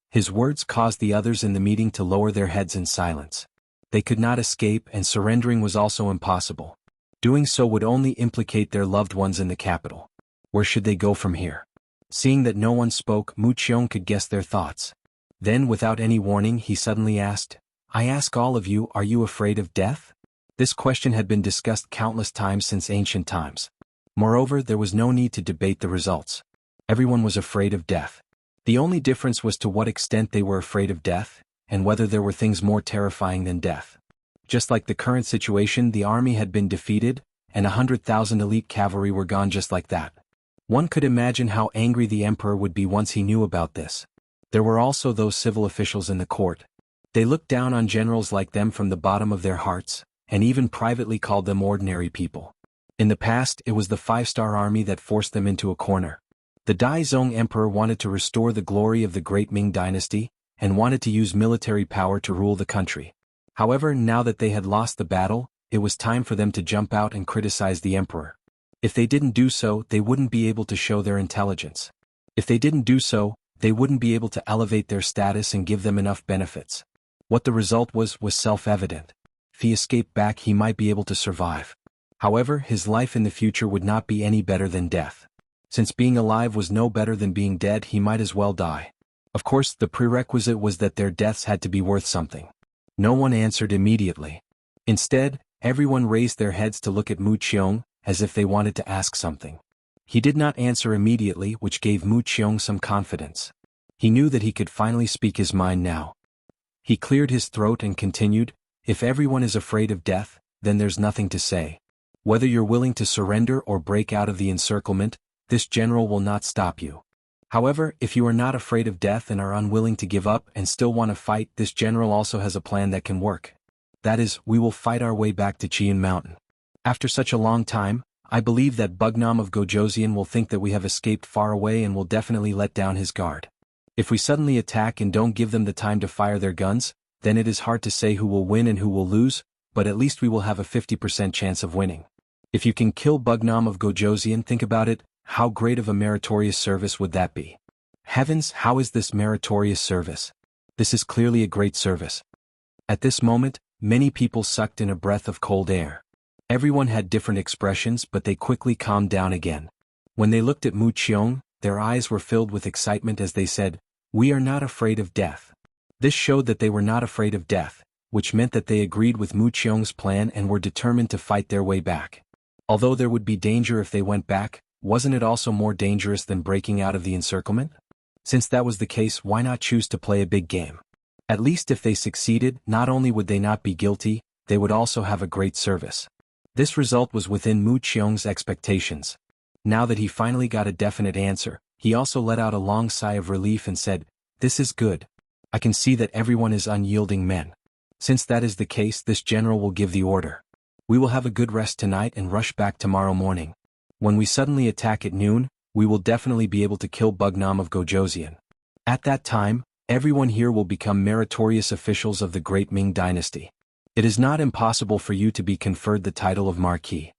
His words caused the others in the meeting to lower their heads in silence. They could not escape, and surrendering was also impossible. Doing so would only implicate their loved ones in the capital. Where should they go from here? Seeing that no one spoke, Mu Qiong could guess their thoughts. Then, without any warning, he suddenly asked, "I ask all of you, are you afraid of death?" This question had been discussed countless times since ancient times. Moreover, there was no need to debate the results. Everyone was afraid of death. The only difference was to what extent they were afraid of death, and whether there were things more terrifying than death. Just like the current situation, the army had been defeated, and 100,000 elite cavalry were gone just like that. One could imagine how angry the emperor would be once he knew about this. There were also those civil officials in the court. They looked down on generals like them from the bottom of their hearts, and even privately called them ordinary people. In the past, it was the 5-star army that forced them into a corner. The Daizong Emperor wanted to restore the glory of the great Ming Dynasty, and wanted to use military power to rule the country. However, now that they had lost the battle, it was time for them to jump out and criticize the emperor. If they didn't do so, they wouldn't be able to show their intelligence. If they didn't do so, they wouldn't be able to elevate their status and give them enough benefits. What the result was self-evident. If he escaped back, he might be able to survive. However, his life in the future would not be any better than death. Since being alive was no better than being dead, he might as well die. Of course, the prerequisite was that their deaths had to be worth something. No one answered immediately. Instead, everyone raised their heads to look at Mu Qiong, as if they wanted to ask something. He did not answer immediately, which gave Mu Qiong some confidence. He knew that he could finally speak his mind now. He cleared his throat and continued, "If everyone is afraid of death, then there's nothing to say. Whether you're willing to surrender or break out of the encirclement, this general will not stop you. However, if you are not afraid of death and are unwilling to give up and still want to fight, this general also has a plan that can work. That is, we will fight our way back to Qian Mountain. After such a long time, I believe that Bugnam of Gojosian will think that we have escaped far away and will definitely let down his guard. If we suddenly attack and don't give them the time to fire their guns, then it is hard to say who will win and who will lose, but at least we will have a 50% chance of winning. If you can kill Bugnam of Gojosian, think about it, how great of a meritorious service would that be? Heavens, how is this meritorious service? This is clearly a great service." At this moment, many people sucked in a breath of cold air. Everyone had different expressions, but they quickly calmed down again. When they looked at Mu Qiong, their eyes were filled with excitement as they said, "We are not afraid of death." This showed that they were not afraid of death, which meant that they agreed with Mu Qiong's plan and were determined to fight their way back. Although there would be danger if they went back, wasn't it also more dangerous than breaking out of the encirclement? Since that was the case, why not choose to play a big game? At least if they succeeded, not only would they not be guilty, they would also have a great service. This result was within Mu Qiong's expectations. Now that he finally got a definite answer, he also let out a long sigh of relief and said, "This is good. I can see that everyone is unyielding men. Since that is the case, this general will give the order. We will have a good rest tonight and rush back tomorrow morning. When we suddenly attack at noon, we will definitely be able to kill Bugnam of Gojoseon. At that time, everyone here will become meritorious officials of the great Ming Dynasty. It is not impossible for you to be conferred the title of Marquis."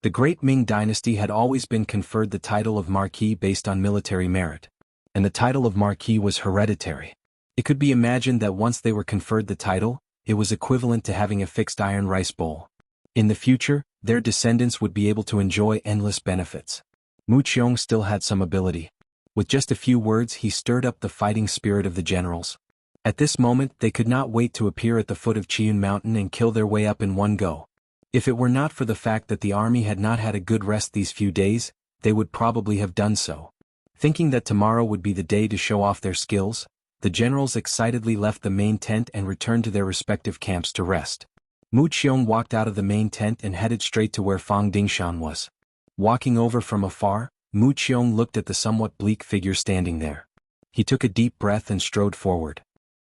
The great Ming Dynasty had always been conferred the title of Marquis based on military merit, and the title of Marquis was hereditary. It could be imagined that once they were conferred the title, it was equivalent to having a fixed iron rice bowl. In the future, their descendants would be able to enjoy endless benefits. Mu Qiong still had some ability. With just a few words, he stirred up the fighting spirit of the generals. At this moment, they could not wait to appear at the foot of Chiun Mountain and kill their way up in one go. If it were not for the fact that the army had not had a good rest these few days, they would probably have done so. Thinking that tomorrow would be the day to show off their skills, the generals excitedly left the main tent and returned to their respective camps to rest. Mu Qiong walked out of the main tent and headed straight to where Fang Dingshan was. Walking over from afar, Mu Qiong looked at the somewhat bleak figure standing there. He took a deep breath and strode forward.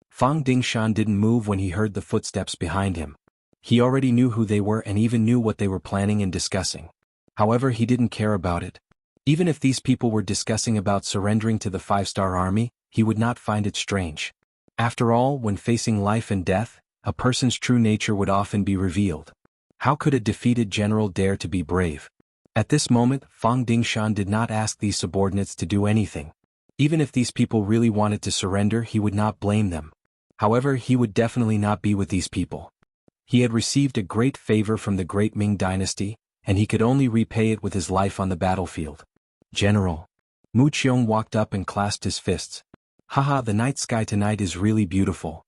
Fang Dingshan didn't move when he heard the footsteps behind him. He already knew who they were and even knew what they were planning and discussing. However, he didn't care about it. Even if these people were discussing about surrendering to the five-star army, he would not find it strange. After all, when facing life and death, a person's true nature would often be revealed. How could a defeated general dare to be brave? At this moment, Fang Dingshan did not ask these subordinates to do anything. Even if these people really wanted to surrender, he would not blame them. However, he would definitely not be with these people. He had received a great favor from the great Ming Dynasty, and he could only repay it with his life on the battlefield. "General." Mu Qiong walked up and clasped his fists. "Haha, the night sky tonight is really beautiful."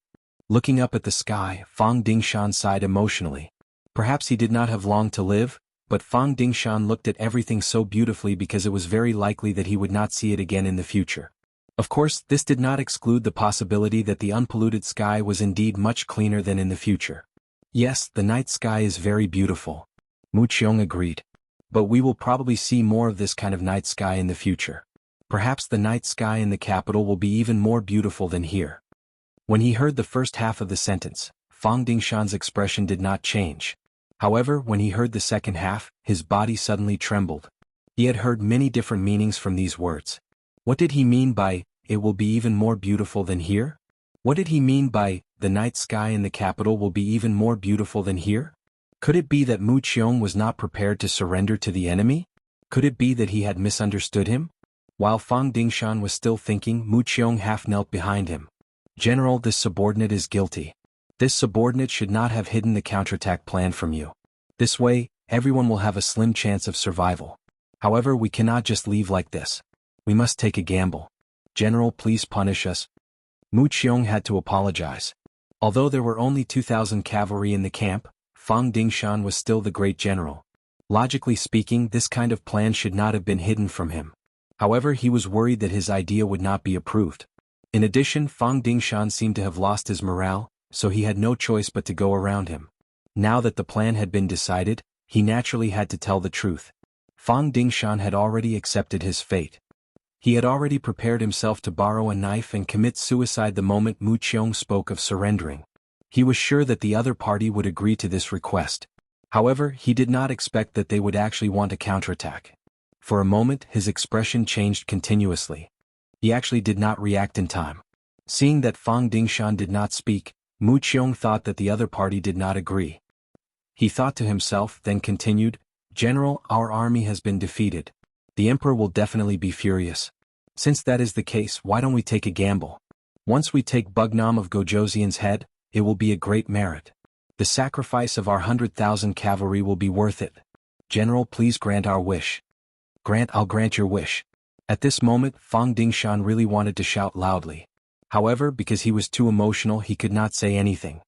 Looking up at the sky, Fang Dingshan sighed emotionally. Perhaps he did not have long to live, but Fang Dingshan looked at everything so beautifully because it was very likely that he would not see it again in the future. Of course, this did not exclude the possibility that the unpolluted sky was indeed much cleaner than in the future. "Yes, the night sky is very beautiful," Mu Qiong agreed. "But we will probably see more of this kind of night sky in the future. Perhaps the night sky in the capital will be even more beautiful than here." When he heard the first half of the sentence, Fang Dingshan's expression did not change. However, when he heard the second half, his body suddenly trembled. He had heard many different meanings from these words. What did he mean by, "it will be even more beautiful than here"? What did he mean by, "the night sky in the capital will be even more beautiful than here"? Could it be that Mu Qiong was not prepared to surrender to the enemy? Could it be that he had misunderstood him? While Fang Dingshan was still thinking, Mu Qiong half knelt behind him. "General, this subordinate is guilty. This subordinate should not have hidden the counterattack plan from you. This way, everyone will have a slim chance of survival. However, we cannot just leave like this. We must take a gamble. General, please punish us." Mu Qiong had to apologize. Although there were only 2,000 cavalry in the camp, Fang Dingshan was still the great general. Logically speaking, this kind of plan should not have been hidden from him. However, he was worried that his idea would not be approved. In addition, Fang Dingshan seemed to have lost his morale, so he had no choice but to go around him. Now that the plan had been decided, he naturally had to tell the truth. Fang Dingshan had already accepted his fate. He had already prepared himself to borrow a knife and commit suicide the moment Mu Qiong spoke of surrendering. He was sure that the other party would agree to this request. However, he did not expect that they would actually want a counterattack. For a moment, his expression changed continuously. He actually did not react in time. Seeing that Fang Dingshan did not speak, Mu Qiong thought that the other party did not agree. He thought to himself, then continued, "General, our army has been defeated. The emperor will definitely be furious. Since that is the case, why don't we take a gamble? Once we take Bugnam of Gojoseon's head, it will be a great merit. The sacrifice of our 100,000 cavalry will be worth it. General, please grant our wish." I'll grant your wish." At this moment, Fang Dingshan really wanted to shout loudly. However, because he was too emotional, he could not say anything.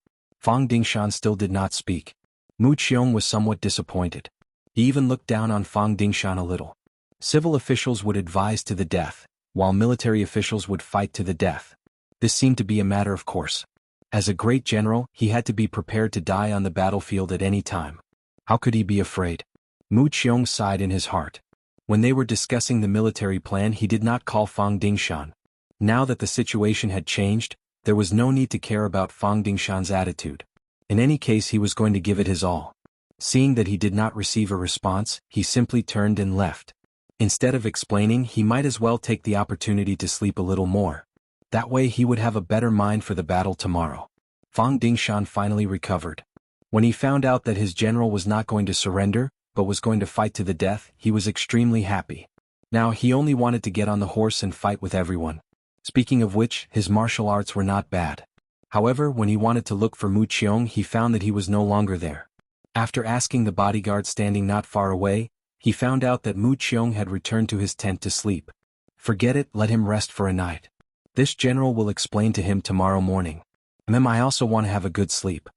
Fang Dingshan still did not speak. Mu Qiong was somewhat disappointed. He even looked down on Fang Dingshan a little. Civil officials would advise to the death, while military officials would fight to the death. This seemed to be a matter of course. As a great general, he had to be prepared to die on the battlefield at any time. How could he be afraid? Mu Qiong sighed in his heart. When they were discussing the military plan, he did not call Fang Dingshan. Now that the situation had changed, there was no need to care about Fang Dingshan's attitude. In any case, he was going to give it his all. Seeing that he did not receive a response, he simply turned and left. Instead of explaining, he might as well take the opportunity to sleep a little more. That way he would have a better mind for the battle tomorrow. Fang Dingshan finally recovered. When he found out that his general was not going to surrender, but was going to fight to the death, he was extremely happy. Now he only wanted to get on the horse and fight with everyone. Speaking of which, his martial arts were not bad. However, when he wanted to look for Mu Qiong, he found that he was no longer there. After asking the bodyguard standing not far away, he found out that Mu Qiong had returned to his tent to sleep. Forget it, let him rest for a night. This general will explain to him tomorrow morning. I also want to have a good sleep.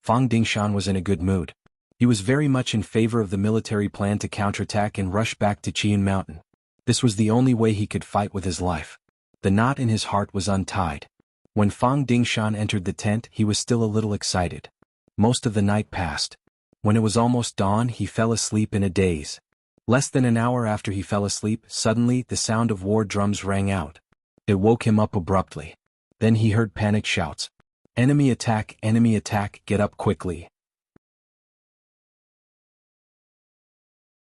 Fang Dingshan was in a good mood. He was very much in favor of the military plan to counterattack and rush back to Qian Mountain. This was the only way he could fight with his life. The knot in his heart was untied. When Fang Dingshan entered the tent, he was still a little excited. Most of the night passed. When it was almost dawn, he fell asleep in a daze. Less than an hour after he fell asleep, suddenly the sound of war drums rang out. It woke him up abruptly. Then he heard panic shouts. Enemy attack, get up quickly.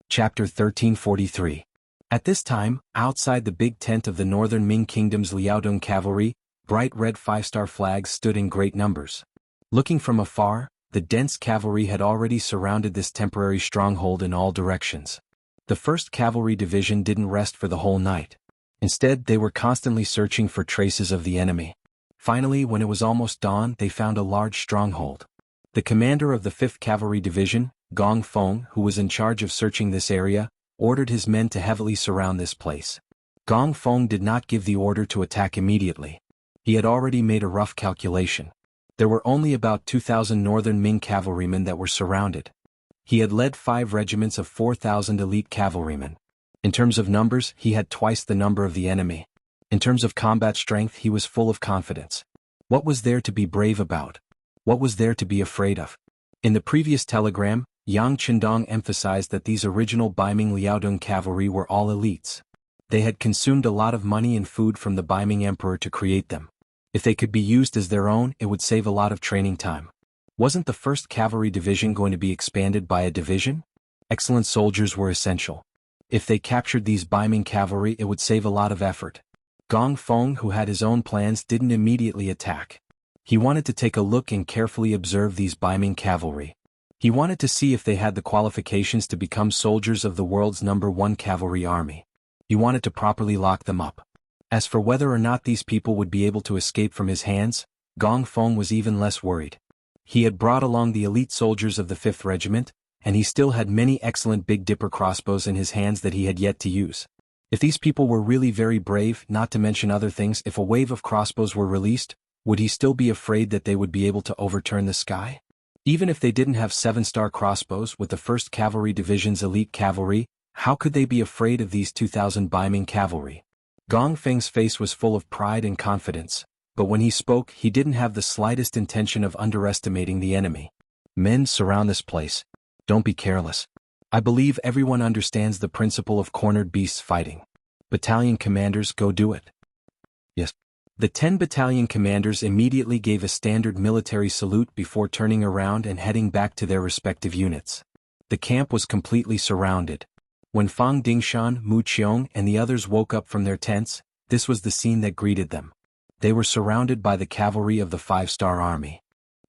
Chapter 1343. At this time, outside the big tent of the northern Ming Kingdom's Liaodong cavalry, bright red 5-star flags stood in great numbers. Looking from afar, the dense cavalry had already surrounded this temporary stronghold in all directions. The 1st Cavalry Division didn't rest for the whole night. Instead, they were constantly searching for traces of the enemy. Finally, when it was almost dawn, they found a large stronghold. The commander of the 5th Cavalry Division, Gong Feng, who was in charge of searching this area, ordered his men to heavily surround this place. Gong Feng did not give the order to attack immediately. He had already made a rough calculation. There were only about 2,000 northern Ming cavalrymen that were surrounded. He had led 5 regiments of 4,000 elite cavalrymen. In terms of numbers, he had twice the number of the enemy. In terms of combat strength, he was full of confidence. What was there to be brave about? What was there to be afraid of? In the previous telegram, Yang Chendong emphasized that these original Baiming Liaodong cavalry were all elites. They had consumed a lot of money and food from the Baiming Emperor to create them. If they could be used as their own, it would save a lot of training time. Wasn't the 1st Cavalry Division going to be expanded by a division? Excellent soldiers were essential. If they captured these Baiming cavalry, it would save a lot of effort. Gong Feng, who had his own plans, didn't immediately attack. He wanted to take a look and carefully observe these Baiming cavalry. He wanted to see if they had the qualifications to become soldiers of the world's #1 cavalry army. He wanted to properly lock them up. As for whether or not these people would be able to escape from his hands, Gong Feng was even less worried. He had brought along the elite soldiers of the 5th Regiment, and he still had many excellent Big Dipper crossbows in his hands that he had yet to use. If these people were really very brave, not to mention other things, if a wave of crossbows were released, would he still be afraid that they would be able to overturn the sky? Even if they didn't have 7-star crossbows with the 1st Cavalry Division's elite cavalry, how could they be afraid of these 2,000 Baiming cavalry? Gong Feng's face was full of pride and confidence, but when he spoke, he didn't have the slightest intention of underestimating the enemy. Men, surround this place. Don't be careless. I believe everyone understands the principle of cornered beasts fighting. Battalion commanders, go do it. Yes. The 10 battalion commanders immediately gave a standard military salute before turning around and heading back to their respective units. The camp was completely surrounded. When Fang Dingshan, Mu Qiong, and the others woke up from their tents, this was the scene that greeted them. They were surrounded by the cavalry of the 5-star army.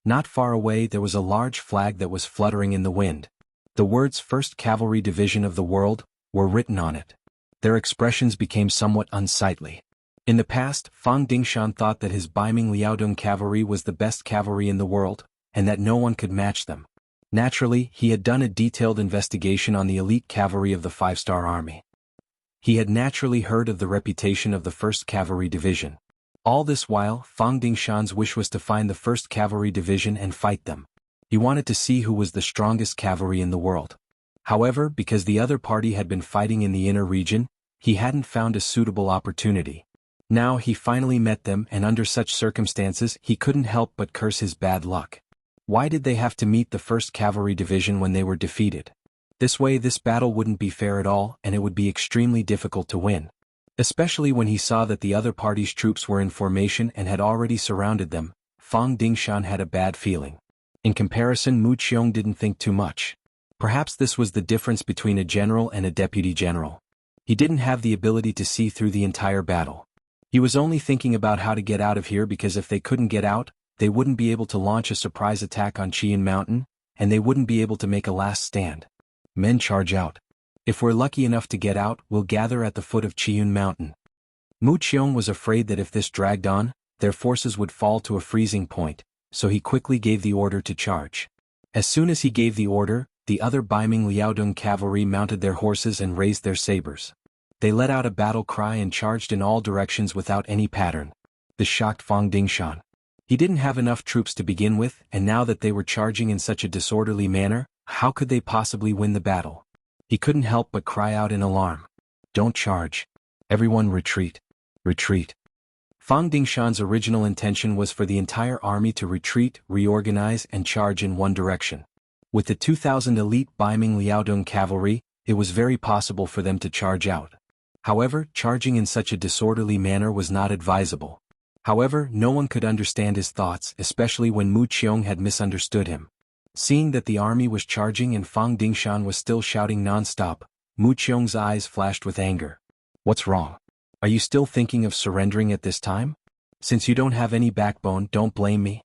Not far away there was a large flag that was fluttering in the wind. The words 1st Cavalry Division of the World were written on it. Their expressions became somewhat unsightly. In the past, Fang Dingshan thought that his Baiming Liaodong cavalry was the best cavalry in the world, and that no one could match them. Naturally, he had done a detailed investigation on the elite cavalry of the 5-star army. He had naturally heard of the reputation of the 1st Cavalry Division. All this while, Fang Dingshan's wish was to find the 1st Cavalry Division and fight them. He wanted to see who was the strongest cavalry in the world. However, because the other party had been fighting in the inner region, he hadn't found a suitable opportunity. Now he finally met them, and under such circumstances he couldn't help but curse his bad luck. Why did they have to meet the 1st Cavalry Division when they were defeated? This way this battle wouldn't be fair at all, and it would be extremely difficult to win. Especially when he saw that the other party's troops were in formation and had already surrounded them, Fang Dingshan had a bad feeling. In comparison, Mu Qiong didn't think too much. Perhaps this was the difference between a general and a deputy general. He didn't have the ability to see through the entire battle. He was only thinking about how to get out of here, because if they couldn't get out, they wouldn't be able to launch a surprise attack on Qian Mountain, and they wouldn't be able to make a last stand. Men, charge out. If we're lucky enough to get out, we'll gather at the foot of Qian Mountain. Mu Qiong was afraid that if this dragged on, their forces would fall to a freezing point, so he quickly gave the order to charge. As soon as he gave the order, the other Baiming Liaodong cavalry mounted their horses and raised their sabers. They let out a battle cry and charged in all directions without any pattern. This shocked Fang Dingshan. He didn't have enough troops to begin with, and now that they were charging in such a disorderly manner, how could they possibly win the battle? He couldn't help but cry out in alarm. Don't charge. Everyone retreat. Retreat. Fang Dingshan's original intention was for the entire army to retreat, reorganize, and charge in one direction. With the 2,000 elite Baiming Liaodong cavalry, it was very possible for them to charge out. However, charging in such a disorderly manner was not advisable. However, no one could understand his thoughts, especially when Mu Qiong had misunderstood him. Seeing that the army was charging and Fang Dingshan was still shouting non-stop, Mu Qiong's eyes flashed with anger. What's wrong? Are you still thinking of surrendering at this time? Since you don't have any backbone, don't blame me.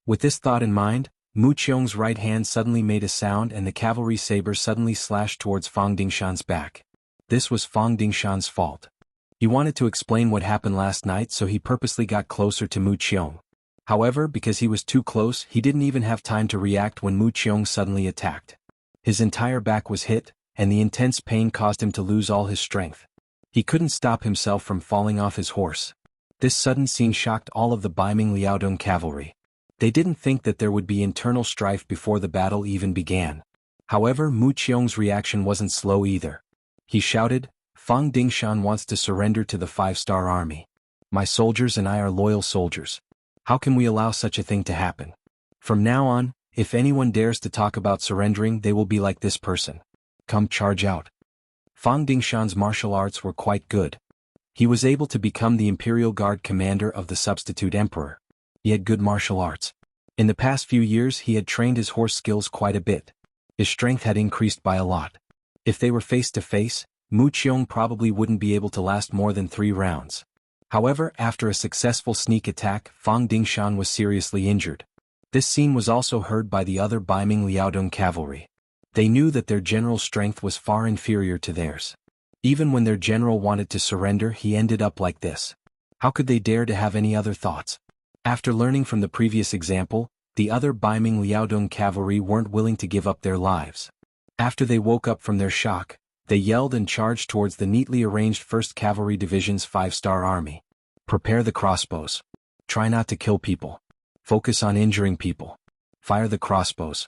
With this thought in mind, Mu Qiong's right hand suddenly made a sound and the cavalry saber suddenly slashed towards Fang Dingshan's back. This was Fang Dingshan's fault. He wanted to explain what happened last night, so he purposely got closer to Mu Qiong. However, because he was too close, he didn't even have time to react when Mu Qiong suddenly attacked. His entire back was hit, and the intense pain caused him to lose all his strength. He couldn't stop himself from falling off his horse. This sudden scene shocked all of the Baiming Liaodong cavalry. They didn't think that there would be internal strife before the battle even began. However, Mu Qiong's reaction wasn't slow either. He shouted, Fang Dingshan wants to surrender to the 5-star army. My soldiers and I are loyal soldiers. How can we allow such a thing to happen? From now on, if anyone dares to talk about surrendering, they will be like this person. Come, charge out. Fang Dingshan's martial arts were quite good. He was able to become the Imperial Guard commander of the substitute emperor. He had good martial arts. In the past few years he had trained his horse skills quite a bit. His strength had increased by a lot. If they were face to face, Mu Qiong probably wouldn't be able to last more than 3 rounds. However, after a successful sneak attack, Fang Dingshan was seriously injured. This scene was also heard by the other Baiming Liaodong cavalry. They knew that their general's strength was far inferior to theirs. Even when their general wanted to surrender, he ended up like this. How could they dare to have any other thoughts? After learning from the previous example, the other Baiming Liaodong cavalry weren't willing to give up their lives. After they woke up from their shock, they yelled and charged towards the neatly arranged 1st Cavalry Division's 5-star army. Prepare the crossbows. Try not to kill people. Focus on injuring people. Fire the crossbows.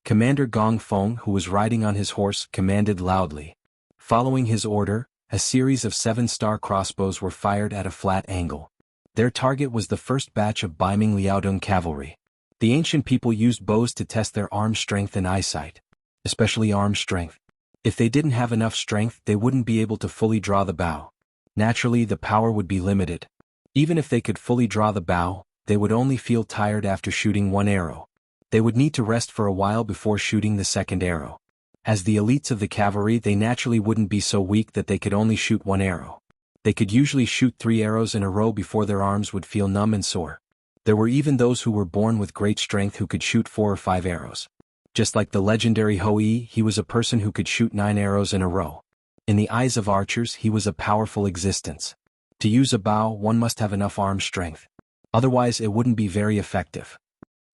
Commander Gong Feng, who was riding on his horse, commanded loudly. Following his order, a series of 7-star crossbows were fired at a flat angle. Their target was the first batch of Baiming Liaodong cavalry. The ancient people used bows to test their arm strength and eyesight. Especially arm strength. If they didn't have enough strength, they wouldn't be able to fully draw the bow. Naturally, the power would be limited. Even if they could fully draw the bow, they would only feel tired after shooting 1 arrow. They would need to rest for a while before shooting the 2nd arrow. As the elites of the cavalry, they naturally wouldn't be so weak that they could only shoot 1 arrow. They could usually shoot 3 arrows in a row before their arms would feel numb and sore. There were even those who were born with great strength who could shoot 4 or 5 arrows. Just like the legendary Hou Yi, he was a person who could shoot 9 arrows in a row. In the eyes of archers, he was a powerful existence. To use a bow, one must have enough arm strength. Otherwise, it wouldn't be very effective.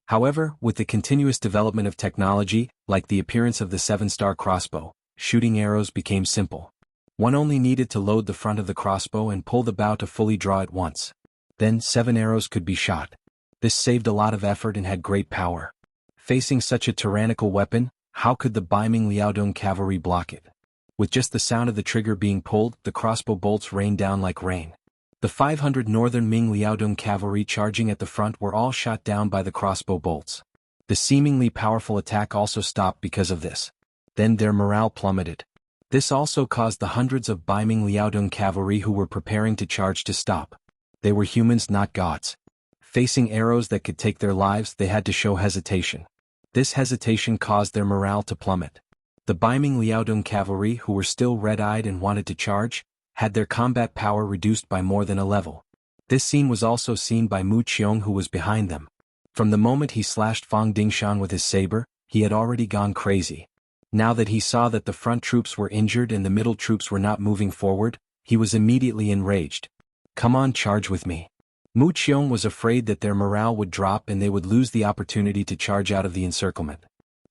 However, with the continuous development of technology, like the appearance of the 7-star crossbow, shooting arrows became simple. One only needed to load the front of the crossbow and pull the bow to fully draw it once. Then 7 arrows could be shot. This saved a lot of effort and had great power. Facing such a tyrannical weapon, how could the Baiming Liaodong cavalry block it? With just the sound of the trigger being pulled, the crossbow bolts rained down like rain. The 500 northern Ming Liaodong cavalry charging at the front were all shot down by the crossbow bolts. The seemingly powerful attack also stopped because of this. Then their morale plummeted. This also caused the hundreds of Baiming Liaodong cavalry who were preparing to charge to stop. They were humans, not gods. Facing arrows that could take their lives, they had to show hesitation. This hesitation caused their morale to plummet. The Baiming Liaodong cavalry, who were still red-eyed and wanted to charge, had their combat power reduced by more than a level. This scene was also seen by Mu Qiong, who was behind them. From the moment he slashed Fang Dingshan with his saber, he had already gone crazy. Now that he saw that the front troops were injured and the middle troops were not moving forward, he was immediately enraged. "Come on, charge with me." Mu Qiong was afraid that their morale would drop and they would lose the opportunity to charge out of the encirclement.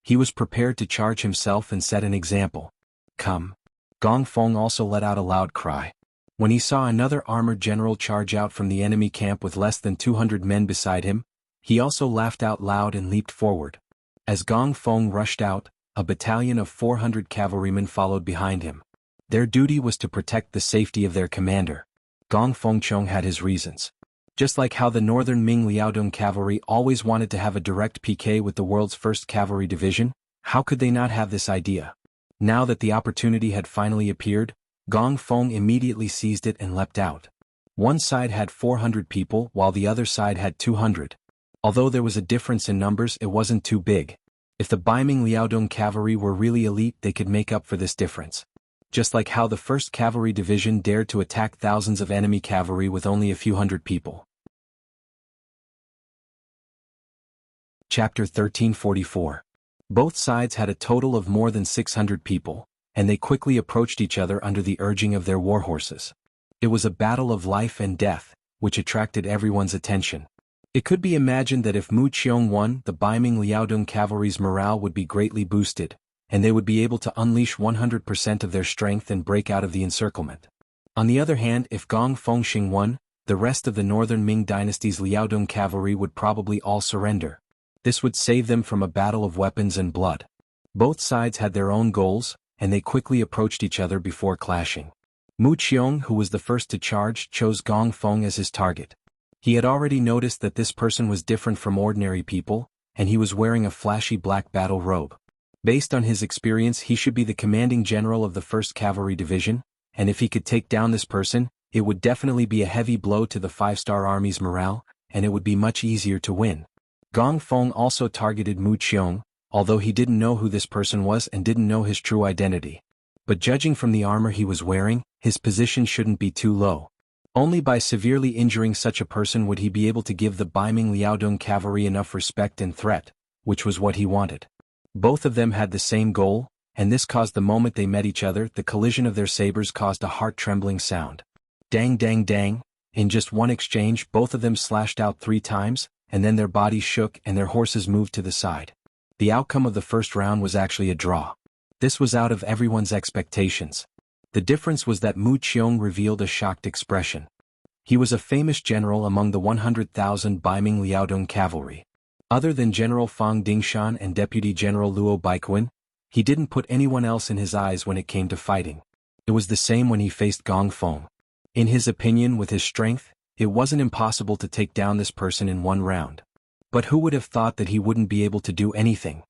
He was prepared to charge himself and set an example. "Come." Gong Feng also let out a loud cry. When he saw another armored general charge out from the enemy camp with less than 200 men beside him, he also laughed out loud and leaped forward. As Gong Feng rushed out, a battalion of 400 cavalrymen followed behind him. Their duty was to protect the safety of their commander. Gong Fengchong had his reasons. Just like how the northern Ming Liaodong cavalry always wanted to have a direct PK with the world's first cavalry division, how could they not have this idea? Now that the opportunity had finally appeared, Gong Feng immediately seized it and leapt out. One side had 400 people while the other side had 200. Although there was a difference in numbers, it wasn't too big. If the Baiming Liaodong cavalry were really elite, they could make up for this difference. Just like how the 1st Cavalry Division dared to attack thousands of enemy cavalry with only a few hundred people. Chapter 1344. Both sides had a total of more than 600 people, and they quickly approached each other under the urging of their war horses. It was a battle of life and death, which attracted everyone's attention. It could be imagined that if Mu Qiong won, the Baiming Liaodong cavalry's morale would be greatly boosted, and they would be able to unleash 100% of their strength and break out of the encirclement. On the other hand, if Gong Fengxing won, the rest of the northern Ming dynasty's Liaodong cavalry would probably all surrender. This would save them from a battle of weapons and blood. Both sides had their own goals, and they quickly approached each other before clashing. Mu Qiong, who was the first to charge, chose Gong Feng as his target. He had already noticed that this person was different from ordinary people, and he was wearing a flashy black battle robe. Based on his experience, he should be the commanding general of the 1st Cavalry Division, and if he could take down this person, it would definitely be a heavy blow to the 5-star army's morale, and it would be much easier to win. Gong Feng also targeted Mu Qiong, although he didn't know who this person was and didn't know his true identity. But judging from the armor he was wearing, his position shouldn't be too low. Only by severely injuring such a person would he be able to give the Baiming Liaodong cavalry enough respect and threat, which was what he wanted. Both of them had the same goal, and this caused the moment they met each other, the collision of their sabers caused a heart-trembling sound. Dang dang dang, in just one exchange both of them slashed out 3 times, and then their bodies shook and their horses moved to the side. The outcome of the first round was actually a draw. This was out of everyone's expectations. The difference was that Mu Qiong revealed a shocked expression. He was a famous general among the 100,000 Baiming Liaodong cavalry. Other than General Fang Dingshan and Deputy General Luo Baiquan, he didn't put anyone else in his eyes when it came to fighting. It was the same when he faced Gong Feng. In his opinion, with his strength, it wasn't impossible to take down this person in one round. But who would have thought that he wouldn't be able to do anything?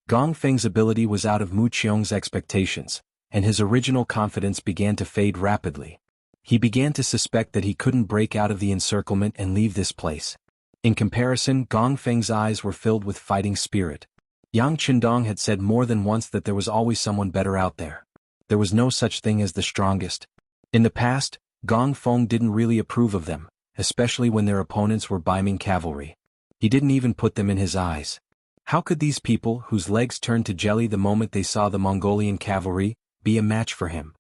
Gong Feng's ability was out of Mu Qiong's expectations, and his original confidence began to fade rapidly. He began to suspect that he couldn't break out of the encirclement and leave this place. In comparison, Gong Feng's eyes were filled with fighting spirit. Yang Qindong had said more than once that there was always someone better out there. There was no such thing as the strongest. In the past, Gong Feng didn't really approve of them, especially when their opponents were Baiming cavalry. He didn't even put them in his eyes. How could these people, whose legs turned to jelly the moment they saw the Mongolian cavalry, be a match for him?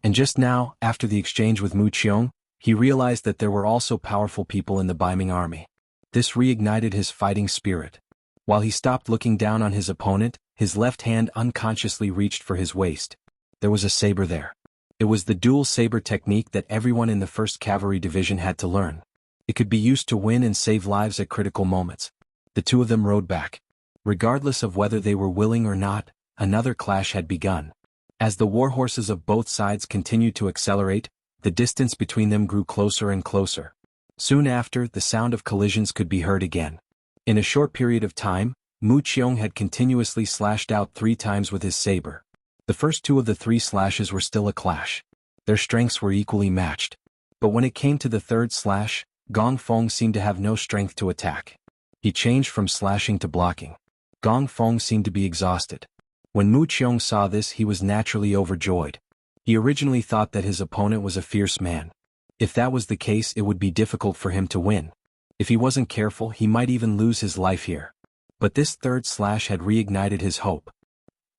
And just now, after the exchange with Mu Qiong, he realized that there were also powerful people in the Baiming army. This reignited his fighting spirit. While he stopped looking down on his opponent, his left hand unconsciously reached for his waist. There was a saber there. It was the dual saber technique that everyone in the 1st Cavalry Division had to learn. It could be used to win and save lives at critical moments. The two of them rode back. Regardless of whether they were willing or not, another clash had begun. As the warhorses of both sides continued to accelerate, the distance between them grew closer and closer. Soon after, the sound of collisions could be heard again. In a short period of time, Mu Qiong had continuously slashed out 3 times with his saber. The first 2 of the 3 slashes were still a clash. Their strengths were equally matched. But when it came to the 3rd slash, Gong Feng seemed to have no strength to attack. He changed from slashing to blocking. Gong Feng seemed to be exhausted. When Mu Qiong saw this, he was naturally overjoyed. He originally thought that his opponent was a fierce man. If that was the case, it would be difficult for him to win. If he wasn't careful, he might even lose his life here. But this 3rd slash had reignited his hope.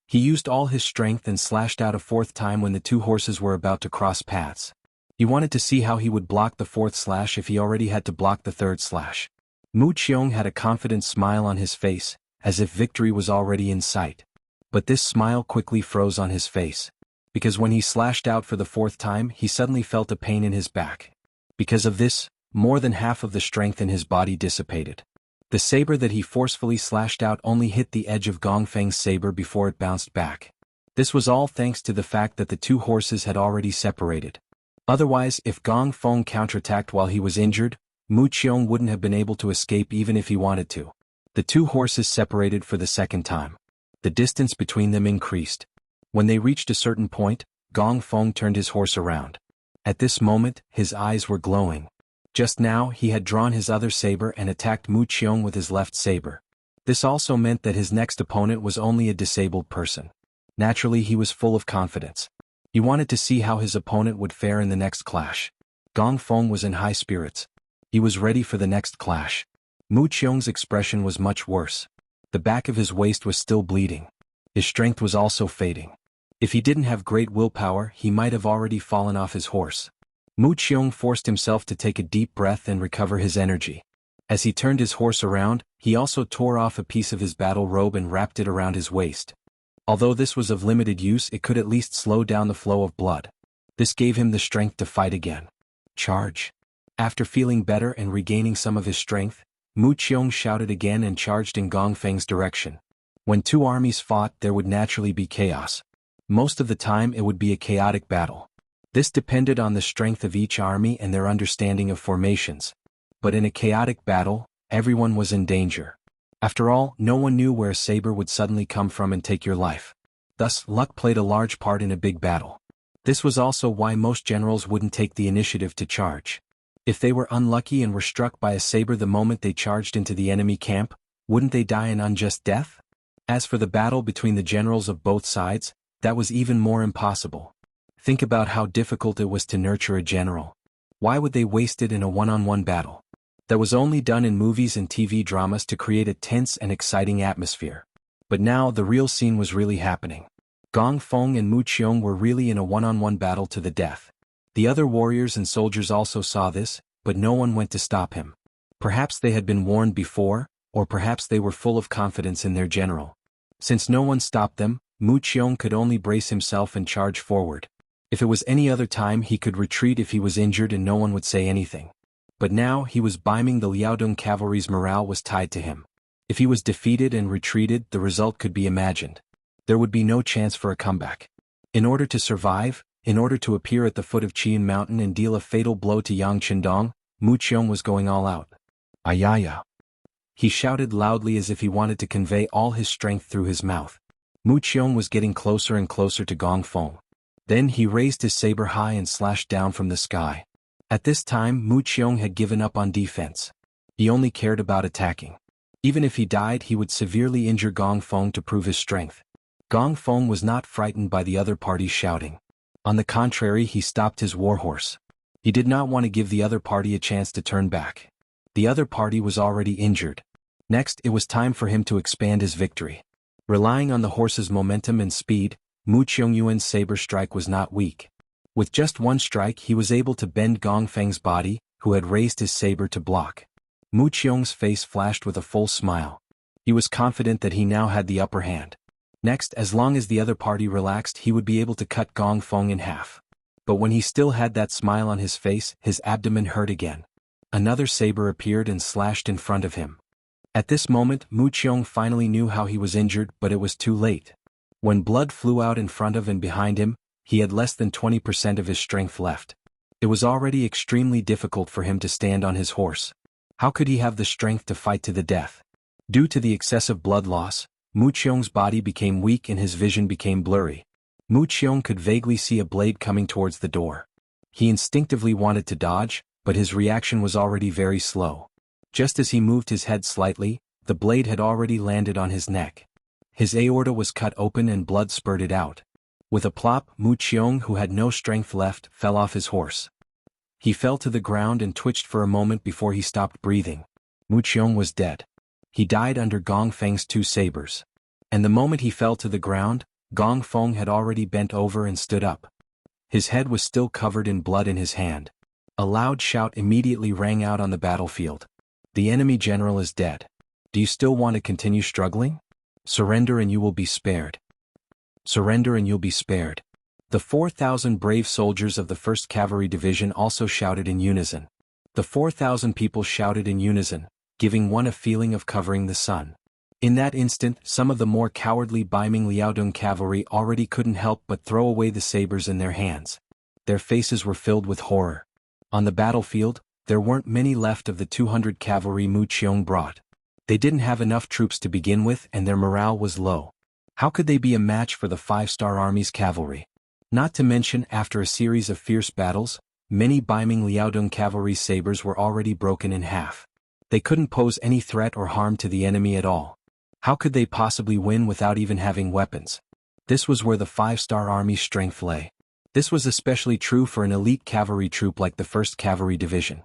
He used all his strength and slashed out a 4th time when the 2 horses were about to cross paths. He wanted to see how he would block the 4th slash if he already had to block the 3rd slash. Mu Qiong had a confident smile on his face, as if victory was already in sight. But this smile quickly froze on his face. Because when he slashed out for the 4th time, he suddenly felt a pain in his back. Because of this, more than half of the strength in his body dissipated. The saber that he forcefully slashed out only hit the edge of Gong Feng's saber before it bounced back. This was all thanks to the fact that the 2 horses had already separated. Otherwise, if Gong Feng counterattacked while he was injured, Mu Qiong wouldn't have been able to escape even if he wanted to. The 2 horses separated for the 2nd time. The distance between them increased. When they reached a certain point, Gong Feng turned his horse around. At this moment, his eyes were glowing. Just now, he had drawn his other saber and attacked Mu Qiong with his left saber. This also meant that his next opponent was only a disabled person. Naturally, he was full of confidence. He wanted to see how his opponent would fare in the next clash. Gong Feng was in high spirits. He was ready for the next clash. Mu Qiong's expression was much worse. The back of his waist was still bleeding. His strength was also fading. If he didn't have great willpower, he might have already fallen off his horse. Mu Qiong forced himself to take a deep breath and recover his energy. As he turned his horse around, he also tore off a piece of his battle robe and wrapped it around his waist. Although this was of limited use, it could at least slow down the flow of blood. This gave him the strength to fight again. Charge! After feeling better and regaining some of his strength, Mu Qiong shouted again and charged in Gong Feng's direction. When 2 armies fought, there would naturally be chaos. Most of the time it would be a chaotic battle. This depended on the strength of each army and their understanding of formations. But in a chaotic battle, everyone was in danger. After all, no one knew where a saber would suddenly come from and take your life. Thus, luck played a large part in a big battle. This was also why most generals wouldn't take the initiative to charge. If they were unlucky and were struck by a saber the moment they charged into the enemy camp, wouldn't they die an unjust death? As for the battle between the generals of both sides, that was even more impossible. Think about how difficult it was to nurture a general. Why would they waste it in a one-on-one battle? That was only done in movies and TV dramas to create a tense and exciting atmosphere. But now the real scene was really happening. Gong Feng and Mu Qiong were really in a one-on-one battle to the death. The other warriors and soldiers also saw this, but no one went to stop him. Perhaps they had been warned before, or perhaps they were full of confidence in their general. Since no one stopped them, Mu Qiong could only brace himself and charge forward. If it was any other time, he could retreat if he was injured and no one would say anything. But now he was Baiming. The Liaodong cavalry's morale was tied to him. If he was defeated and retreated, the result could be imagined. There would be no chance for a comeback. In order to survive, in order to appear at the foot of Qian Mountain and deal a fatal blow to Yang Qindong, Mu Qiong was going all out. Ayaya! He shouted loudly as if he wanted to convey all his strength through his mouth. Mu Qiong was getting closer and closer to Gong Feng. Then he raised his saber high and slashed down from the sky. At this time, Mu Qiong had given up on defense. He only cared about attacking. Even if he died, he would severely injure Gong Feng to prove his strength. Gong Feng was not frightened by the other party's shouting. On the contrary, he stopped his warhorse. He did not want to give the other party a chance to turn back. The other party was already injured. Next, it was time for him to expand his victory. Relying on the horse's momentum and speed, Mu Qiong saber strike was not weak. With just one strike, he was able to bend Gong Feng's body, who had raised his saber to block. Mu Qiong's face flashed with a full smile. He was confident that he now had the upper hand. Next, as long as the other party relaxed, he would be able to cut Gong Feng in half. But when he still had that smile on his face, his abdomen hurt again. Another saber appeared and slashed in front of him. At this moment Mu Qiong finally knew how he was injured, but it was too late. When blood flew out in front of and behind him, he had less than 20% of his strength left. It was already extremely difficult for him to stand on his horse. How could he have the strength to fight to the death? Due to the excessive blood loss, Mu Qiong's body became weak and his vision became blurry. Mu Qiong could vaguely see a blade coming towards the door. He instinctively wanted to dodge, but his reaction was already very slow. Just as he moved his head slightly, the blade had already landed on his neck. His aorta was cut open and blood spurted out. With a plop, Mu Qiong, who had no strength left, fell off his horse. He fell to the ground and twitched for a moment before he stopped breathing. Mu Qiong was dead. He died under Gong Feng's 2 sabers. And the moment he fell to the ground, Gong Feng had already bent over and stood up. His head was still covered in blood in his hand. A loud shout immediately rang out on the battlefield. The enemy general is dead. Do you still want to continue struggling? Surrender and you will be spared. Surrender and you'll be spared. The 4,000 brave soldiers of the 1st Cavalry Division also shouted in unison. The 4,000 people shouted in unison, giving one a feeling of covering the sun. In that instant, some of the more cowardly Baiming Liaodong cavalry already couldn't help but throw away the sabers in their hands. Their faces were filled with horror. On the battlefield, there weren't many left of the 200 cavalry Mu Qiong brought. They didn't have enough troops to begin with and their morale was low. How could they be a match for the 5-star Army's cavalry? Not to mention, after a series of fierce battles, many Baiming Liaodong cavalry sabers were already broken in half. They couldn't pose any threat or harm to the enemy at all. How could they possibly win without even having weapons? This was where the 5-star Army's strength lay. This was especially true for an elite cavalry troop like the 1st Cavalry Division.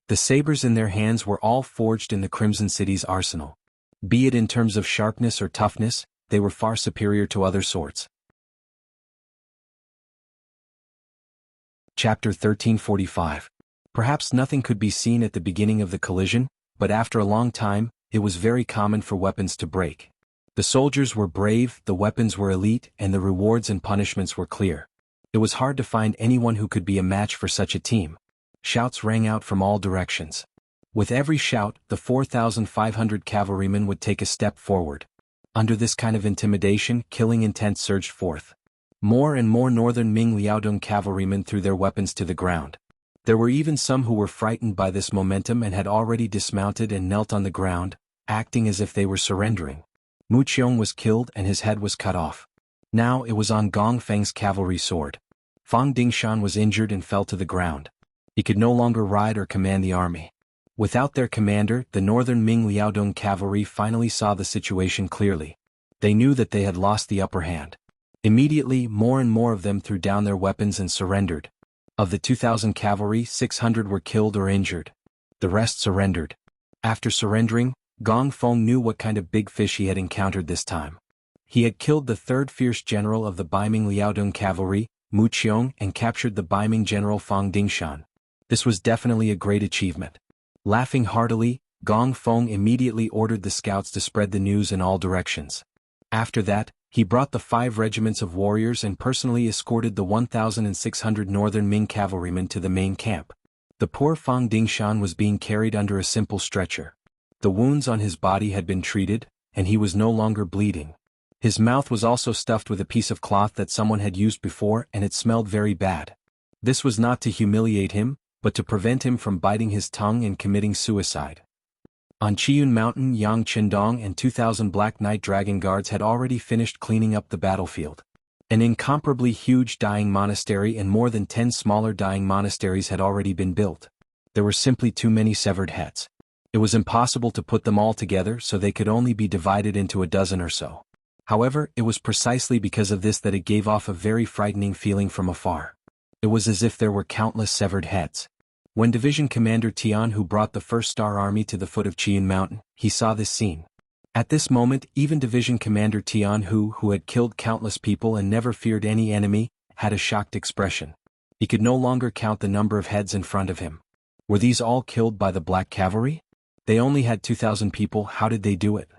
The sabers in their hands were all forged in the Crimson City's arsenal. Be it in terms of sharpness or toughness, they were far superior to other sorts. Chapter 1345. Perhaps nothing could be seen at the beginning of the collision, but after a long time, it was very common for weapons to break. The soldiers were brave, the weapons were elite, and the rewards and punishments were clear. It was hard to find anyone who could be a match for such a team. Shouts rang out from all directions. With every shout, the 4,500 cavalrymen would take a step forward. Under this kind of intimidation, killing intent surged forth. More and more northern Ming Liaodong cavalrymen threw their weapons to the ground. There were even some who were frightened by this momentum and had already dismounted and knelt on the ground, acting as if they were surrendering. Mu Qiong was killed and his head was cut off. Now it was on Gong Feng's cavalry sword. Fang Dingshan was injured and fell to the ground. He could no longer ride or command the army. Without their commander, the northern Ming Liaodong cavalry finally saw the situation clearly. They knew that they had lost the upper hand. Immediately, more and more of them threw down their weapons and surrendered. Of the 2,000 cavalry, 600 were killed or injured. The rest surrendered. After surrendering, Gong Feng knew what kind of big fish he had encountered this time. He had killed the 3rd fierce general of the Baiming Liaodong cavalry, Mu Qiong, and captured the Baiming general Fang Dingshan. This was definitely a great achievement. Laughing heartily, Gong Feng immediately ordered the scouts to spread the news in all directions. After that, he brought the 5 regiments of warriors and personally escorted the 1,600 northern Ming cavalrymen to the main camp. The poor Fang Dingshan was being carried under a simple stretcher. The wounds on his body had been treated, and he was no longer bleeding. His mouth was also stuffed with a piece of cloth that someone had used before and it smelled very bad. This was not to humiliate him, but to prevent him from biting his tongue and committing suicide. On Qiyun Mountain, Yang Qindong and 2,000 Black Knight Dragon Guards had already finished cleaning up the battlefield. An incomparably huge dying monastery and more than 10 smaller dying monasteries had already been built. There were simply too many severed heads. It was impossible to put them all together, so they could only be divided into a dozen or so. However, it was precisely because of this that it gave off a very frightening feeling from afar. It was as if there were countless severed heads. When Division Commander Tian, who brought the 1st Star Army to the foot of Qiyun Mountain, he saw this scene. At this moment, even Division Commander Tian, who had killed countless people and never feared any enemy, had a shocked expression. He could no longer count the number of heads in front of him. Were these all killed by the Black Cavalry? They only had 2,000 people. How did they do it?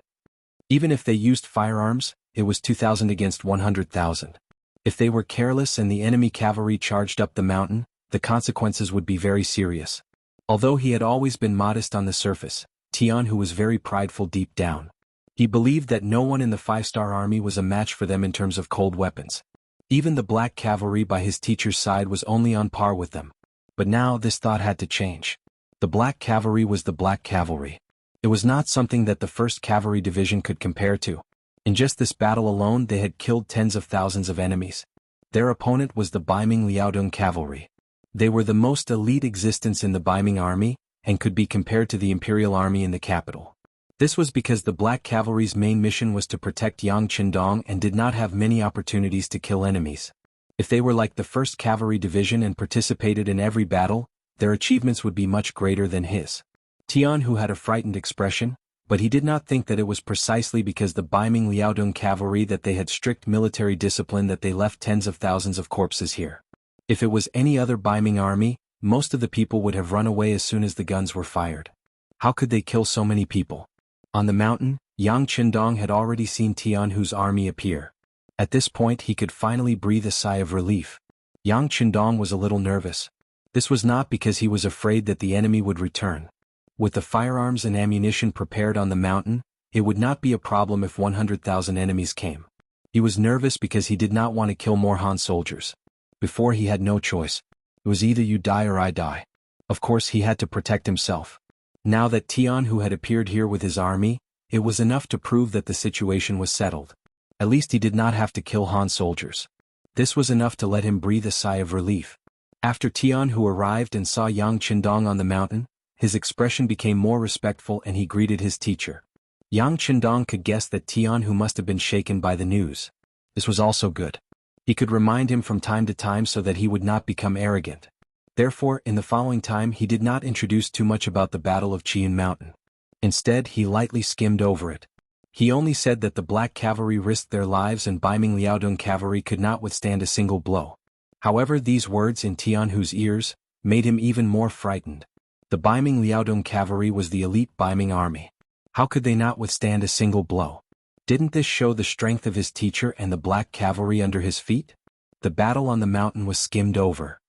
Even if they used firearms, it was 2,000 against 100,000. If they were careless and the enemy cavalry charged up the mountain, the consequences would be very serious. Although he had always been modest on the surface, Tianhu was very prideful deep down. He believed that no one in the five-star army was a match for them in terms of cold weapons. Even the black cavalry by his teacher's side was only on par with them. But now this thought had to change. The black cavalry was the black cavalry. It was not something that the 1st Cavalry Division could compare to. In just this battle alone they had killed tens of thousands of enemies. Their opponent was the Baiming Liaodong cavalry. They were the most elite existence in the Baiming army, and could be compared to the imperial army in the capital. This was because the Black Cavalry's main mission was to protect Yang Qindong and did not have many opportunities to kill enemies. If they were like the 1st Cavalry Division and participated in every battle, their achievements would be much greater than his. Tianhu had a frightened expression, but he did not think that it was precisely because the Baiming Liaodong cavalry that they had strict military discipline that they left tens of thousands of corpses here. If it was any other Baiming army, most of the people would have run away as soon as the guns were fired. How could they kill so many people? On the mountain, Yang Qindong had already seen Tianhu's army appear. At this point he could finally breathe a sigh of relief. Yang Qindong was a little nervous. This was not because he was afraid that the enemy would return. With the firearms and ammunition prepared on the mountain, it would not be a problem if 100,000 enemies came. He was nervous because he did not want to kill more Han soldiers. Before he had no choice. It was either you die or I die. Of course he had to protect himself. Now that Tianhu had appeared here with his army, it was enough to prove that the situation was settled. At least he did not have to kill Han soldiers. This was enough to let him breathe a sigh of relief. After Tianhu arrived and saw Yang Qindong on the mountain, his expression became more respectful and he greeted his teacher. Yang Qindong could guess that Tianhu must have been shaken by the news. This was also good. He could remind him from time to time so that he would not become arrogant. Therefore, in the following time he did not introduce too much about the Battle of Chiyun Mountain. Instead, he lightly skimmed over it. He only said that the Black Cavalry risked their lives and Baiming Liaodong cavalry could not withstand a single blow. However, these words in Tianhu's ears made him even more frightened. The Baiming Liaodong cavalry was the elite Baiming army. How could they not withstand a single blow? Didn't this show the strength of his teacher and the Black Cavalry under his feet? The battle on the mountain was skimmed over.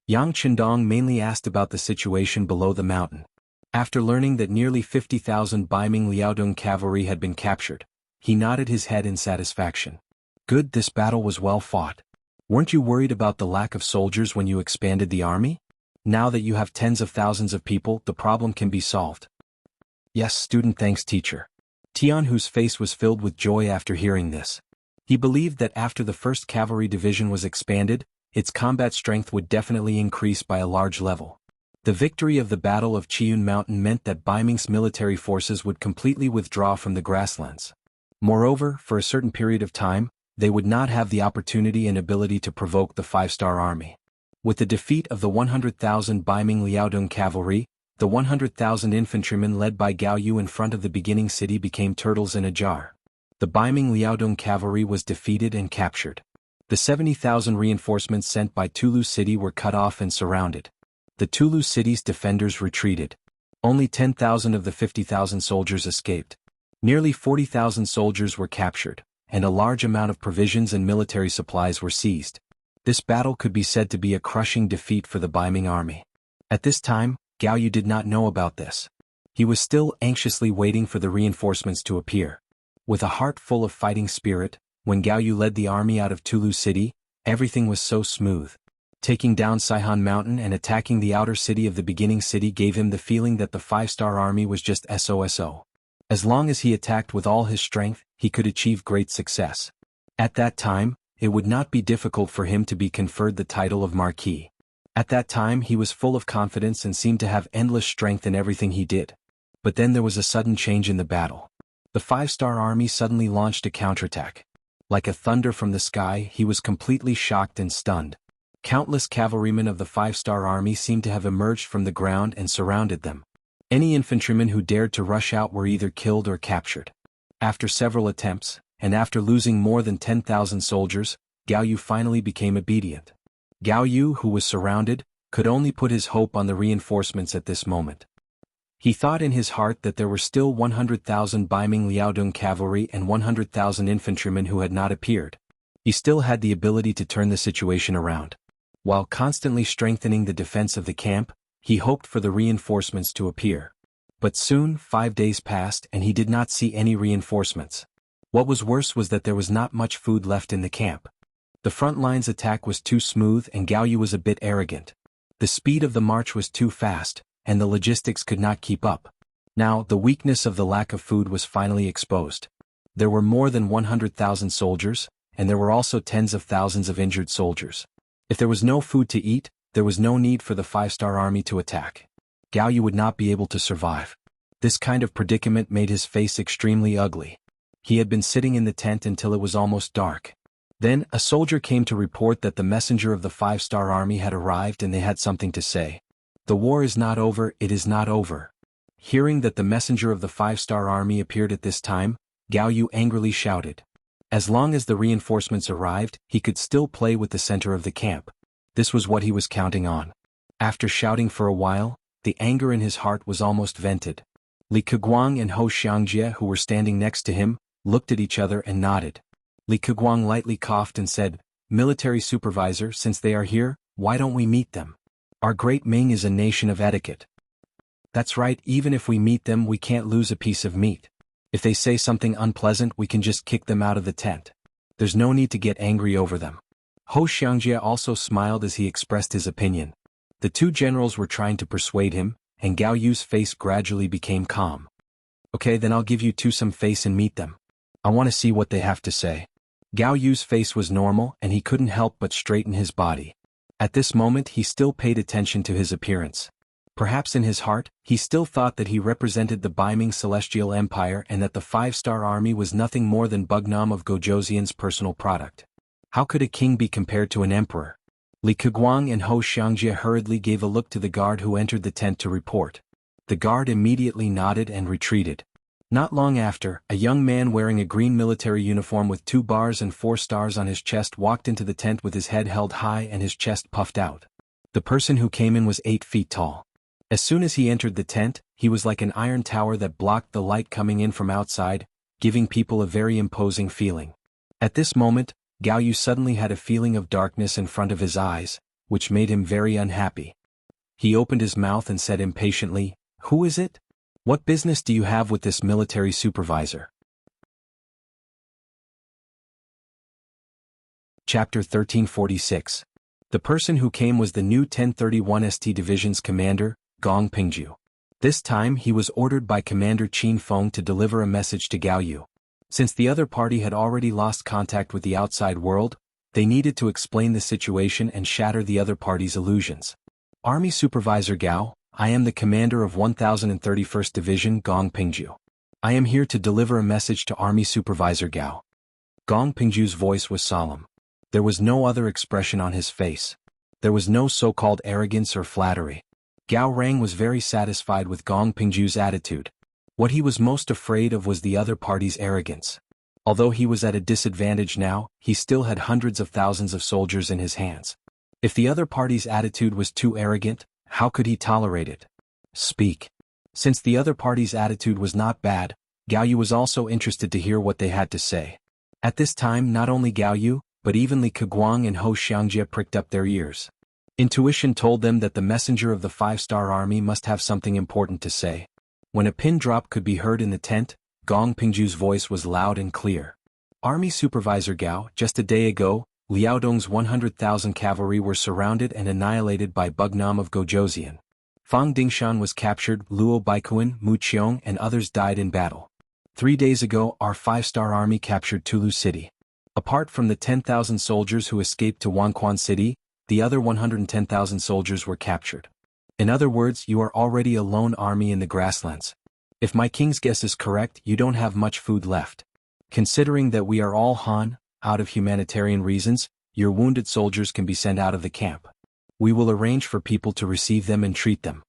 Yang Qindong mainly asked about the situation below the mountain. After learning that nearly 50,000 Baiming Liaodong cavalry had been captured, he nodded his head in satisfaction. Good, this battle was well fought. Weren't you worried about the lack of soldiers when you expanded the army? Now that you have tens of thousands of people, the problem can be solved. Yes, student, thanks teacher. Tianhu's face was filled with joy after hearing this. He believed that after the 1st Cavalry Division was expanded, its combat strength would definitely increase by a large level. The victory of the Battle of Chiyun Mountain meant that Baiming's military forces would completely withdraw from the grasslands. Moreover, for a certain period of time, they would not have the opportunity and ability to provoke the 5-star army. With the defeat of the 100,000 Baiming Liaodong cavalry, the 100,000 infantrymen led by Gao Yu in front of the beginning city became turtles in a jar. The Baiming Liaodong cavalry was defeated and captured. The 70,000 reinforcements sent by Tulu City were cut off and surrounded. The Tulu City's defenders retreated. Only 10,000 of the 50,000 soldiers escaped. Nearly 40,000 soldiers were captured, and a large amount of provisions and military supplies were seized. This battle could be said to be a crushing defeat for the Baiming army. At this time, Gao Yu did not know about this. He was still anxiously waiting for the reinforcements to appear. With a heart full of fighting spirit, when Gao Yu led the army out of Tulu City, everything was so smooth. Taking down Saihan Mountain and attacking the outer city of the beginning city gave him the feeling that the 5-star army was just SOSO. As long as he attacked with all his strength, he could achieve great success. At that time, it would not be difficult for him to be conferred the title of Marquis. At that time he was full of confidence and seemed to have endless strength in everything he did. But then there was a sudden change in the battle. The 5-star army suddenly launched a counterattack. Like a thunder from the sky, he was completely shocked and stunned. Countless cavalrymen of the 5-star army seemed to have emerged from the ground and surrounded them. Any infantrymen who dared to rush out were either killed or captured. After several attempts, and after losing more than 10,000 soldiers, Gao Yu finally became obedient. Gao Yu, who was surrounded, could only put his hope on the reinforcements at this moment. He thought in his heart that there were still 100,000 Baiming Liaodong cavalry and 100,000 infantrymen who had not appeared. He still had the ability to turn the situation around. While constantly strengthening the defense of the camp, He hoped for the reinforcements to appear. But soon 5 days passed and he did not see any reinforcements. What was worse was that there was not much food left in the camp. The front line's attack was too smooth and Gao Yu was a bit arrogant. The speed of the march was too fast, and the logistics could not keep up. Now, the weakness of the lack of food was finally exposed. There were more than 100,000 soldiers, and there were also tens of thousands of injured soldiers. If there was no food to eat, there was no need for the 5-star army to attack. Gao Yu would not be able to survive. This kind of predicament made his face extremely ugly. He had been sitting in the tent until it was almost dark. Then, a soldier came to report that the messenger of the 5-star army had arrived and they had something to say. The war is not over, it is not over. Hearing that the messenger of the 5-star army appeared at this time, Gao Yu angrily shouted. As long as the reinforcements arrived, he could still play with the center of the camp. This was what he was counting on. After shouting for a while, the anger in his heart was almost vented. Li Keguang and Ho Xiangjie, who were standing next to him, looked at each other and nodded. Li Keguang lightly coughed and said, "Military supervisor, since they are here, why don't we meet them? Our great Ming is a nation of etiquette." "That's right, even if we meet them we can't lose a piece of meat. If they say something unpleasant we can just kick them out of the tent. There's no need to get angry over them." Ho Xiangjie also smiled as he expressed his opinion. The two generals were trying to persuade him, and Gao Yu's face gradually became calm. "Okay, then I'll give you two some face and meet them. I want to see what they have to say." Gao Yu's face was normal and he couldn't help but straighten his body. At this moment he still paid attention to his appearance. Perhaps in his heart, he still thought that he represented the Beiming Celestial Empire and that the 5-star army was nothing more than Bugnam of Gojoseon's personal product. How could a king be compared to an emperor? Li Keguang and Ho Xiangjie hurriedly gave a look to the guard who entered the tent to report. The guard immediately nodded and retreated. Not long after, a young man wearing a green military uniform with 2 bars and 4 stars on his chest walked into the tent with his head held high and his chest puffed out. The person who came in was 8 feet tall. As soon as he entered the tent, he was like an iron tower that blocked the light coming in from outside, giving people a very imposing feeling. At this moment, Gao Yu suddenly had a feeling of darkness in front of his eyes, which made him very unhappy. He opened his mouth and said impatiently, "Who is it? What business do you have with this military supervisor?" Chapter 1346. The person who came was the new 1031 ST Division's commander, Gong Pingju. This time he was ordered by Commander Qin Feng to deliver a message to Gao Yu. Since the other party had already lost contact with the outside world, they needed to explain the situation and shatter the other party's illusions. "Army Supervisor Gao, I am the commander of 1031st Division Gong Pingju. I am here to deliver a message to Army Supervisor Gao." Gong Pingju's voice was solemn. There was no other expression on his face. There was no so-called arrogance or flattery. Gao Rang was very satisfied with Gong Pingju's attitude. What he was most afraid of was the other party's arrogance. Although he was at a disadvantage now, he still had hundreds of thousands of soldiers in his hands. If the other party's attitude was too arrogant, how could he tolerate it? Speak. Since the other party's attitude was not bad, Gao Yu was also interested to hear what they had to say. At this time not only Gao Yu, but even Li Keguang and Ho Xiangjie pricked up their ears. Intuition told them that the messenger of the 5-star army must have something important to say. When a pin drop could be heard in the tent, Gong Pingju's voice was loud and clear. "Army Supervisor Gao, just a day ago, Liaodong's 100,000 cavalry were surrounded and annihilated by Bugnam of Gojoseon. Fang Dingshan was captured, Luo Baikuan, Mu Qiong and others died in battle. 3 days ago our 5-star army captured Tulu City. Apart from the 10,000 soldiers who escaped to Wanquan City, the other 110,000 soldiers were captured. In other words, you are already a lone army in the grasslands. If my king's guess is correct, you don't have much food left. Considering that we are all Han, out of humanitarian reasons, your wounded soldiers can be sent out of the camp. We will arrange for people to receive them and treat them."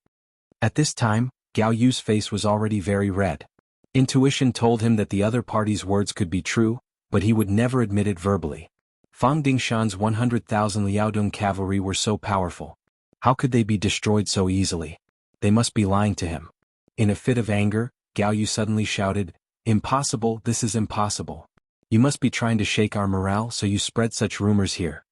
At this time, Gao Yu's face was already very red. Intuition told him that the other party's words could be true, but he would never admit it verbally. Fang Dingshan's 100,000 Liaodong cavalry were so powerful. How could they be destroyed so easily? They must be lying to him. In a fit of anger, Gao Yu suddenly shouted, "Impossible, this is impossible. You must be trying to shake our morale so you spread such rumors here."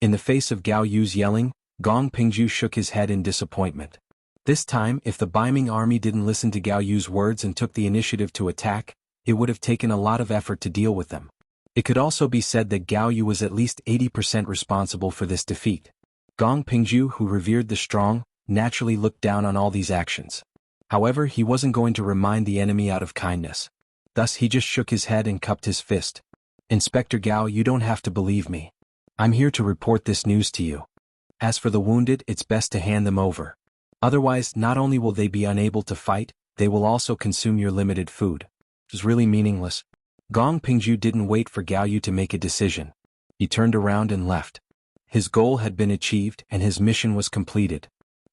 In the face of Gao Yu's yelling, Gong Pingju shook his head in disappointment. This time, if the Baiming army didn't listen to Gao Yu's words and took the initiative to attack, it would have taken a lot of effort to deal with them. It could also be said that Gao Yu was at least 80% responsible for this defeat. Gong Pingju, who revered the strong, naturally looked down on all these actions. However, he wasn't going to remind the enemy out of kindness. Thus he just shook his head and cupped his fist. Inspector Gao, you don't have to believe me. I'm here to report this news to you. As for the wounded, it's best to hand them over. Otherwise, not only will they be unable to fight, they will also consume your limited food. It was really meaningless. Gong Pingju didn't wait for Gao Yu to make a decision. He turned around and left. His goal had been achieved and his mission was completed.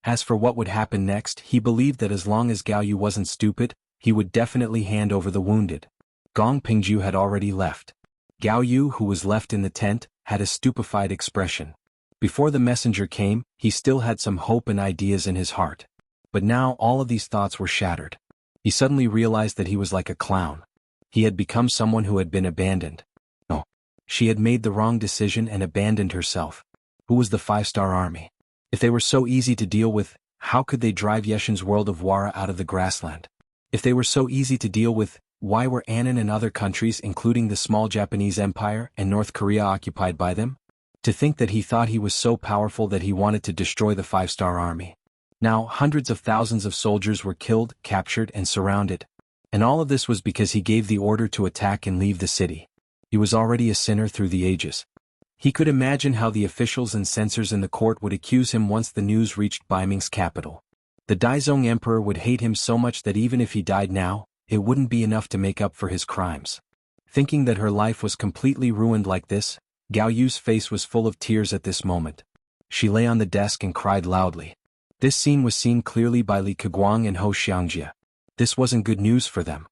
As for what would happen next, he believed that as long as Gao Yu wasn't stupid, he would definitely hand over the wounded. Gong Pingju had already left. Gao Yu, who was left in the tent, had a stupefied expression. Before the messenger came, he still had some hope and ideas in his heart. But now all of these thoughts were shattered. He suddenly realized that he was like a clown. He had become someone who had been abandoned. No. She had made the wrong decision and abandoned herself. Who was the 5-star army? If they were so easy to deal with, how could they drive Yeshin's world of Wara out of the grassland? If they were so easy to deal with, why were Annan and other countries, including the small Japanese Empire and North Korea, occupied by them? To think that he thought he was so powerful that he wanted to destroy the 5-star army. Now, hundreds of thousands of soldiers were killed, captured, and surrounded. And all of this was because he gave the order to attack and leave the city. He was already a sinner through the ages. He could imagine how the officials and censors in the court would accuse him once the news reached Baiming's capital. The Daizong Emperor would hate him so much that even if he died now, it wouldn't be enough to make up for his crimes. Thinking that her life was completely ruined like this, Gao Yu's face was full of tears at this moment. She lay on the desk and cried loudly. This scene was seen clearly by Li Keguang and Ho Xiangjie. This wasn't good news for them.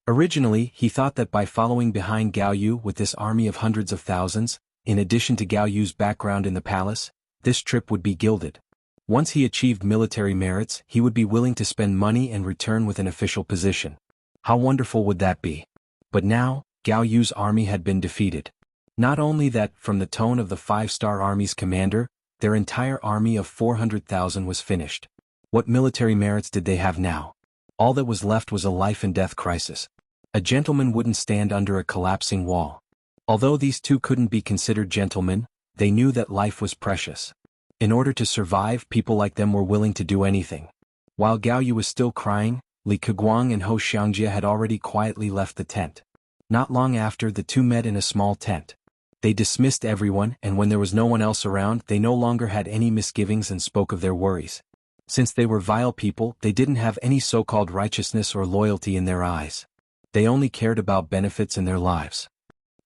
Originally, he thought that by following behind Gao Yu with this army of hundreds of thousands, in addition to Gao Yu's background in the palace, this trip would be gilded. Once he achieved military merits, he would be willing to spend money and return with an official position. How wonderful would that be? But now, Gao Yu's army had been defeated. Not only that, from the tone of the 5-star army's commander, their entire army of 400,000 was finished. What military merits did they have now? All that was left was a life-and-death crisis. A gentleman wouldn't stand under a collapsing wall. Although these two couldn't be considered gentlemen, they knew that life was precious. In order to survive, people like them were willing to do anything. While Gao Yu was still crying, Li Keguang and Ho Xiangjie had already quietly left the tent. Not long after, the two met in a small tent. They dismissed everyone, and when there was no one else around, they no longer had any misgivings and spoke of their worries. Since they were vile people, they didn't have any so-called righteousness or loyalty in their eyes. They only cared about benefits in their lives.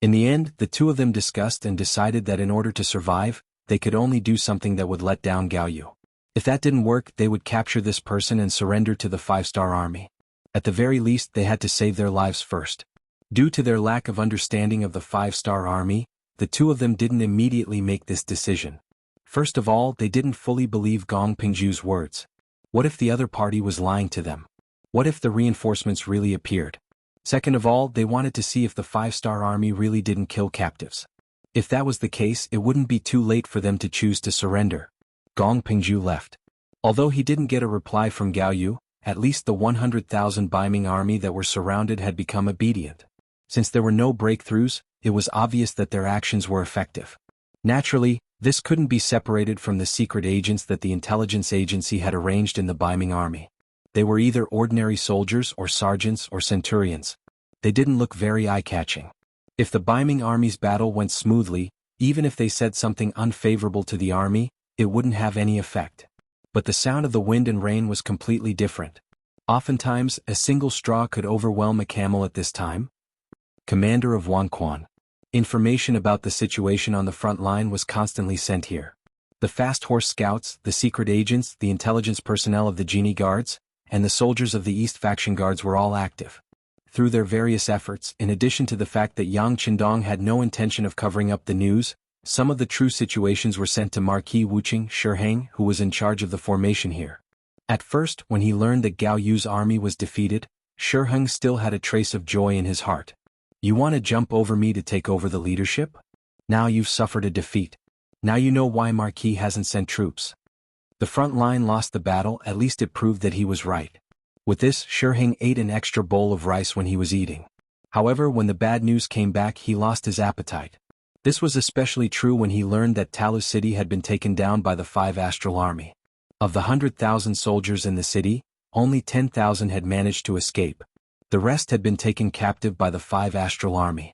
In the end, the two of them discussed and decided that in order to survive, they could only do something that would let down Gao Yu. If that didn't work, they would capture this person and surrender to the 5-star army. At the very least, they had to save their lives first. Due to their lack of understanding of the 5-star army, the two of them didn't immediately make this decision. First of all, they didn't fully believe Gong Pingju's words. What if the other party was lying to them? What if the reinforcements really appeared? Second of all, they wanted to see if the 5-star army really didn't kill captives. If that was the case, it wouldn't be too late for them to choose to surrender. Gong Pingju left. Although he didn't get a reply from Gao Yu, at least the 100,000 Baiming army that were surrounded had become obedient. Since there were no breakthroughs, it was obvious that their actions were effective. Naturally, this couldn't be separated from the secret agents that the intelligence agency had arranged in the Baiming army. They were either ordinary soldiers or sergeants or centurions. They didn't look very eye-catching. If the Baiming army's battle went smoothly, even if they said something unfavorable to the army, it wouldn't have any effect. But the sound of the wind and rain was completely different. Oftentimes, a single straw could overwhelm a camel at this time. Commander of Wanquan. Information about the situation on the front line was constantly sent here. The fast horse scouts, the secret agents, the intelligence personnel of the Genie Guards, and the soldiers of the East Faction Guards were all active. Through their various efforts, in addition to the fact that Yang Qindong had no intention of covering up the news, some of the true situations were sent to Marquis Wuching Shiheng, who was in charge of the formation here. At first, when he learned that Gao Yu's army was defeated, Shiheng still had a trace of joy in his heart. You want to jump over me to take over the leadership? Now you've suffered a defeat. Now you know why Marquis hasn't sent troops. The front line lost the battle, at least it proved that he was right. With this, Shiheng ate an extra bowl of rice when he was eating. However, when the bad news came back, he lost his appetite. This was especially true when he learned that Talu city had been taken down by the 5 astral army. Of the 100,000 soldiers in the city, only 10,000 had managed to escape. The rest had been taken captive by the 5 astral army.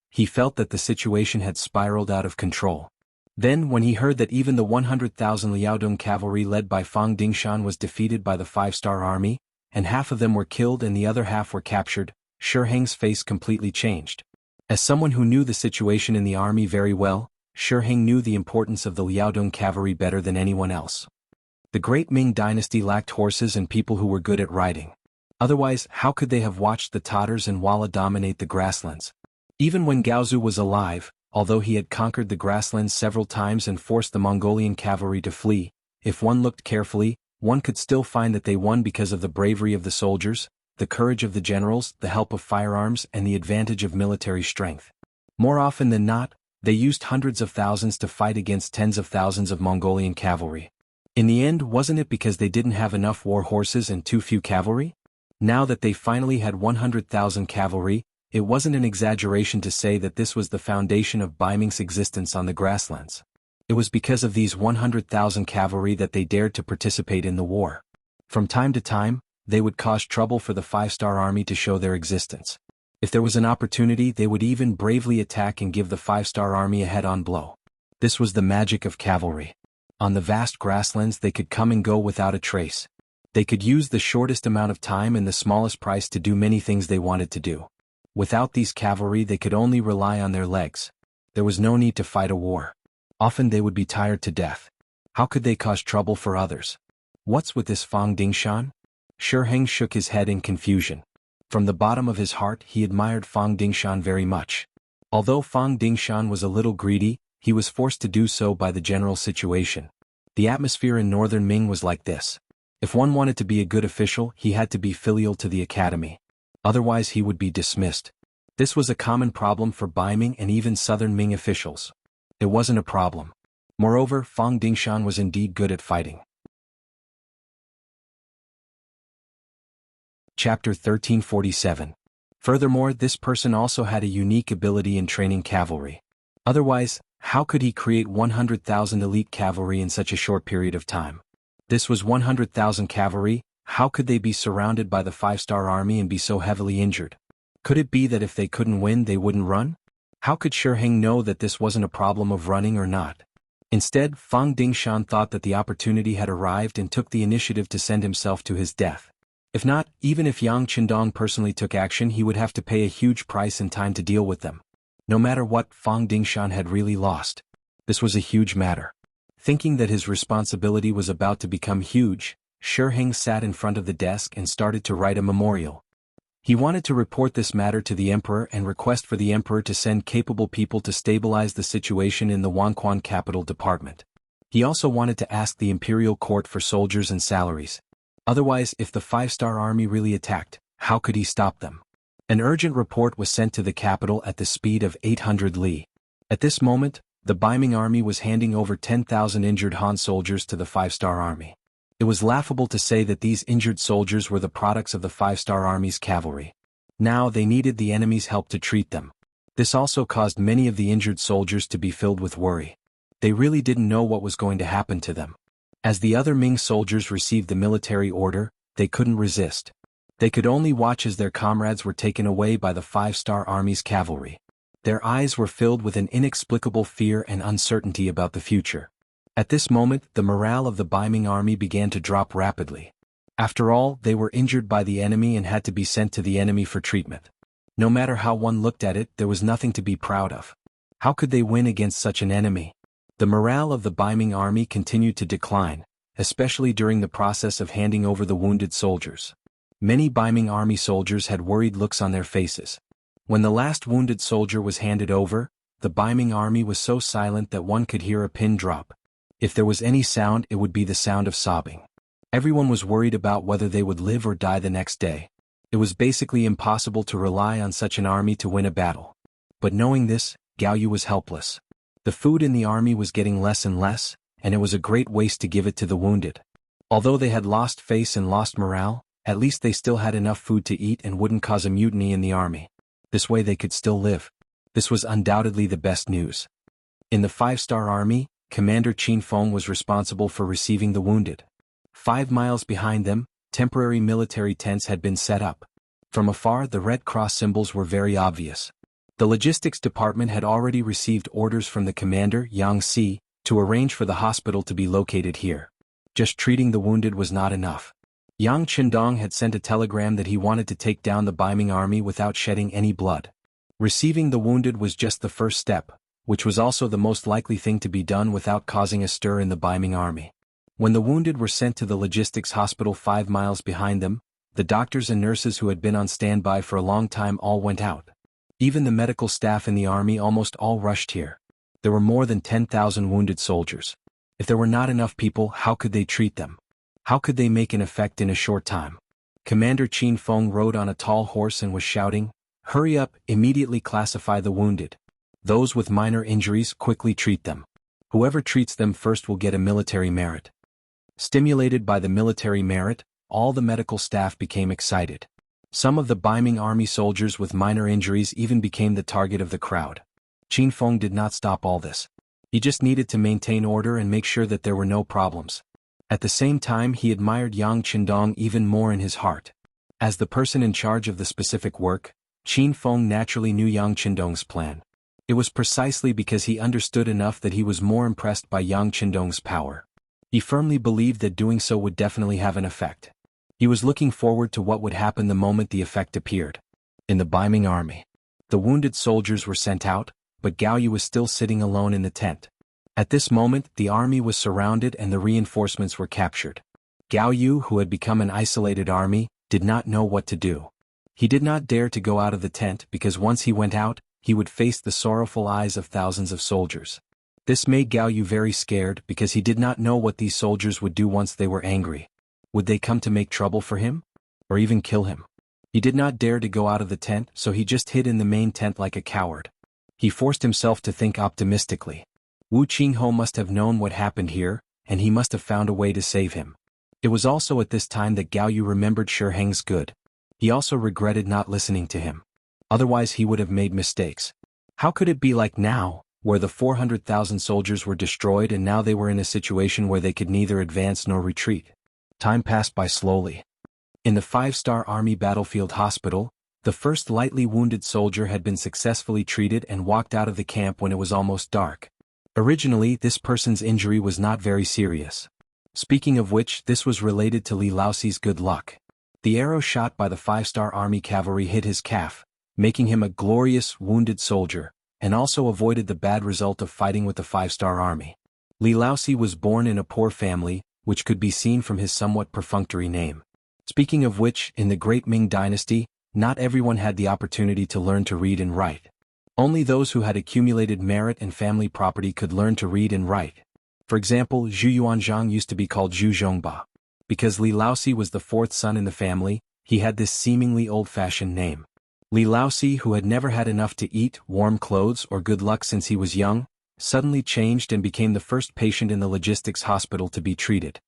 He felt that the situation had spiraled out of control. Then, when he heard that even the 100,000 Liaodong cavalry led by Fang Dingshan was defeated by the 5-star army, and half of them were killed and the other half were captured, Shiheng's face completely changed. As someone who knew the situation in the army very well, Shiheng knew the importance of the Liaodong cavalry better than anyone else. The great Ming dynasty lacked horses and people who were good at riding. Otherwise, how could they have watched the Tatars and Walla dominate the grasslands? Even when Gaozu was alive, although he had conquered the grasslands several times and forced the Mongolian cavalry to flee, if one looked carefully, one could still find that they won because of the bravery of the soldiers, the courage of the generals, the help of firearms, and the advantage of military strength. More often than not, they used hundreds of thousands to fight against tens of thousands of Mongolian cavalry. In the end, wasn't it because they didn't have enough war horses and too few cavalry? Now that they finally had 100,000 cavalry, it wasn't an exaggeration to say that this was the foundation of Baiming's existence on the grasslands. It was because of these 100,000 cavalry that they dared to participate in the war. From time to time, they would cause trouble for the 5-star army to show their existence. If there was an opportunity, they would even bravely attack and give the 5-star army a head-on blow. This was the magic of cavalry. On the vast grasslands they could come and go without a trace. They could use the shortest amount of time and the smallest price to do many things they wanted to do. Without these cavalry they could only rely on their legs. There was no need to fight a war. Often they would be tired to death. How could they cause trouble for others? What's with this Fang Dingshan? Shiheng shook his head in confusion. From the bottom of his heart he admired Fang Dingshan very much. Although Fang Dingshan was a little greedy, he was forced to do so by the general situation. The atmosphere in northern Ming was like this. If one wanted to be a good official, he had to be filial to the academy. Otherwise he would be dismissed. This was a common problem for Baiming and even southern Ming officials. It wasn't a problem. Moreover, Fang Dingshan was indeed good at fighting. Chapter 1347. Furthermore, this person also had a unique ability in training cavalry. Otherwise, how could he create 100,000 elite cavalry in such a short period of time? This was 100,000 cavalry. How could they be surrounded by the 5-star army and be so heavily injured? Could it be that if they couldn't win they wouldn't run? How could Shiheng know that this wasn't a problem of running or not? Instead, Fang Dingshan thought that the opportunity had arrived and took the initiative to send himself to his death. If not, even if Yang Qindong personally took action, he would have to pay a huge price and time to deal with them. No matter what, Fang Dingshan had really lost. This was a huge matter. Thinking that his responsibility was about to become huge, Shiheng sat in front of the desk and started to write a memorial. He wanted to report this matter to the emperor and request for the emperor to send capable people to stabilize the situation in the Wanquan capital department. He also wanted to ask the imperial court for soldiers and salaries. Otherwise, if the 5-star army really attacked, how could he stop them? An urgent report was sent to the capital at the speed of 800 li. At this moment, the Baiming army was handing over 10,000 injured Han soldiers to the 5-star army. It was laughable to say that these injured soldiers were the products of the 5-star army's cavalry. Now they needed the enemy's help to treat them. This also caused many of the injured soldiers to be filled with worry. They really didn't know what was going to happen to them. As the other Ming soldiers received the military order, they couldn't resist. They could only watch as their comrades were taken away by the 5-star army's cavalry. Their eyes were filled with an inexplicable fear and uncertainty about the future. At this moment, the morale of the Baiming army began to drop rapidly. After all, they were injured by the enemy and had to be sent to the enemy for treatment. No matter how one looked at it, there was nothing to be proud of. How could they win against such an enemy? The morale of the Baiming army continued to decline, especially during the process of handing over the wounded soldiers. Many Baiming army soldiers had worried looks on their faces. When the last wounded soldier was handed over, the Baiming army was so silent that one could hear a pin drop. If there was any sound, it would be the sound of sobbing. Everyone was worried about whether they would live or die the next day. It was basically impossible to rely on such an army to win a battle. But knowing this, Gao Yu was helpless. The food in the army was getting less and less, and it was a great waste to give it to the wounded. Although they had lost face and lost morale, at least they still had enough food to eat and wouldn't cause a mutiny in the army. This way they could still live. This was undoubtedly the best news. In the 5-star army, Commander Qin Feng was responsible for receiving the wounded. 5 miles behind them, temporary military tents had been set up. From afar, the Red Cross symbols were very obvious. The logistics department had already received orders from the commander, Yang Si, to arrange for the hospital to be located here. Just treating the wounded was not enough. Yang Qindong had sent a telegram that he wanted to take down the Baiming army without shedding any blood. Receiving the wounded was just the first step, which was also the most likely thing to be done without causing a stir in the Baiming army. When the wounded were sent to the logistics hospital 5 miles behind them, the doctors and nurses who had been on standby for a long time all went out. Even the medical staff in the army almost all rushed here. There were more than 10,000 wounded soldiers. If there were not enough people, how could they treat them? How could they make an effect in a short time? Commander Qin Feng rode on a tall horse and was shouting, "Hurry up, immediately classify the wounded. Those with minor injuries, quickly treat them. Whoever treats them first will get a military merit." Stimulated by the military merit, all the medical staff became excited. Some of the Baiming army soldiers with minor injuries even became the target of the crowd. Qin Feng did not stop all this. He just needed to maintain order and make sure that there were no problems. At the same time, he admired Yang Qindong even more in his heart. As the person in charge of the specific work, Qin Feng naturally knew Yang Qindong's plan. It was precisely because he understood enough that he was more impressed by Yang Qindong's power. He firmly believed that doing so would definitely have an effect. He was looking forward to what would happen the moment the effect appeared. In the Baiming army, the wounded soldiers were sent out, but Gao Yu was still sitting alone in the tent. At this moment, the army was surrounded and the reinforcements were captured. Gao Yu, who had become an isolated army, did not know what to do. He did not dare to go out of the tent because once he went out, he would face the sorrowful eyes of thousands of soldiers. This made Gao Yu very scared because he did not know what these soldiers would do once they were angry. Would they come to make trouble for him? Or even kill him? He did not dare to go out of the tent, so he just hid in the main tent like a coward. He forced himself to think optimistically. Wu Qingho must have known what happened here, and he must have found a way to save him. It was also at this time that Gao Yu remembered Shi Heng's good. He also regretted not listening to him. Otherwise he would have made mistakes. How could it be like now, where the 400,000 soldiers were destroyed and now they were in a situation where they could neither advance nor retreat? Time passed by slowly. In the 5-star Army Battlefield Hospital, the first lightly wounded soldier had been successfully treated and walked out of the camp when it was almost dark. Originally, this person's injury was not very serious. Speaking of which, this was related to Li Laoxi's good luck. The arrow shot by the 5-star Army cavalry hit his calf, making him a glorious wounded soldier, and also avoided the bad result of fighting with the 5-star Army. Li Laoxi was born in a poor family, which could be seen from his somewhat perfunctory name. Speaking of which, in the Great Ming Dynasty, not everyone had the opportunity to learn to read and write. Only those who had accumulated merit and family property could learn to read and write. For example, Zhu Yuanzhang used to be called Zhu Zhongba. Because Li Laoxi was the 4th son in the family, he had this seemingly old-fashioned name. Li Laoxi, who had never had enough to eat, warm clothes, or good luck since he was young, suddenly changed and became the first patient in the logistics hospital to be treated.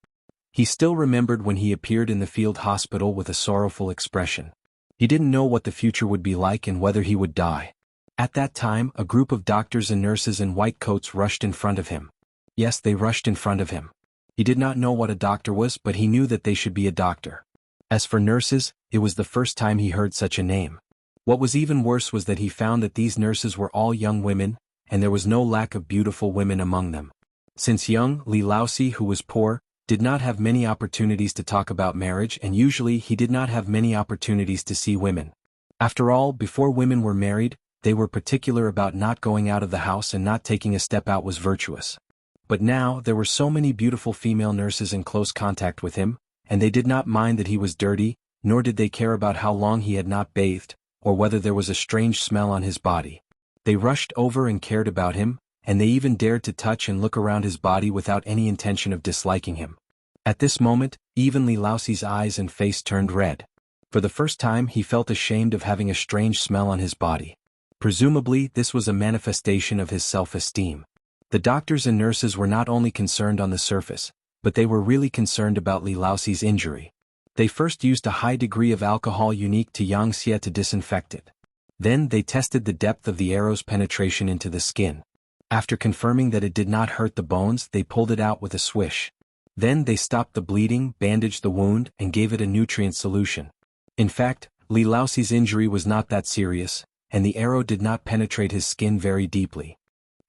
He still remembered when he appeared in the field hospital with a sorrowful expression. He didn't know what the future would be like and whether he would die. At that time, a group of doctors and nurses in white coats rushed in front of him. Yes, they rushed in front of him. He did not know what a doctor was, but he knew that they should be a doctor. As for nurses, it was the first time he heard such a name. What was even worse was that he found that these nurses were all young women, and there was no lack of beautiful women among them. Since young, Li Laoxi, who was poor, did not have many opportunities to talk about marriage, and usually he did not have many opportunities to see women. After all, before women were married, they were particular about not going out of the house, and not taking a step out was virtuous. But now, there were so many beautiful female nurses in close contact with him, and they did not mind that he was dirty, nor did they care about how long he had not bathed, or whether there was a strange smell on his body. They rushed over and cared about him, and they even dared to touch and look around his body without any intention of disliking him. At this moment, even Li Laoxi's eyes and face turned red. For the first time he felt ashamed of having a strange smell on his body. Presumably, this was a manifestation of his self-esteem. The doctors and nurses were not only concerned on the surface, but they were really concerned about Li Laoxi's injury. They first used a high degree of alcohol unique to Yangxia to disinfect it. Then they tested the depth of the arrow's penetration into the skin. After confirming that it did not hurt the bones, they pulled it out with a swish. Then they stopped the bleeding, bandaged the wound, and gave it a nutrient solution. In fact, Li Laoxi's injury was not that serious, and the arrow did not penetrate his skin very deeply.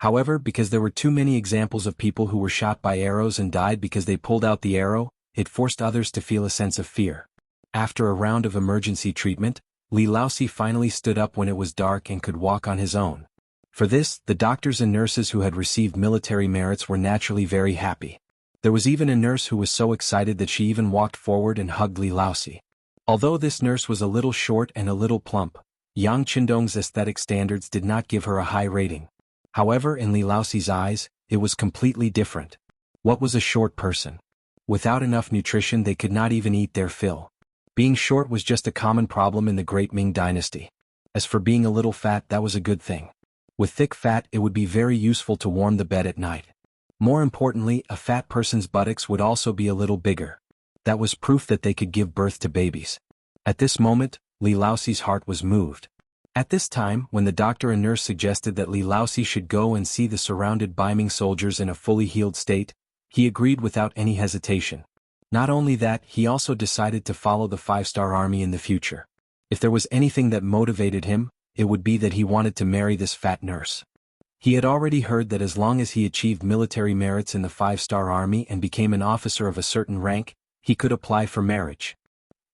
However, because there were too many examples of people who were shot by arrows and died because they pulled out the arrow, it forced others to feel a sense of fear. After a round of emergency treatment, Li Laoxi finally stood up when it was dark and could walk on his own. For this, the doctors and nurses who had received military merits were naturally very happy. There was even a nurse who was so excited that she even walked forward and hugged Li Laoxi. Although this nurse was a little short and a little plump, Yang Qindong's aesthetic standards did not give her a high rating. However, in Li Laoxi's eyes, it was completely different. What was a short person? Without enough nutrition, they could not even eat their fill. Being short was just a common problem in the Great Ming Dynasty. As for being a little fat, that was a good thing. With thick fat, it would be very useful to warm the bed at night. More importantly, a fat person's buttocks would also be a little bigger. That was proof that they could give birth to babies. At this moment, Li Laoxi's heart was moved. At this time, when the doctor and nurse suggested that Li Laoxi should go and see the surrounded Baiming soldiers in a fully healed state, he agreed without any hesitation. Not only that, he also decided to follow the 5-star army in the future. If there was anything that motivated him, it would be that he wanted to marry this fat nurse. He had already heard that as long as he achieved military merits in the 5-star army and became an officer of a certain rank, he could apply for marriage.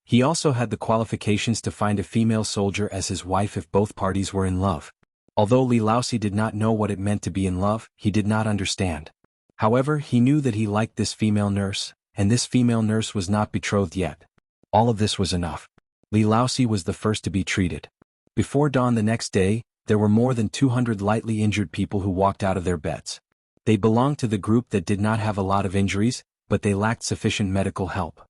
He also had the qualifications to find a female soldier as his wife if both parties were in love. Although Li Laoxi did not know what it meant to be in love, he did not understand. However, he knew that he liked this female nurse, and this female nurse was not betrothed yet. All of this was enough. Li Laoxi was the first to be treated. Before dawn the next day, there were more than 200 lightly injured people who walked out of their beds. They belonged to the group that did not have a lot of injuries, but they lacked sufficient medical help.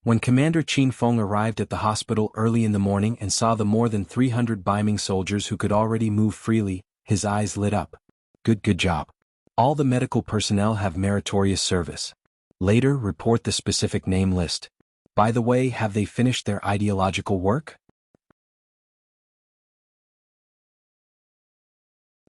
When Commander Qin Feng arrived at the hospital early in the morning and saw the more than 300 Baiming soldiers who could already move freely, his eyes lit up. Good job. All the medical personnel have meritorious service. Later, report the specific name list. By the way, have they finished their ideological work?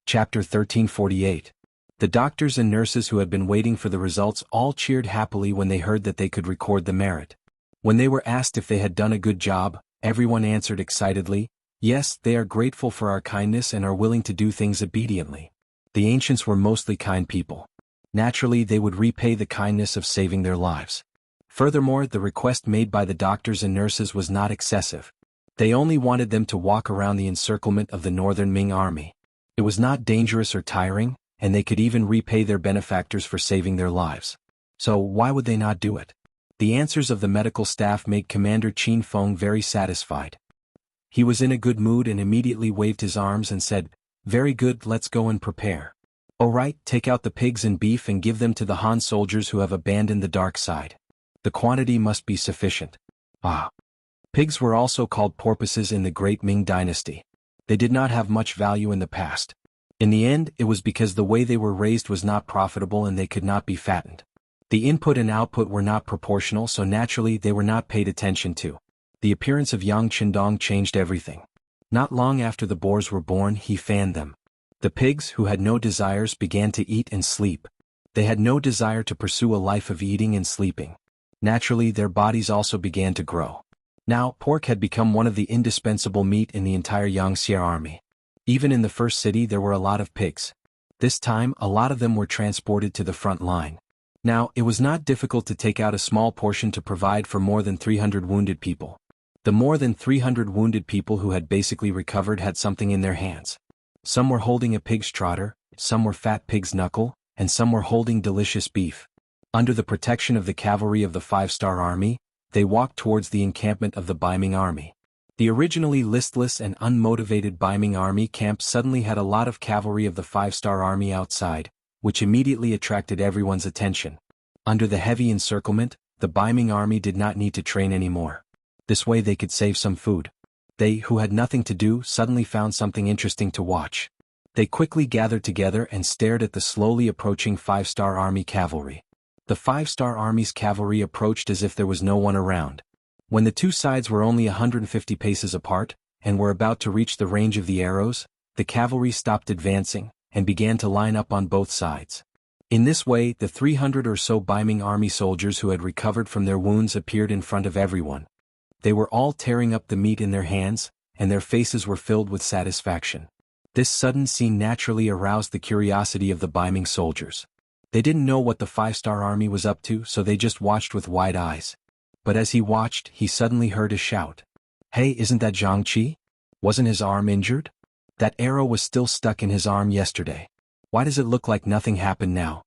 Chapter 1348. The doctors and nurses who had been waiting for the results all cheered happily when they heard that they could record the merit. When they were asked if they had done a good job, everyone answered excitedly, "Yes, they are grateful for our kindness and are willing to do things obediently." The ancients were mostly kind people. Naturally, they would repay the kindness of saving their lives. Furthermore, the request made by the doctors and nurses was not excessive. They only wanted them to walk around the encirclement of the northern Ming army. It was not dangerous or tiring, and they could even repay their benefactors for saving their lives. So why would they not do it? The answers of the medical staff made Commander Qin Feng very satisfied. He was in a good mood and immediately waved his arms and said, "Very good, let's go and prepare. Alright, take out the pigs and beef and give them to the Han soldiers who have abandoned the dark side. The quantity must be sufficient." Pigs were also called porpoises in the Great Ming Dynasty. They did not have much value in the past. In the end, it was because the way they were raised was not profitable and they could not be fattened. The input and output were not proportional, so naturally they were not paid attention to. The appearance of Yang Qindong changed everything. Not long after the boars were born, he fanned them. The pigs, who had no desires, began to eat and sleep. They had no desire to pursue a life of eating and sleeping. Naturally, their bodies also began to grow. Now, pork had become one of the indispensable meat in the entire Yangxia army. Even in the first city there were a lot of pigs. This time, a lot of them were transported to the front line. Now, it was not difficult to take out a small portion to provide for more than 300 wounded people. The more than 300 wounded people who had basically recovered had something in their hands. Some were holding a pig's trotter, some were fat pig's knuckle, and some were holding delicious beef. Under the protection of the cavalry of the 5-star army, they walked towards the encampment of the Baiming army. The originally listless and unmotivated Baiming army camp suddenly had a lot of cavalry of the 5-star army outside, which immediately attracted everyone's attention. Under the heavy encirclement, the Baiming army did not need to train anymore. This way they could save some food. They, who had nothing to do, suddenly found something interesting to watch. They quickly gathered together and stared at the slowly approaching 5-star army cavalry. The 5-star army's cavalry approached as if there was no one around. When the two sides were only 150 paces apart, and were about to reach the range of the arrows, the cavalry stopped advancing, and began to line up on both sides. In this way, the 300 or so Biming army soldiers who had recovered from their wounds appeared in front of everyone. They were all tearing up the meat in their hands, and their faces were filled with satisfaction. This sudden scene naturally aroused the curiosity of the Biming soldiers. They didn't know what the 5-star army was up to, so they just watched with wide eyes. But as he watched, he suddenly heard a shout. "Hey, isn't that Zhang Qi? Wasn't his arm injured? That arrow was still stuck in his arm yesterday. Why does it look like nothing happened now?"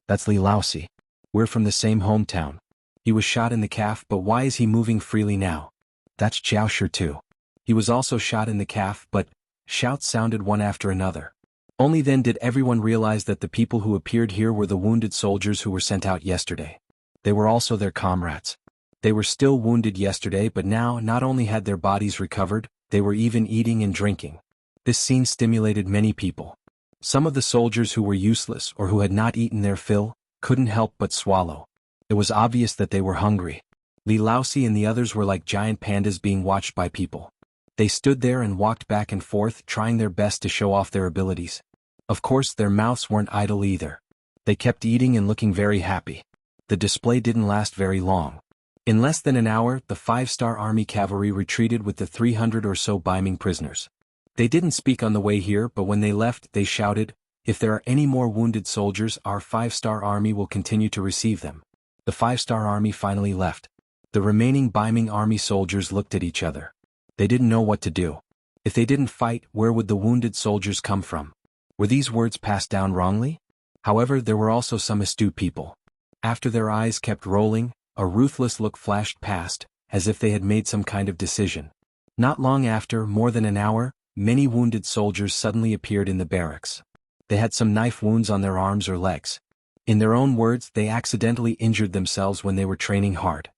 "That's Li Laosi. We're from the same hometown. He was shot in the calf, but why is he moving freely now?" "That's Jiao Shi too. He was also shot in the calf, but..." Shouts sounded one after another. Only then did everyone realize that the people who appeared here were the wounded soldiers who were sent out yesterday. They were also their comrades. They were still wounded yesterday, but now not only had their bodies recovered, they were even eating and drinking. This scene stimulated many people. Some of the soldiers who were useless or who had not eaten their fill couldn't help but swallow. It was obvious that they were hungry. Li Laosi and the others were like giant pandas being watched by people. They stood there and walked back and forth, trying their best to show off their abilities. Of course, their mouths weren't idle either. They kept eating and looking very happy. The display didn't last very long. In less than an hour, the 5-star army cavalry retreated with the 300 or so Biming prisoners. They didn't speak on the way here, but when they left, they shouted, "If there are any more wounded soldiers, our 5-star army will continue to receive them." The 5-star army finally left. The remaining Biming army soldiers looked at each other. They didn't know what to do. If they didn't fight, where would the wounded soldiers come from? Were these words passed down wrongly? However, there were also some astute people. After their eyes kept rolling, a ruthless look flashed past, as if they had made some kind of decision. Not long after, more than an hour, many wounded soldiers suddenly appeared in the barracks. They had some knife wounds on their arms or legs. In their own words, they accidentally injured themselves when they were training hard.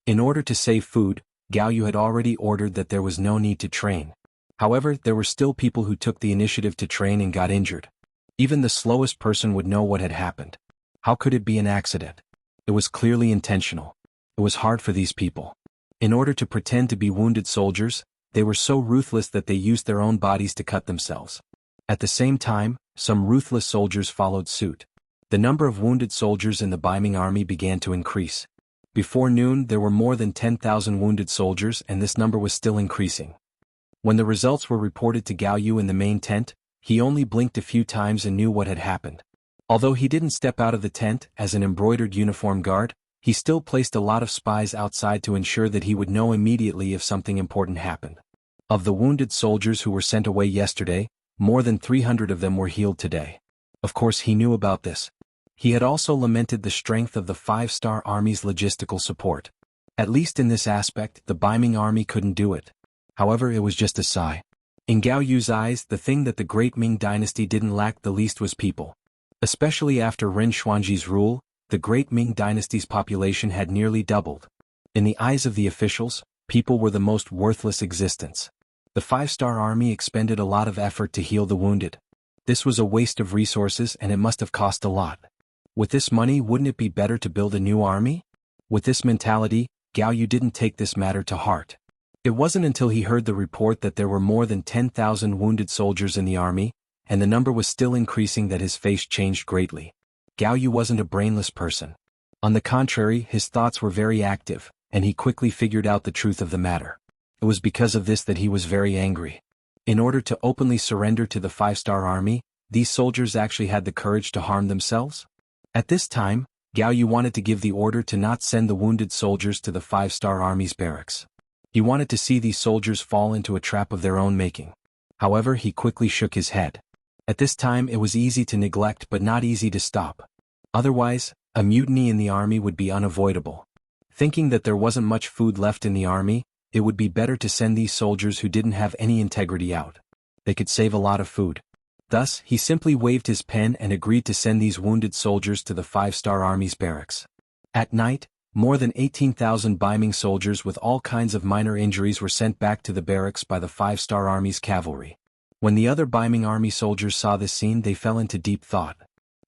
In order to save food, Gao Yu had already ordered that there was no need to train. However, there were still people who took the initiative to train and got injured. Even the slowest person would know what had happened. How could it be an accident? It was clearly intentional. It was hard for these people. In order to pretend to be wounded soldiers, they were so ruthless that they used their own bodies to cut themselves. At the same time, some ruthless soldiers followed suit. The number of wounded soldiers in the Biming army began to increase. Before noon, there were more than 10,000 wounded soldiers, and this number was still increasing. When the results were reported to Gao Yu in the main tent, he only blinked a few times and knew what had happened. Although he didn't step out of the tent as an embroidered uniform guard, he still placed a lot of spies outside to ensure that he would know immediately if something important happened. Of the wounded soldiers who were sent away yesterday, more than 300 of them were healed today. Of course, he knew about this. He had also lamented the strength of the 5-star army's logistical support. At least in this aspect, the Biming army couldn't do it. However, it was just a sigh. In Gao Yu's eyes, the thing that the great Ming dynasty didn't lack the least was people. Especially after Ren Xuanji's rule, the great Ming dynasty's population had nearly doubled. In the eyes of the officials, people were the most worthless existence. The 5-star army expended a lot of effort to heal the wounded. This was a waste of resources and it must have cost a lot. With this money, wouldn't it be better to build a new army? With this mentality, Gao Yu didn't take this matter to heart. It wasn't until he heard the report that there were more than 10,000 wounded soldiers in the army, and the number was still increasing, that his face changed greatly. Gao Yu wasn't a brainless person. On the contrary, his thoughts were very active, and he quickly figured out the truth of the matter. It was because of this that he was very angry. In order to openly surrender to the 5-star army, these soldiers actually had the courage to harm themselves? At this time, Gao Yu wanted to give the order to not send the wounded soldiers to the 5-star army's barracks. He wanted to see these soldiers fall into a trap of their own making. However, he quickly shook his head. At this time, it was easy to neglect but not easy to stop. Otherwise, a mutiny in the army would be unavoidable. Thinking that there wasn't much food left in the army, it would be better to send these soldiers who didn't have any integrity out. They could save a lot of food. Thus, he simply waved his pen and agreed to send these wounded soldiers to the 5-star army's barracks. At night, more than 18,000 Biming soldiers with all kinds of minor injuries were sent back to the barracks by the 5-star army's cavalry. When the other Biming army soldiers saw this scene, they fell into deep thought.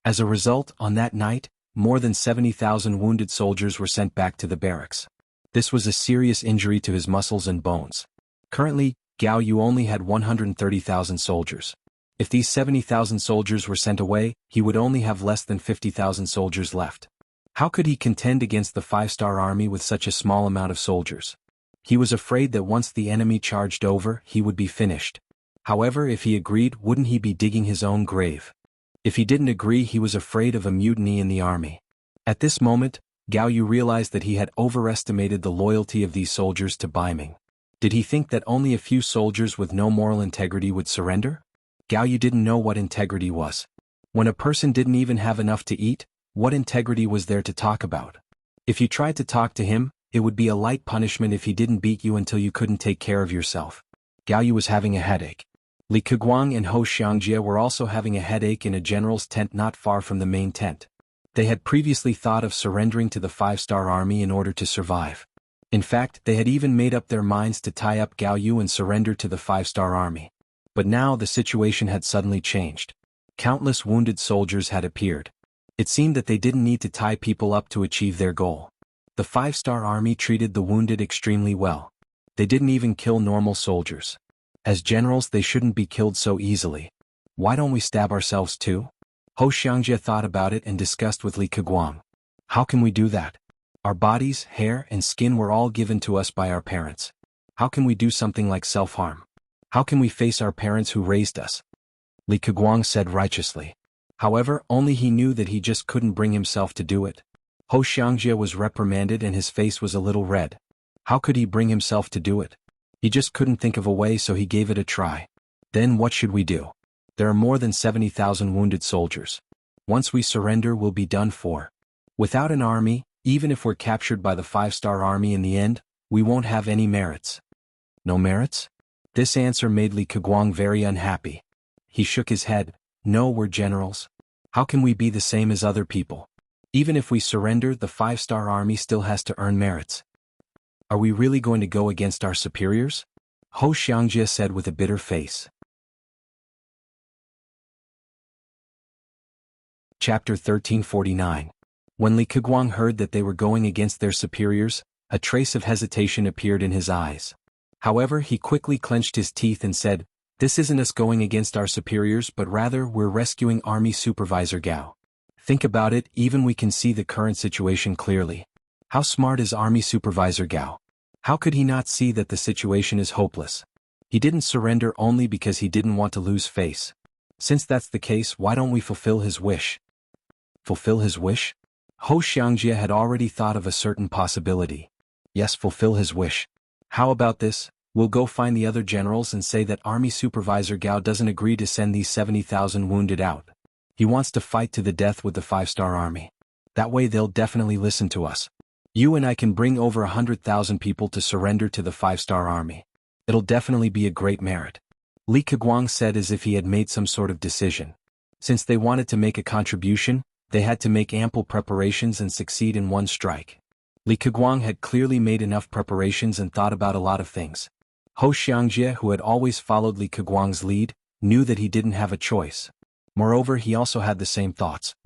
As a result, on that night, more than 70,000 wounded soldiers were sent back to the barracks. This was a serious injury to his muscles and bones. Currently, Gao Yu only had 130,000 soldiers. If these 70,000 soldiers were sent away, he would only have less than 50,000 soldiers left. How could he contend against the 5-star army with such a small amount of soldiers? He was afraid that once the enemy charged over, he would be finished. However, if he agreed, wouldn't he be digging his own grave? If he didn't agree, he was afraid of a mutiny in the army. At this moment, Gao Yu realized that he had overestimated the loyalty of these soldiers to Biming. Did he think that only a few soldiers with no moral integrity would surrender? Gao Yu didn't know what integrity was. When a person didn't even have enough to eat, what integrity was there to talk about? If you tried to talk to him, it would be a light punishment if he didn't beat you until you couldn't take care of yourself. Gao Yu was having a headache. Li Keguang and Ho Xiangjie were also having a headache in a general's tent not far from the main tent. They had previously thought of surrendering to the 5-star army in order to survive. In fact, they had even made up their minds to tie up Gao Yu and surrender to the 5-star army. But now the situation had suddenly changed. Countless wounded soldiers had appeared. It seemed that they didn't need to tie people up to achieve their goal. The 5-star army treated the wounded extremely well. They didn't even kill normal soldiers. As generals, they shouldn't be killed so easily. Why don't we stab ourselves too? Ho Xiangjie thought about it and discussed with Li Keguang. How can we do that? Our bodies, hair, and skin were all given to us by our parents. How can we do something like self-harm? How can we face our parents who raised us? Li Keguang said righteously. However, only he knew that he just couldn't bring himself to do it. Ho Xiangjie was reprimanded and his face was a little red. How could he bring himself to do it? He just couldn't think of a way, so he gave it a try. Then what should we do? There are more than 70,000 wounded soldiers. Once we surrender, we'll be done for. Without an army, even if we're captured by the 5-star army in the end, we won't have any merits. No merits? This answer made Li Keguang very unhappy. He shook his head. No, we're generals. How can we be the same as other people? Even if we surrender, the 5-star army still has to earn merits. Are we really going to go against our superiors? Ho Xiangjie said with a bitter face. Chapter 1349. When Li Keguang heard that they were going against their superiors, a trace of hesitation appeared in his eyes. However, he quickly clenched his teeth and said, "This isn't us going against our superiors, but rather we're rescuing Army Supervisor Gao. Think about it, even we can see the current situation clearly. How smart is Army Supervisor Gao? How could he not see that the situation is hopeless? He didn't surrender only because he didn't want to lose face. Since that's the case, why don't we fulfill his wish?" Fulfill his wish? Ho Xiangjie had already thought of a certain possibility. Yes, fulfill his wish. How about this? We'll go find the other generals and say that Army Supervisor Gao doesn't agree to send these 70,000 wounded out. He wants to fight to the death with the 5-star army. That way they'll definitely listen to us. You and I can bring over 100,000 people to surrender to the 5-star army. It'll definitely be a great merit. Li Keguang said as if he had made some sort of decision. Since they wanted to make a contribution, they had to make ample preparations and succeed in one strike. Li Keguang had clearly made enough preparations and thought about a lot of things. Ho Xiangjie, who had always followed Li Keguang's lead, knew that he didn't have a choice. Moreover, he also had the same thoughts.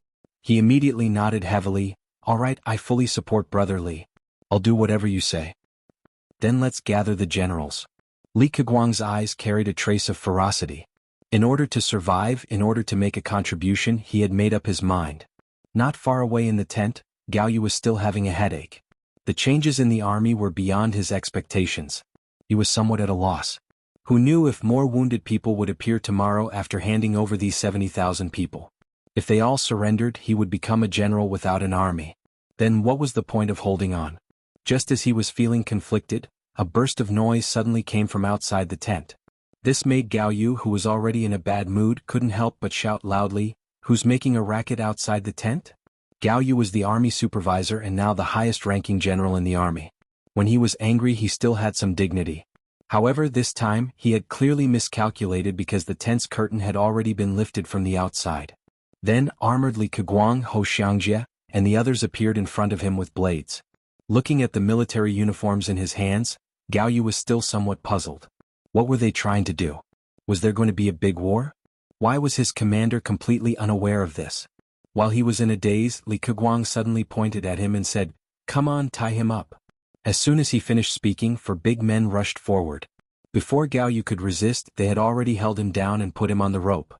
He immediately nodded heavily. "All right, I fully support Brother Li. I'll do whatever you say." "Then let's gather the generals." Li Keguang's eyes carried a trace of ferocity. In order to survive, in order to make a contribution, he had made up his mind. Not far away in the tent, Gao Yu was still having a headache. The changes in the army were beyond his expectations. He was somewhat at a loss. Who knew if more wounded people would appear tomorrow after handing over these 70,000 people? If they all surrendered, he would become a general without an army. Then what was the point of holding on? Just as he was feeling conflicted, a burst of noise suddenly came from outside the tent. This made Gao Yu, who was already in a bad mood, couldn't help but shout loudly, "Who's making a racket outside the tent?" Gao Yu was the army supervisor and now the highest-ranking general in the army. When he was angry, he still had some dignity. However, this time, he had clearly miscalculated because the tent's curtain had already been lifted from the outside. Then, armored Li Keguang, Ho Xiangjie, and the others appeared in front of him with blades. Looking at the military uniforms in his hands, Gao Yu was still somewhat puzzled. What were they trying to do? Was there going to be a big war? Why was his commander completely unaware of this? While he was in a daze, Li Keguang suddenly pointed at him and said, "Come on, tie him up." As soon as he finished speaking, 4 big men rushed forward. Before Gao Yu could resist, they had already held him down and put him on the rope.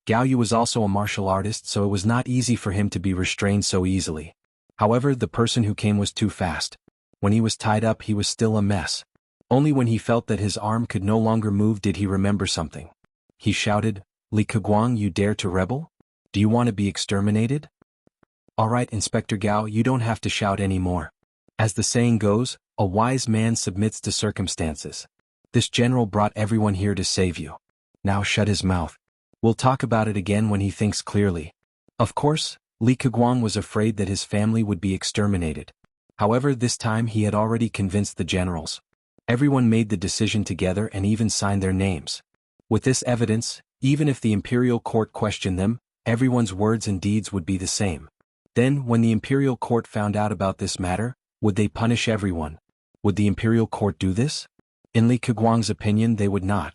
Gao Yu was also a martial artist, so it was not easy for him to be restrained so easily. However, the person who came was too fast. When he was tied up, he was still a mess. Only when he felt that his arm could no longer move did he remember something. He shouted, "Li Keguang, you dare to rebel? Do you want to be exterminated? All right, Inspector Gao, you don't have to shout anymore. As the saying goes, a wise man submits to circumstances. This general brought everyone here to save you. Now shut his mouth. We'll talk about it again when he thinks clearly." Of course, Li Keguang was afraid that his family would be exterminated. However, this time he had already convinced the generals. Everyone made the decision together and even signed their names. With this evidence, even if the imperial court questioned them, everyone's words and deeds would be the same. Then, when the imperial court found out about this matter, would they punish everyone? Would the imperial court do this? In Li Keguang's opinion, they would not.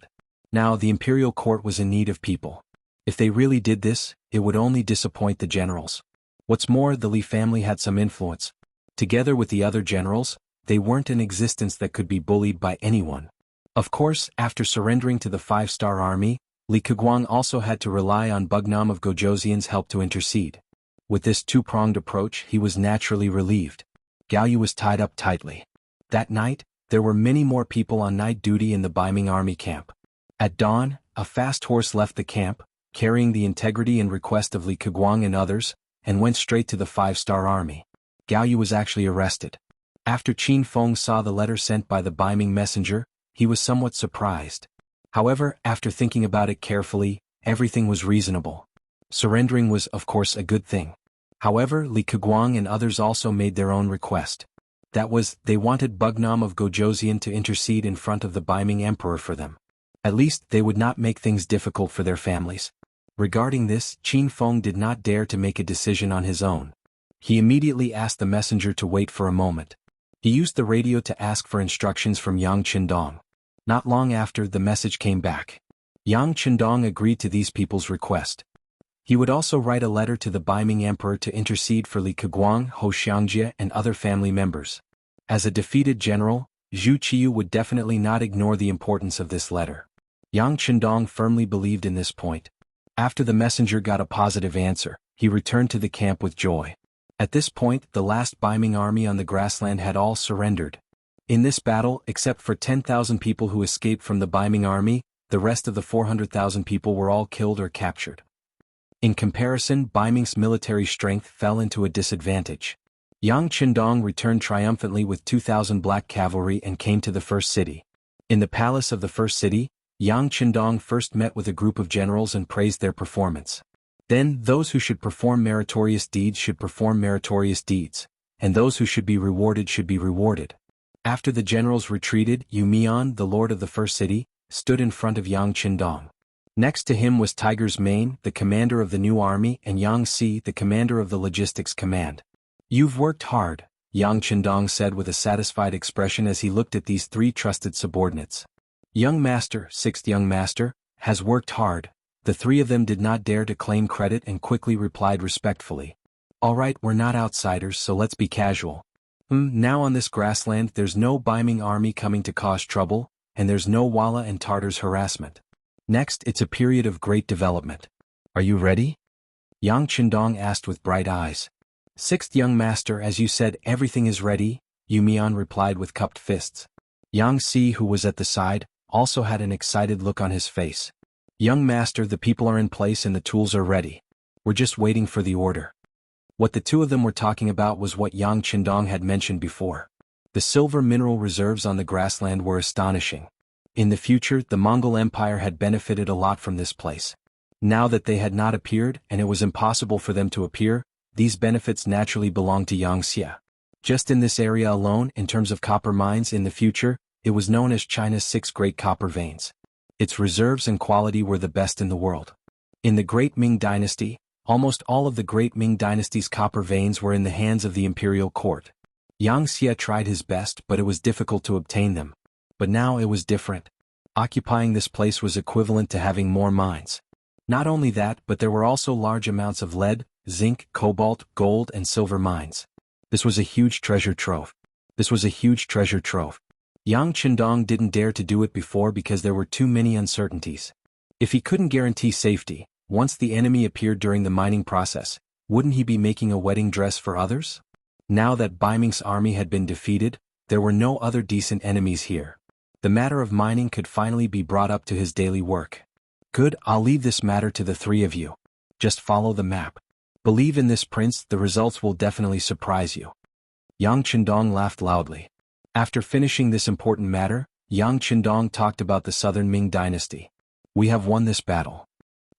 Now, the imperial court was in need of people. If they really did this, it would only disappoint the generals. What's more, the Li family had some influence. Together with the other generals, they weren't an existence that could be bullied by anyone. Of course, after surrendering to the 5-star army, Li Keguang also had to rely on Bugnam of Gojoseon's help to intercede. With this two-pronged approach, he was naturally relieved. Gao Yu was tied up tightly. That night, there were many more people on night duty in the Baiming army camp. At dawn, a fast horse left the camp, carrying the integrity and request of Li Keguang and others, and went straight to the 5-star army. Gao Yu was actually arrested. After Qin Feng saw the letter sent by the Baiming messenger, he was somewhat surprised. However, after thinking about it carefully, everything was reasonable. Surrendering was, of course, a good thing. However, Li Keguang and others also made their own request. That was, they wanted Bugnam of Gojoseon to intercede in front of the Baiming emperor for them. At least, they would not make things difficult for their families. Regarding this, Qin Feng did not dare to make a decision on his own. He immediately asked the messenger to wait for a moment. He used the radio to ask for instructions from Yang Qindong. Not long after, the message came back. Yang Qindong agreed to these people's request. He would also write a letter to the Baiming emperor to intercede for Li Keguang, Ho Xiangjie, and other family members. As a defeated general, Zhu Qiyu would definitely not ignore the importance of this letter. Yang Qindong firmly believed in this point. After the messenger got a positive answer, he returned to the camp with joy. At this point, the last Baiming army on the grassland had all surrendered. In this battle, except for 10,000 people who escaped from the Baiming army, the rest of the 400,000 people were all killed or captured. In comparison, Baiming's military strength fell into a disadvantage. Yang Qindong returned triumphantly with 2,000 black cavalry and came to the first city. In the palace of the first city, Yang Qindong first met with a group of generals and praised their performance. Then, those who should perform meritorious deeds should perform meritorious deeds, and those who should be rewarded should be rewarded. After the generals retreated, Yu Mian, the lord of the first city, stood in front of Yang Qindong. Next to him was Tiger's Mane, the commander of the new army, and Yang Si, the commander of the logistics command. "You've worked hard," Yang Qindong said with a satisfied expression as he looked at these 3 trusted subordinates. "Young master, 6th young master, has worked hard." The 3 of them did not dare to claim credit and quickly replied respectfully. "All right, we're not outsiders, so let's be casual. Now on this grassland there's no Baiming army coming to cause trouble, and there's no Walla and Tartars harassment. Next, it's a period of great development. Are you ready?" Yang Qindong asked with bright eyes. "6th young master, as you said, everything is ready," Yu Mian replied with cupped fists. Yang Si, who was at the side, also had an excited look on his face. "Young master, the people are in place and the tools are ready. We're just waiting for the order." What the 2 of them were talking about was what Yang Qindong had mentioned before. The silver mineral reserves on the grassland were astonishing. In the future, the Mongol Empire had benefited a lot from this place. Now that they had not appeared and it was impossible for them to appear, these benefits naturally belonged to Yangxia. Just in this area alone, in terms of copper mines in the future, it was known as China's 6 great copper veins. Its reserves and quality were the best in the world. In the Great Ming Dynasty, almost all of the Great Ming Dynasty's copper veins were in the hands of the imperial court. Yang Xie tried his best, but it was difficult to obtain them. But now it was different. Occupying this place was equivalent to having more mines. Not only that, but there were also large amounts of lead, zinc, cobalt, gold and silver mines. This was a huge treasure trove. Yang Qindong didn't dare to do it before because there were too many uncertainties. If he couldn't guarantee safety, once the enemy appeared during the mining process, wouldn't he be making a wedding dress for others? Now that Baiming's army had been defeated, there were no other decent enemies here. The matter of mining could finally be brought up to his daily work. Good, I'll leave this matter to the three of you. Just follow the map. Believe in this, Prince, the results will definitely surprise you. Yang Qindong laughed loudly. After finishing this important matter, Yang Qindong talked about the southern Ming dynasty. We have won this battle.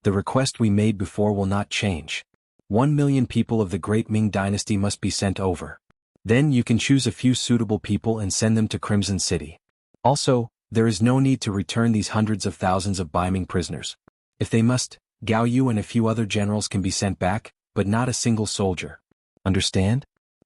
The request we made before will not change. 1 million people of the great Ming dynasty must be sent over. Then you can choose a few suitable people and send them to Crimson City. Also, there is no need to return these hundreds of thousands of Baiming prisoners. If they must, Gao Yu and a few other generals can be sent back, but not a single soldier. Understand?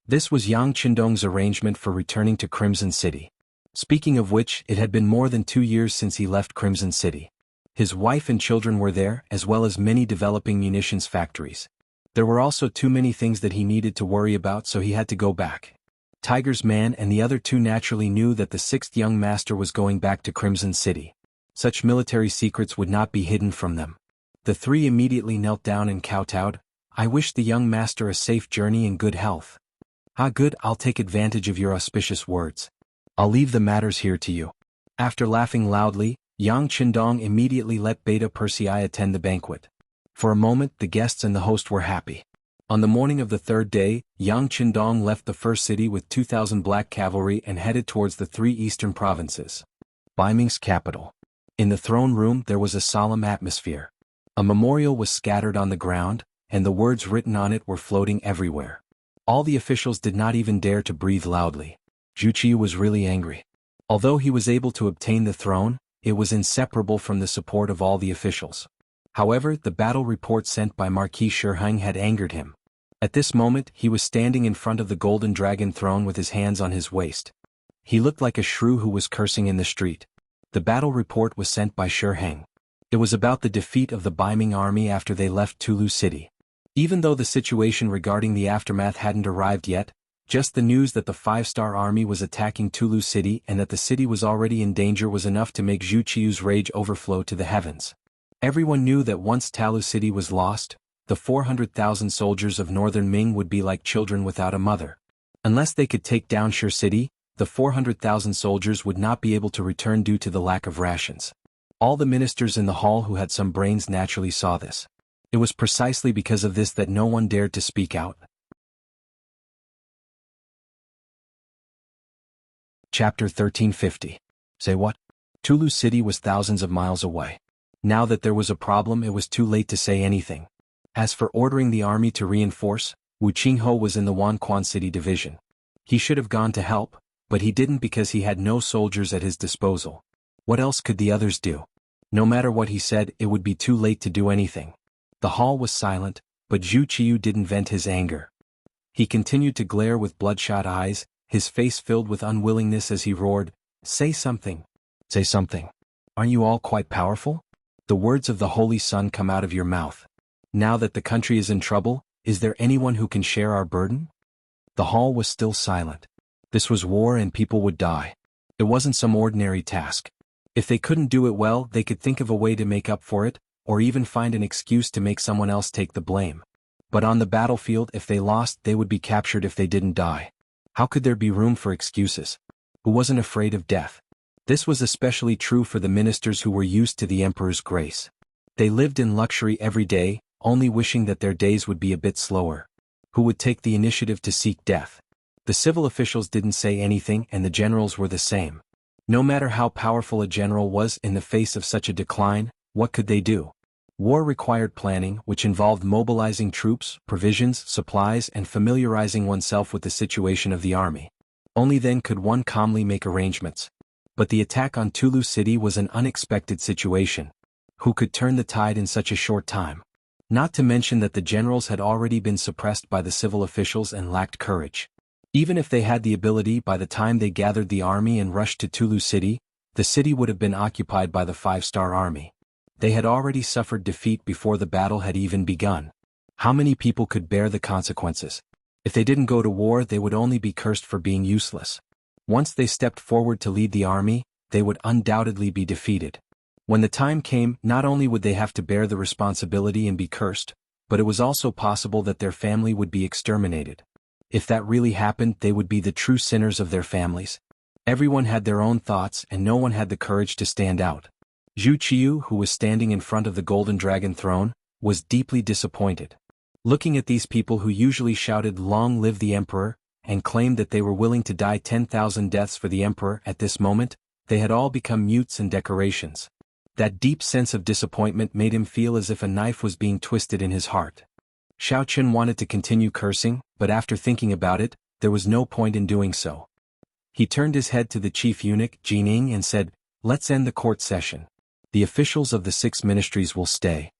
This was Yang Qindong's arrangement for returning to Crimson City. Speaking of which, it had been more than 2 years since he left Crimson City. His wife and children were there, as well as many developing munitions factories. There were also too many things that he needed to worry about, so he had to go back. Tiger's man and the other two naturally knew that the sixth young master was going back to Crimson City. Such military secrets would not be hidden from them. The three immediately knelt down and kowtowed. I wish the young master a safe journey and good health. Ah, good, I'll take advantage of your auspicious words. I'll leave the matters here to you. After laughing loudly, Yang Qindong immediately let Beta Persei attend the banquet. For a moment, the guests and the host were happy. On the morning of the third day, Yang Qindong left the first city with 2,000 black cavalry and headed towards the 3 eastern provinces. Baiming's capital. In the throne room there was a solemn atmosphere. A memorial was scattered on the ground, and the words written on it were floating everywhere. All the officials did not even dare to breathe loudly. Zhu Qiyu was really angry. Although he was able to obtain the throne, it was inseparable from the support of all the officials. However, the battle report sent by Marquis Shiheng had angered him. At this moment, he was standing in front of the golden dragon throne with his hands on his waist. He looked like a shrew who was cursing in the street. The battle report was sent by Shiheng. It was about the defeat of the Baiming army after they left Tulu City. Even though the situation regarding the aftermath hadn't arrived yet, just the news that the 5-star army was attacking Tulu City and that the city was already in danger was enough to make Zhu Qiyu's rage overflow to the heavens. Everyone knew that once Talu City was lost, the 400,000 soldiers of northern Ming would be like children without a mother. Unless they could take down Shi City, the 400,000 soldiers would not be able to return due to the lack of rations. All the ministers in the hall who had some brains naturally saw this. It was precisely because of this that no one dared to speak out. Chapter 1350. Say what? Tulu City was thousands of miles away. Now that there was a problem, it was too late to say anything. As for ordering the army to reinforce, Wu Qingho was in the Wanquan City division. He should have gone to help, but he didn't because he had no soldiers at his disposal. What else could the others do? No matter what he said, it would be too late to do anything. The hall was silent, but Zhu Qiyu didn't vent his anger. He continued to glare with bloodshot eyes, his face filled with unwillingness as he roared, "Say something! Say something! Aren't you all quite powerful? The words of the Holy Sun come out of your mouth. Now that the country is in trouble, is there anyone who can share our burden?" The hall was still silent. This was war and people would die. It wasn't some ordinary task. If they couldn't do it well, they could think of a way to make up for it, or even find an excuse to make someone else take the blame. But on the battlefield, if they lost, they would be captured if they didn't die. How could there be room for excuses? Who wasn't afraid of death? This was especially true for the ministers who were used to the emperor's grace. They lived in luxury every day, only wishing that their days would be a bit slower. Who would take the initiative to seek death? The civil officials didn't say anything, and the generals were the same. No matter how powerful a general was in the face of such a decline, what could they do? War required planning, which involved mobilizing troops, provisions, supplies, and familiarizing oneself with the situation of the army. Only then could one calmly make arrangements. But the attack on Tulu City was an unexpected situation. Who could turn the tide in such a short time? Not to mention that the generals had already been suppressed by the civil officials and lacked courage. Even if they had the ability, by the time they gathered the army and rushed to Tulu City, the city would have been occupied by the five-star army. They had already suffered defeat before the battle had even begun. How many people could bear the consequences? If they didn't go to war, they would only be cursed for being useless. Once they stepped forward to lead the army, they would undoubtedly be defeated. When the time came, not only would they have to bear the responsibility and be cursed, but it was also possible that their family would be exterminated. If that really happened, they would be the true sinners of their families. Everyone had their own thoughts and no one had the courage to stand out. Zhu Qiu, who was standing in front of the golden dragon throne, was deeply disappointed. Looking at these people who usually shouted "Long live the Emperor," and claimed that they were willing to die 10,000 deaths for the Emperor at this moment, they had all become mutes and decorations. That deep sense of disappointment made him feel as if a knife was being twisted in his heart. Xiao Qun wanted to continue cursing, but after thinking about it, there was no point in doing so. He turned his head to the chief eunuch, Jining, and said, "Let's end the court session. The officials of the 6 ministries will stay."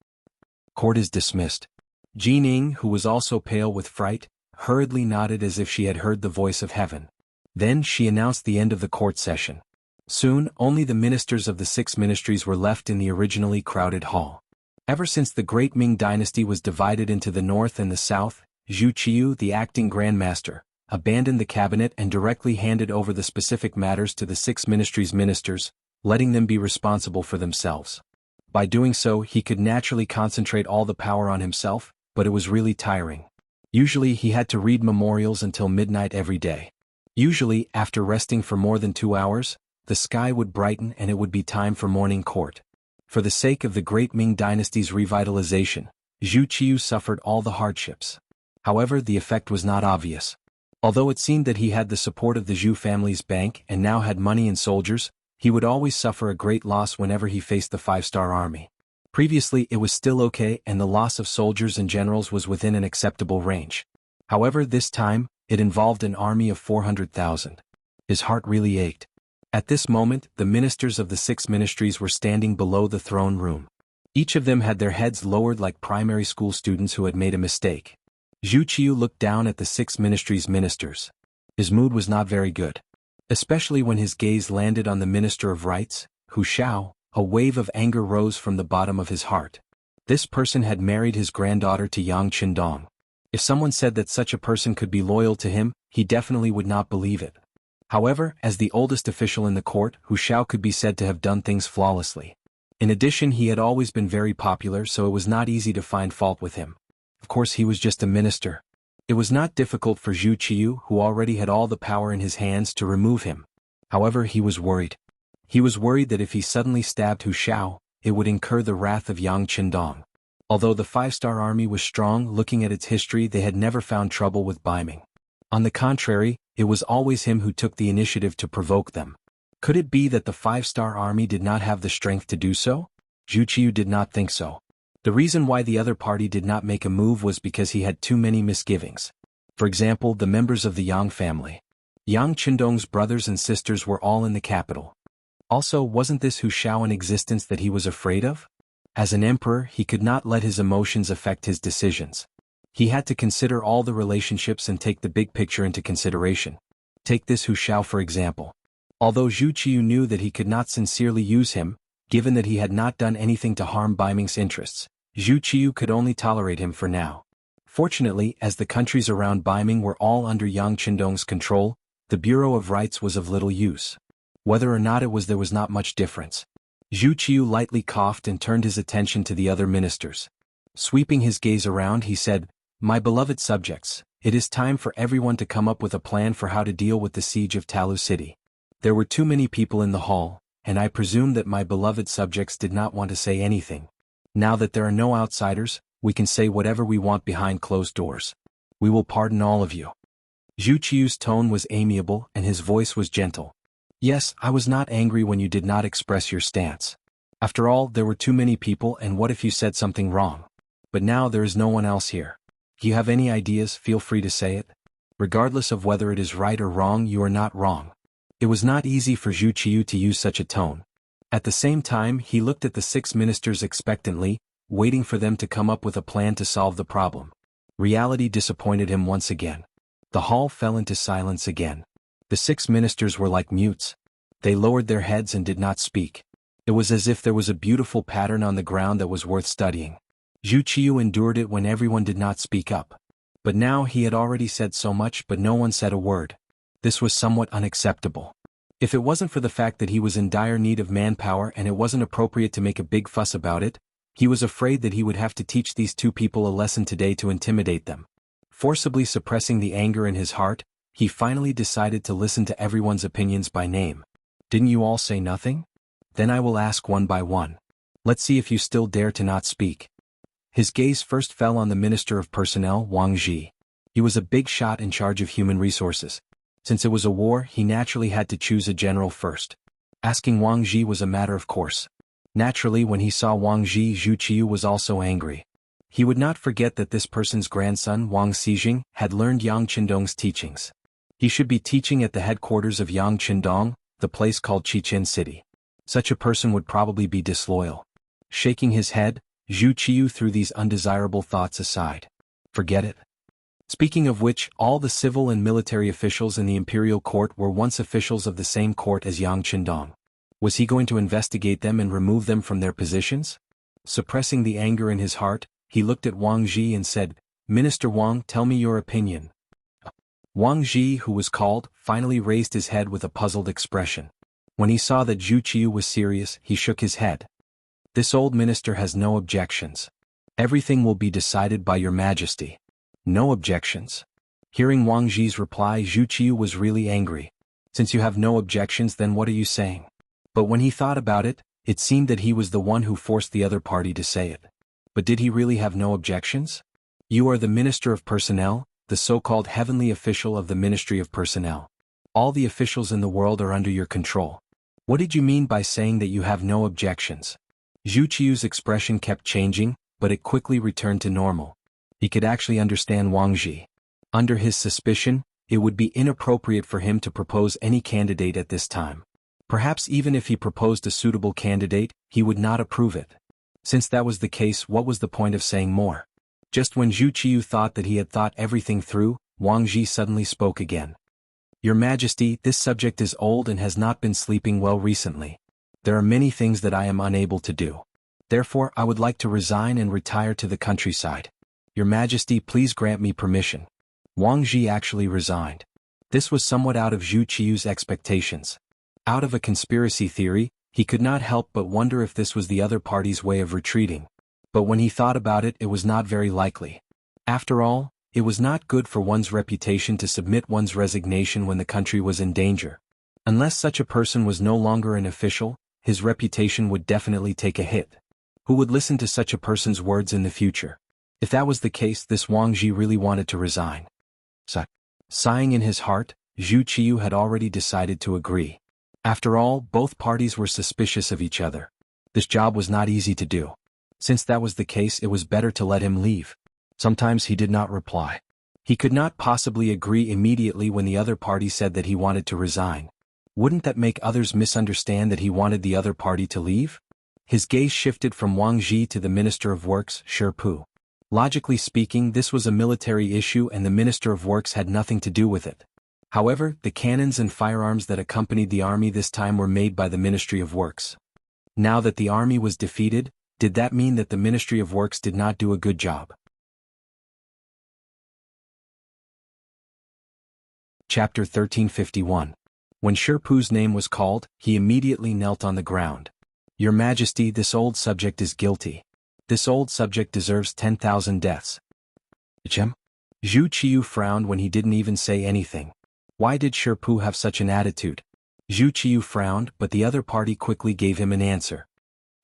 Court is dismissed. Jining, who was also pale with fright, hurriedly nodded as if she had heard the voice of heaven. Then she announced the end of the court session. Soon, only the ministers of the 6 ministries were left in the originally crowded hall. Ever since the great Ming dynasty was divided into the north and the south, Zhu Qiu, the acting Grand Master, abandoned the cabinet and directly handed over the specific matters to the 6 ministries' ministers, letting them be responsible for themselves. By doing so, he could naturally concentrate all the power on himself, but it was really tiring. Usually he had to read memorials until midnight every day. Usually, after resting for more than 2 hours, the sky would brighten and it would be time for morning court. For the sake of the great Ming dynasty's revitalization, Zhu Qiu suffered all the hardships. However, the effect was not obvious. Although it seemed that he had the support of the Zhu family's bank and now had money and soldiers, he would always suffer a great loss whenever he faced the 5-star army. Previously it was still okay and the loss of soldiers and generals was within an acceptable range. However, this time, it involved an army of 400,000. His heart really ached. At this moment, the ministers of the 6 ministries were standing below the throne room. Each of them had their heads lowered like primary school students who had made a mistake. Zhu Qiu looked down at the 6 ministries' ministers. His mood was not very good. Especially when his gaze landed on the Minister of Rights, Hu Xiao. A wave of anger rose from the bottom of his heart. This person had married his granddaughter to Yang Qindong. If someone said that such a person could be loyal to him, he definitely would not believe it. However, as the oldest official in the court, Hu Xiao could be said to have done things flawlessly. In addition, he had always been very popular, so it was not easy to find fault with him. Of course, he was just a minister. It was not difficult for Zhu Qiu, who already had all the power in his hands, to remove him. However, he was worried. He was worried that if he suddenly stabbed Hu Xiao, it would incur the wrath of Yang Qindong. Although the 5-star army was strong, looking at its history, they had never found trouble with Baiming. On the contrary, it was always him who took the initiative to provoke them. Could it be that the 5-star army did not have the strength to do so? Zhu Qiu did not think so. The reason why the other party did not make a move was because he had too many misgivings. For example, the members of the Yang family. Yang Qindong's brothers and sisters were all in the capital. Also, wasn't this Hu Xiao an existence that he was afraid of? As an emperor, he could not let his emotions affect his decisions. He had to consider all the relationships and take the big picture into consideration. Take this Hu Xiao for example. Although Zhu Qiu knew that he could not sincerely use him, given that he had not done anything to harm Baiming's interests, Zhu Qiu could only tolerate him for now. Fortunately, as the countries around Baiming were all under Yang Qindong's control, the Bureau of Rights was of little use. Whether or not it was, there was not much difference. Zhu Qiu lightly coughed and turned his attention to the other ministers. Sweeping his gaze around, he said, "My beloved subjects, it is time for everyone to come up with a plan for how to deal with the siege of Talu City." There were too many people in the hall, and I presume that my beloved subjects did not want to say anything. Now that there are no outsiders, we can say whatever we want behind closed doors. We will pardon all of you. Zhu Qiu's tone was amiable and his voice was gentle. Yes, I was not angry when you did not express your stance. After all, there were too many people, and what if you said something wrong? But now there is no one else here. If you have any ideas, feel free to say it. Regardless of whether it is right or wrong, you are not wrong. It was not easy for Zhu Qiu to use such a tone. At the same time, he looked at the 6 ministers expectantly, waiting for them to come up with a plan to solve the problem. Reality disappointed him once again. The hall fell into silence again. The 6 ministers were like mutes. They lowered their heads and did not speak. It was as if there was a beautiful pattern on the ground that was worth studying. Zhu Qiu endured it when everyone did not speak up. But now he had already said so much but no one said a word. This was somewhat unacceptable. If it wasn't for the fact that he was in dire need of manpower and it wasn't appropriate to make a big fuss about it, he was afraid that he would have to teach these two people a lesson today to intimidate them. Forcibly suppressing the anger in his heart, he finally decided to listen to everyone's opinions by name. Didn't you all say nothing? Then I will ask one by one. Let's see if you still dare to not speak. His gaze first fell on the Minister of Personnel, Wang Ji. He was a big shot in charge of human resources. Since it was a war, he naturally had to choose a general first. Asking Wang Ji was a matter of course. Naturally, when he saw Wang Ji, Zhu Qiu was also angry. He would not forget that this person's grandson, Wang Xijing, had learned Yang Qindong's teachings. He should be teaching at the headquarters of Yang Qindong, the place called Qiqin City. Such a person would probably be disloyal. Shaking his head, Zhu Qiu threw these undesirable thoughts aside. Forget it. Speaking of which, all the civil and military officials in the imperial court were once officials of the same court as Yang Qindong. Was he going to investigate them and remove them from their positions? Suppressing the anger in his heart, he looked at Wang Ji and said, "Minister Wang, tell me your opinion." Wang Ji, who was called, finally raised his head with a puzzled expression. When he saw that Zhu Qiu was serious, he shook his head. This old minister has no objections. Everything will be decided by your majesty. No objections. Hearing Wang Ji's reply, Zhu Qiu was really angry. Since you have no objections, then what are you saying? But when he thought about it, it seemed that he was the one who forced the other party to say it. But did he really have no objections? You are the Minister of Personnel, the so-called heavenly official of the Ministry of Personnel. All the officials in the world are under your control. What did you mean by saying that you have no objections? Zhu Qiu's expression kept changing, but it quickly returned to normal. He could actually understand Wang Ji. Under his suspicion, it would be inappropriate for him to propose any candidate at this time. Perhaps even if he proposed a suitable candidate, he would not approve it. Since that was the case, what was the point of saying more? Just when Zhu Qiu thought that he had thought everything through, Wang Ji suddenly spoke again. Your Majesty, this subject is old and has not been sleeping well recently. There are many things that I am unable to do. Therefore, I would like to resign and retire to the countryside. Your Majesty, please grant me permission. Wang Ji actually resigned. This was somewhat out of Zhu Qiu's expectations. Out of a conspiracy theory, he could not help but wonder if this was the other party's way of retreating. But when he thought about it, it was not very likely. After all, it was not good for one's reputation to submit one's resignation when the country was in danger. Unless such a person was no longer an official, his reputation would definitely take a hit. Who would listen to such a person's words in the future? If that was the case, this Wang Ji really wanted to resign. Sighing in his heart, Zhu Qiu had already decided to agree. After all, both parties were suspicious of each other. This job was not easy to do. Since that was the case, it was better to let him leave. Sometimes he did not reply. He could not possibly agree immediately when the other party said that he wanted to resign. Wouldn't that make others misunderstand that he wanted the other party to leave? His gaze shifted from Wang Ji to the Minister of Works, Shi Pu. Logically speaking, this was a military issue and the Minister of Works had nothing to do with it. However, the cannons and firearms that accompanied the army this time were made by the Ministry of Works. Now that the army was defeated, did that mean that the Ministry of Works did not do a good job? Chapter 1351. When Shi Pu's name was called, he immediately knelt on the ground. Your Majesty, this old subject is guilty. This old subject deserves 10,000 deaths. Zhu Qiu frowned when he didn't even say anything. Why did Shi Pu have such an attitude? Zhu Qiu frowned, but the other party quickly gave him an answer.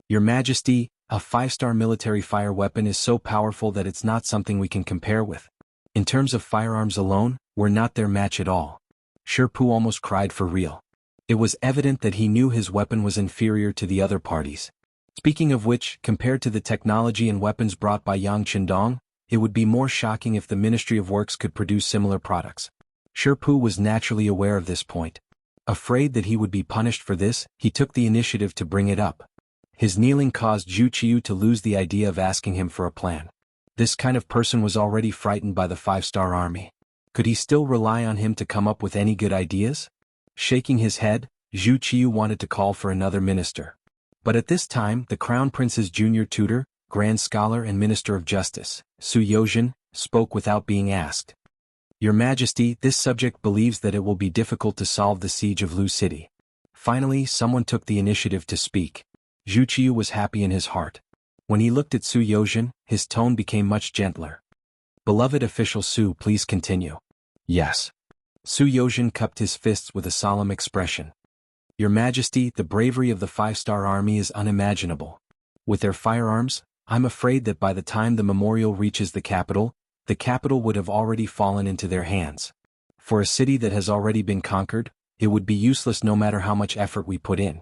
Your Majesty, a 5-star military fire weapon is so powerful that it's not something we can compare with. In terms of firearms alone, we're not their match at all. Shi Pu almost cried for real. It was evident that he knew his weapon was inferior to the other parties. Speaking of which, compared to the technology and weapons brought by Yang Qindong, it would be more shocking if the Ministry of Works could produce similar products. Shi Pu was naturally aware of this point. Afraid that he would be punished for this, he took the initiative to bring it up. His kneeling caused Zhu Qiu to lose the idea of asking him for a plan. This kind of person was already frightened by the 5-star army. Could he still rely on him to come up with any good ideas? Shaking his head, Zhu Qiu wanted to call for another minister. But at this time, the Crown Prince's junior tutor, Grand Scholar and Minister of Justice, Su Yozhen, spoke without being asked. Your Majesty, this subject believes that it will be difficult to solve the siege of Lu City. Finally, someone took the initiative to speak. Zhu Qiu was happy in his heart. When he looked at Su Yozhen, his tone became much gentler. Beloved official Su, please continue. Yes. Su Yozhen cupped his fists with a solemn expression. Your Majesty, the bravery of the 5-star army is unimaginable. With their firearms, I'm afraid that by the time the memorial reaches the capital would have already fallen into their hands. For a city that has already been conquered, it would be useless no matter how much effort we put in.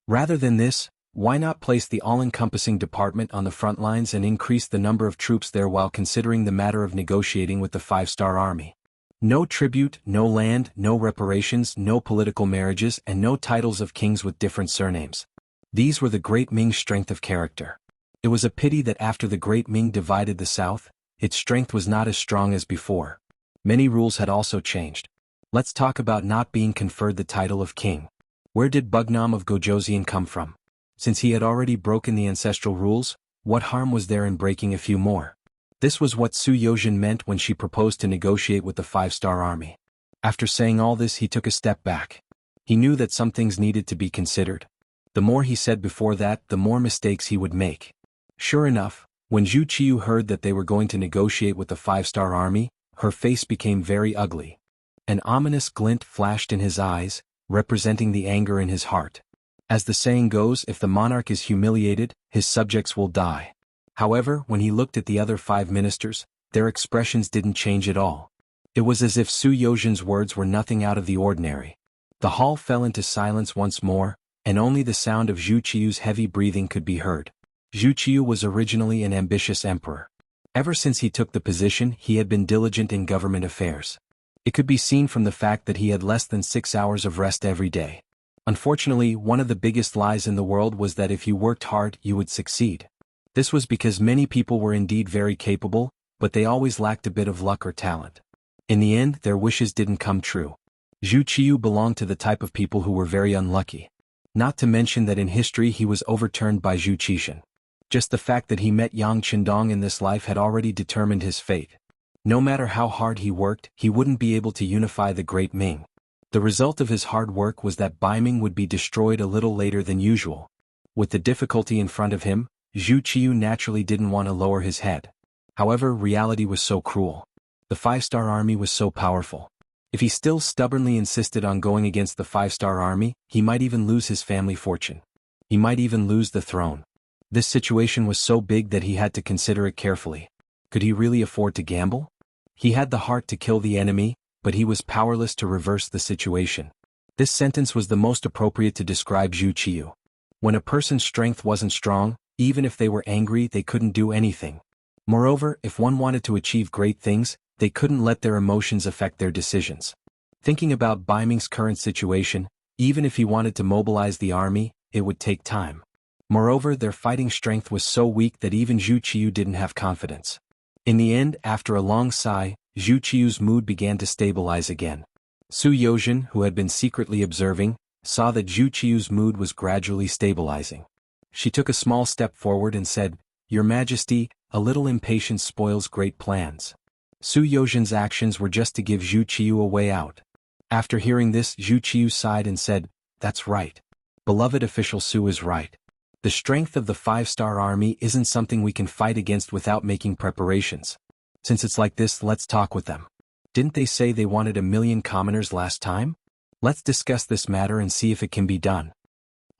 Rather than this, why not place the all-encompassing department on the front lines and increase the number of troops there while considering the matter of negotiating with the 5-star army? No tribute, no land, no reparations, no political marriages, and no titles of kings with different surnames. These were the great Ming's strength of character. It was a pity that after the great Ming divided the south, its strength was not as strong as before. Many rules had also changed. Let's talk about not being conferred the title of king. Where did Bugnam of Gojoseon come from? Since he had already broken the ancestral rules, what harm was there in breaking a few more? This was what Su Yozhen meant when she proposed to negotiate with the 5-star army. After saying all this, he took a step back. He knew that some things needed to be considered. The more he said before that, the more mistakes he would make. Sure enough, when Zhu Qiu heard that they were going to negotiate with the 5-star army, her face became very ugly. An ominous glint flashed in his eyes, representing the anger in his heart. As the saying goes, if the monarch is humiliated, his subjects will die. However, when he looked at the other 5 ministers, their expressions didn't change at all. It was as if Su Yozhen's words were nothing out of the ordinary. The hall fell into silence once more, and only the sound of Zhu Qiu's heavy breathing could be heard. Zhu Qiu was originally an ambitious emperor. Ever since he took the position, he had been diligent in government affairs. It could be seen from the fact that he had less than 6 hours of rest every day. Unfortunately, one of the biggest lies in the world was that if you worked hard, you would succeed. This was because many people were indeed very capable, but they always lacked a bit of luck or talent. In the end, their wishes didn't come true. Zhu Qiu belonged to the type of people who were very unlucky. Not to mention that in history he was overturned by Zhu Qishan. Just the fact that he met Yang Qindong in this life had already determined his fate. No matter how hard he worked, he wouldn't be able to unify the great Ming. The result of his hard work was that Baiming would be destroyed a little later than usual. With the difficulty in front of him, Zhu Qiu naturally didn't want to lower his head. However, reality was so cruel. The 5-star army was so powerful. If he still stubbornly insisted on going against the 5-star army, he might even lose his family fortune. He might even lose the throne. This situation was so big that he had to consider it carefully. Could he really afford to gamble? He had the heart to kill the enemy, but he was powerless to reverse the situation. This sentence was the most appropriate to describe Zhu Qiu. When a person's strength wasn't strong, even if they were angry, they couldn't do anything. Moreover, if one wanted to achieve great things, they couldn't let their emotions affect their decisions. Thinking about Baiming's current situation, even if he wanted to mobilize the army, it would take time. Moreover, their fighting strength was so weak that even Zhu Qiu didn't have confidence. In the end, after a long sigh, Zhu Qiu's mood began to stabilize again. Su Yozhen, who had been secretly observing, saw that Zhu Qiu's mood was gradually stabilizing. She took a small step forward and said, "Your Majesty, a little impatience spoils great plans." Su Yozhen's actions were just to give Zhu Qiu a way out. After hearing this, Zhu Qiu sighed and said, "That's right. Beloved official Su is right. The strength of the 5-star army isn't something we can fight against without making preparations. Since it's like this, let's talk with them. Didn't they say they wanted 1,000,000 commoners last time? Let's discuss this matter and see if it can be done."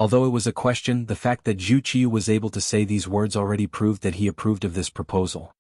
Although it was a question, the fact that Zhu Qiu was able to say these words already proved that he approved of this proposal.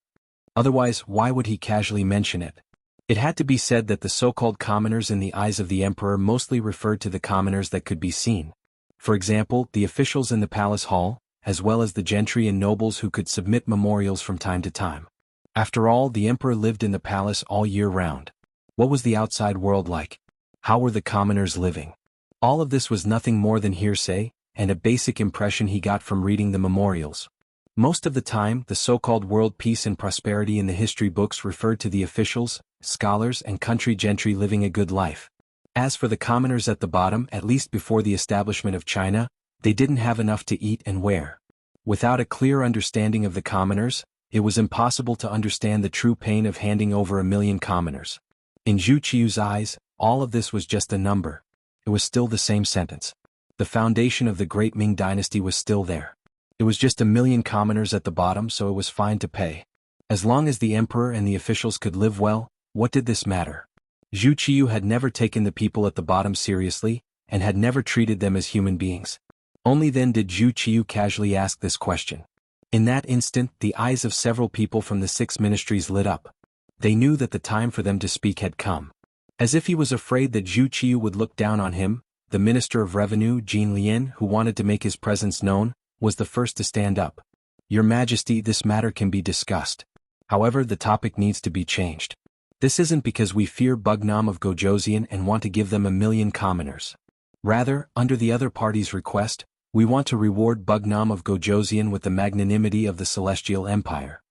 Otherwise, why would he casually mention it? It had to be said that the so-called commoners in the eyes of the emperor mostly referred to the commoners that could be seen. For example, the officials in the palace hall, as well as the gentry and nobles who could submit memorials from time to time. After all, the emperor lived in the palace all year round. What was the outside world like? How were the commoners living? All of this was nothing more than hearsay, and a basic impression he got from reading the memorials. Most of the time, the so-called world peace and prosperity in the history books referred to the officials, scholars, and country gentry living a good life. As for the commoners at the bottom, at least before the establishment of China, they didn't have enough to eat and wear. Without a clear understanding of the commoners, it was impossible to understand the true pain of handing over 1,000,000 commoners. In Zhu Qiu's eyes, all of this was just a number. It was still the same sentence. The foundation of the great Ming dynasty was still there. It was just 1,000,000 commoners at the bottom, so it was fine to pay. As long as the emperor and the officials could live well, what did this matter? Zhu Qiu had never taken the people at the bottom seriously, and had never treated them as human beings. Only then did Zhu Qiu casually ask this question. In that instant, the eyes of several people from the 6 ministries lit up. They knew that the time for them to speak had come. As if he was afraid that Zhu Qiu would look down on him, the Minister of Revenue, Jin Lian, who wanted to make his presence known, was the first to stand up. Your Majesty, this matter can be discussed. However, the topic needs to be changed. This isn't because we fear Bugnam of Gojoseon and want to give them 1,000,000 commoners. Rather, under the other party's request, we want to reward Bugnam of Gojoseon with the magnanimity of the Celestial Empire.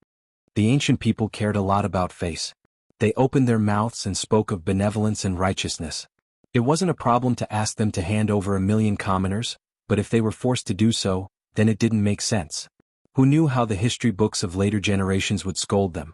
The ancient people cared a lot about face. They opened their mouths and spoke of benevolence and righteousness. It wasn't a problem to ask them to hand over 1,000,000 commoners, but if they were forced to do so, then it didn't make sense. Who knew how the history books of later generations would scold them?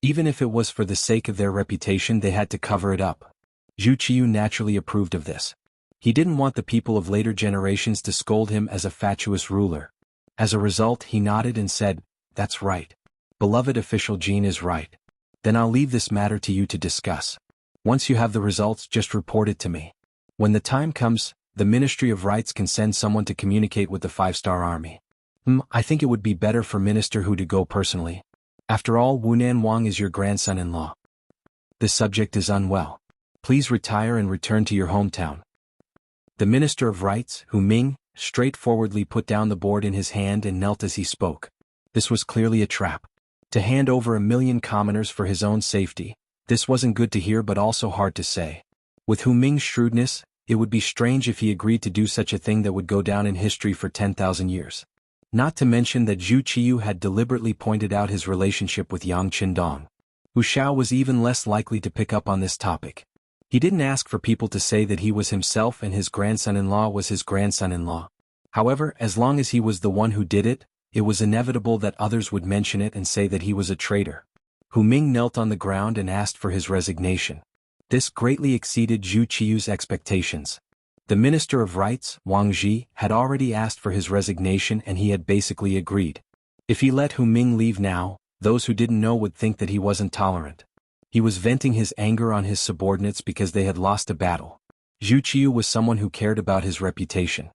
Even if it was for the sake of their reputation, they had to cover it up. Zhu Qiu naturally approved of this. He didn't want the people of later generations to scold him as a fatuous ruler. As a result, he nodded and said, "That's right. Beloved official Jin is right. Then I'll leave this matter to you to discuss. Once you have the results, just report it to me. When the time comes, the Ministry of Rights can send someone to communicate with the 5-star army. I think it would be better for Minister Hu to go personally. After all, Wunan Wang is your grandson-in-law. This subject is unwell. Please retire and return to your hometown." The Minister of Rights, Hu Ming, straightforwardly put down the board in his hand and knelt as he spoke. This was clearly a trap. To hand over 1,000,000 commoners for his own safety, this wasn't good to hear but also hard to say. With Hu Ming's shrewdness, it would be strange if he agreed to do such a thing that would go down in history for 10,000 years. Not to mention that Zhu Qiu had deliberately pointed out his relationship with Yang Qindong. Hu Xiao was even less likely to pick up on this topic. He didn't ask for people to say that he was himself and his grandson-in-law was his grandson-in-law. However, as long as he was the one who did it, it was inevitable that others would mention it and say that he was a traitor. Hu Ming knelt on the ground and asked for his resignation. This greatly exceeded Zhu Qiu's expectations. The Minister of Rights, Wang Zhi, had already asked for his resignation and he had basically agreed. If he let Hu Ming leave now, those who didn't know would think that he wasn't tolerant. He was venting his anger on his subordinates because they had lost a battle. Zhu Qiu was someone who cared about his reputation.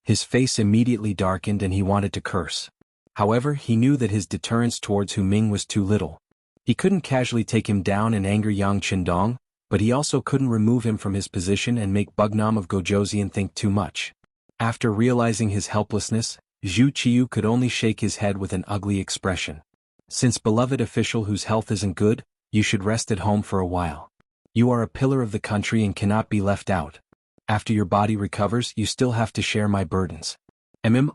His face immediately darkened and he wanted to curse. However, he knew that his deterrence towards Hu Ming was too little. He couldn't casually take him down and anger Yang Qindong, but he also couldn't remove him from his position and make Bugnam of Gojoseon think too much. After realizing his helplessness, Zhu Qiu could only shake his head with an ugly expression. "Since beloved official whose health isn't good, you should rest at home for a while. You are a pillar of the country and cannot be left out. After your body recovers, you still have to share my burdens.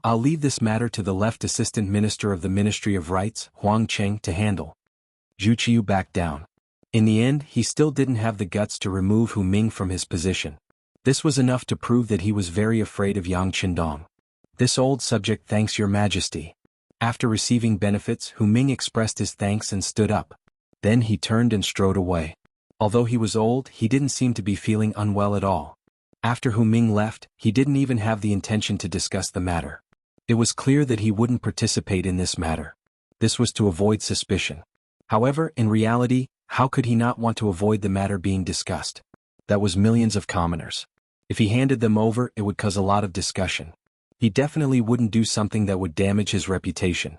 I'll leave this matter to the left Assistant Minister of the Ministry of Rights, Huang Cheng, to handle." Zhu Qiu backed down. In the end, he still didn't have the guts to remove Hu Ming from his position. This was enough to prove that he was very afraid of Yang Qindong. "This old subject thanks your majesty." After receiving benefits, Hu Ming expressed his thanks and stood up. Then he turned and strode away. Although he was old, he didn't seem to be feeling unwell at all. After Hu Ming left, he didn't even have the intention to discuss the matter. It was clear that he wouldn't participate in this matter. This was to avoid suspicion. However, in reality, how could he not want to avoid the matter being discussed? That was millions of commoners. If he handed them over, it would cause a lot of discussion. He definitely wouldn't do something that would damage his reputation.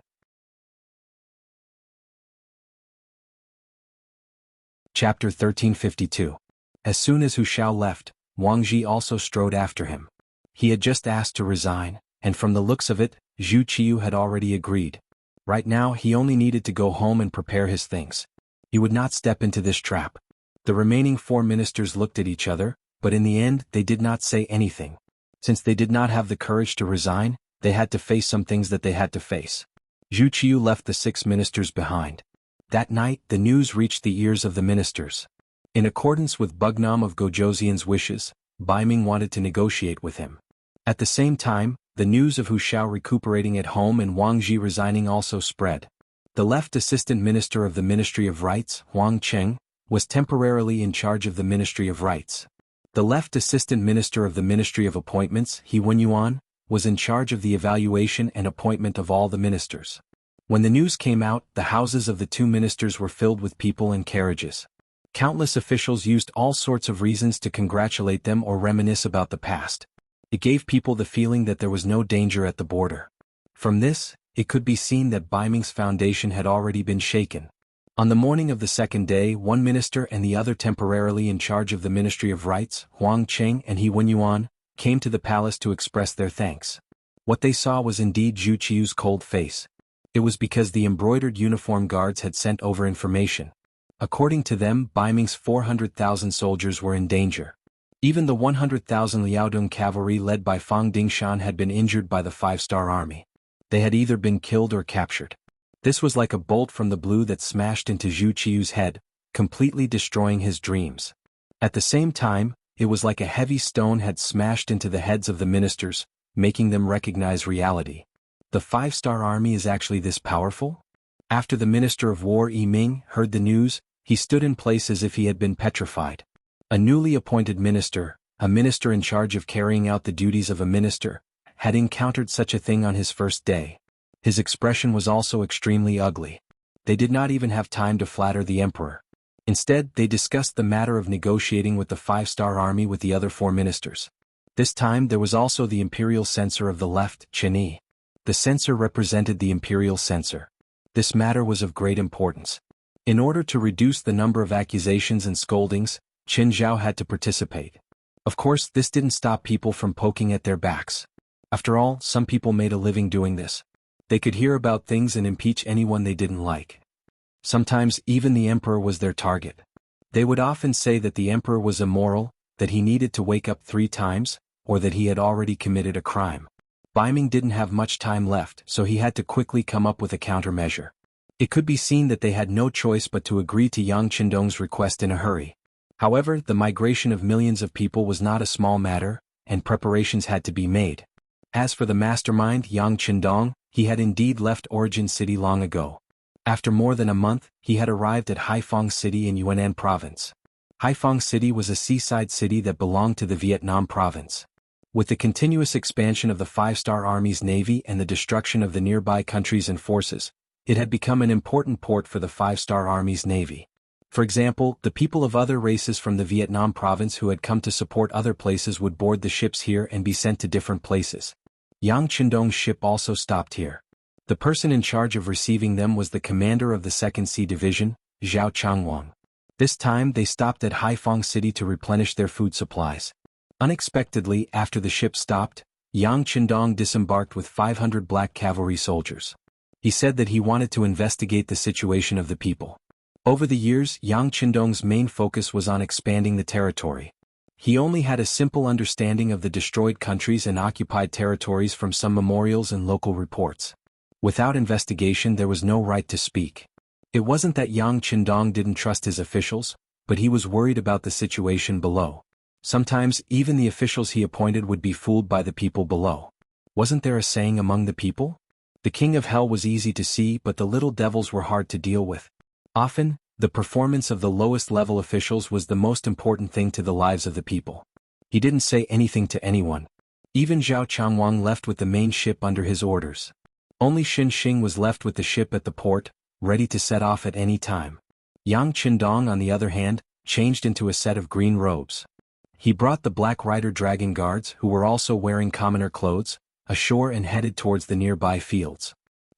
Chapter 1352. As soon as Hu Xiao left, Wang Zhi also strode after him. He had just asked to resign, and from the looks of it, Zhu Qiu had already agreed. Right now, he only needed to go home and prepare his things. He would not step into this trap. The remaining 4 ministers looked at each other, but in the end, they did not say anything. Since they did not have the courage to resign, they had to face some things that they had to face. Zhu Qiu left the 6 ministers behind. That night, the news reached the ears of the ministers. In accordance with Bugnam of Gojoseon's wishes, Bai Ming wanted to negotiate with him. At the same time, the news of Hu Xiao recuperating at home and Wang Ji resigning also spread. The left assistant minister of the Ministry of Rights, Huang Cheng, was temporarily in charge of the Ministry of Rights. The left assistant minister of the Ministry of Appointments, He Wenyuan, was in charge of the evaluation and appointment of all the ministers. When the news came out, the houses of the two ministers were filled with people and carriages. Countless officials used all sorts of reasons to congratulate them or reminisce about the past. It gave people the feeling that there was no danger at the border. From this, it could be seen that Bai Ming's foundation had already been shaken. On the morning of the second day, one minister and the other temporarily in charge of the Ministry of Rights, Huang Cheng and He Wenyuan, came to the palace to express their thanks. What they saw was indeed Zhu Qiu's cold face. It was because the embroidered uniform guards had sent over information. According to them, Bai Ming's 400,000 soldiers were in danger. Even the 100,000 Liaodong cavalry led by Fang Dingshan had been injured by the five-star army. They had either been killed or captured. This was like a bolt from the blue that smashed into Zhu Qiu's head, completely destroying his dreams. At the same time, it was like a heavy stone had smashed into the heads of the ministers, making them recognize reality. The five-star army is actually this powerful? After the Minister of War Yi Ming heard the news, he stood in place as if he had been petrified. A newly appointed minister, a minister in charge of carrying out the duties of a minister, had encountered such a thing on his first day. His expression was also extremely ugly. They did not even have time to flatter the emperor. Instead, they discussed the matter of negotiating with the five-star army with the other four ministers. This time there was also the imperial censor of the left, Chen Yi. The censor represented the imperial censor. This matter was of great importance. In order to reduce the number of accusations and scoldings, Qin Zhao had to participate. Of course, this didn't stop people from poking at their backs. After all, some people made a living doing this. They could hear about things and impeach anyone they didn't like. Sometimes even the emperor was their target. They would often say that the emperor was immoral, that he needed to wake up 3 times, or that he had already committed a crime. Bai Ming didn't have much time left, so he had to quickly come up with a countermeasure. It could be seen that they had no choice but to agree to Yang Qindong's request in a hurry. However, the migration of millions of people was not a small matter, and preparations had to be made. As for the mastermind Yang Qindong, he had indeed left Origin City long ago. After more than a month, he had arrived at Haiphong City in Yunnan Province. Haiphong City was a seaside city that belonged to the Vietnam Province. With the continuous expansion of the five-star Army's navy and the destruction of the nearby countries and forces, it had become an important port for the five-star Army's navy. For example, the people of other races from the Vietnam Province who had come to support other places would board the ships here and be sent to different places. Yang Qindong's ship also stopped here. The person in charge of receiving them was the commander of the 2nd Sea Division, Zhao Changwang. This time they stopped at Haiphong City to replenish their food supplies. Unexpectedly, after the ship stopped, Yang Qindong disembarked with 500 black cavalry soldiers. He said that he wanted to investigate the situation of the people. Over the years, Yang Qindong's main focus was on expanding the territory. He only had a simple understanding of the destroyed countries and occupied territories from some memorials and local reports. Without investigation there was no right to speak. It wasn't that Yang Qindong didn't trust his officials, but he was worried about the situation below. Sometimes even the officials he appointed would be fooled by the people below. Wasn't there a saying among the people? The king of hell was easy to see, but the little devils were hard to deal with. Often, the performance of the lowest level officials was the most important thing to the lives of the people. He didn't say anything to anyone. Even Zhao Changwang left with the main ship under his orders. Only Xin Xing was left with the ship at the port, ready to set off at any time. Yang Qindong, on the other hand, changed into a set of green robes. He brought the Black Rider Dragon Guards, who were also wearing commoner clothes, ashore and headed towards the nearby fields.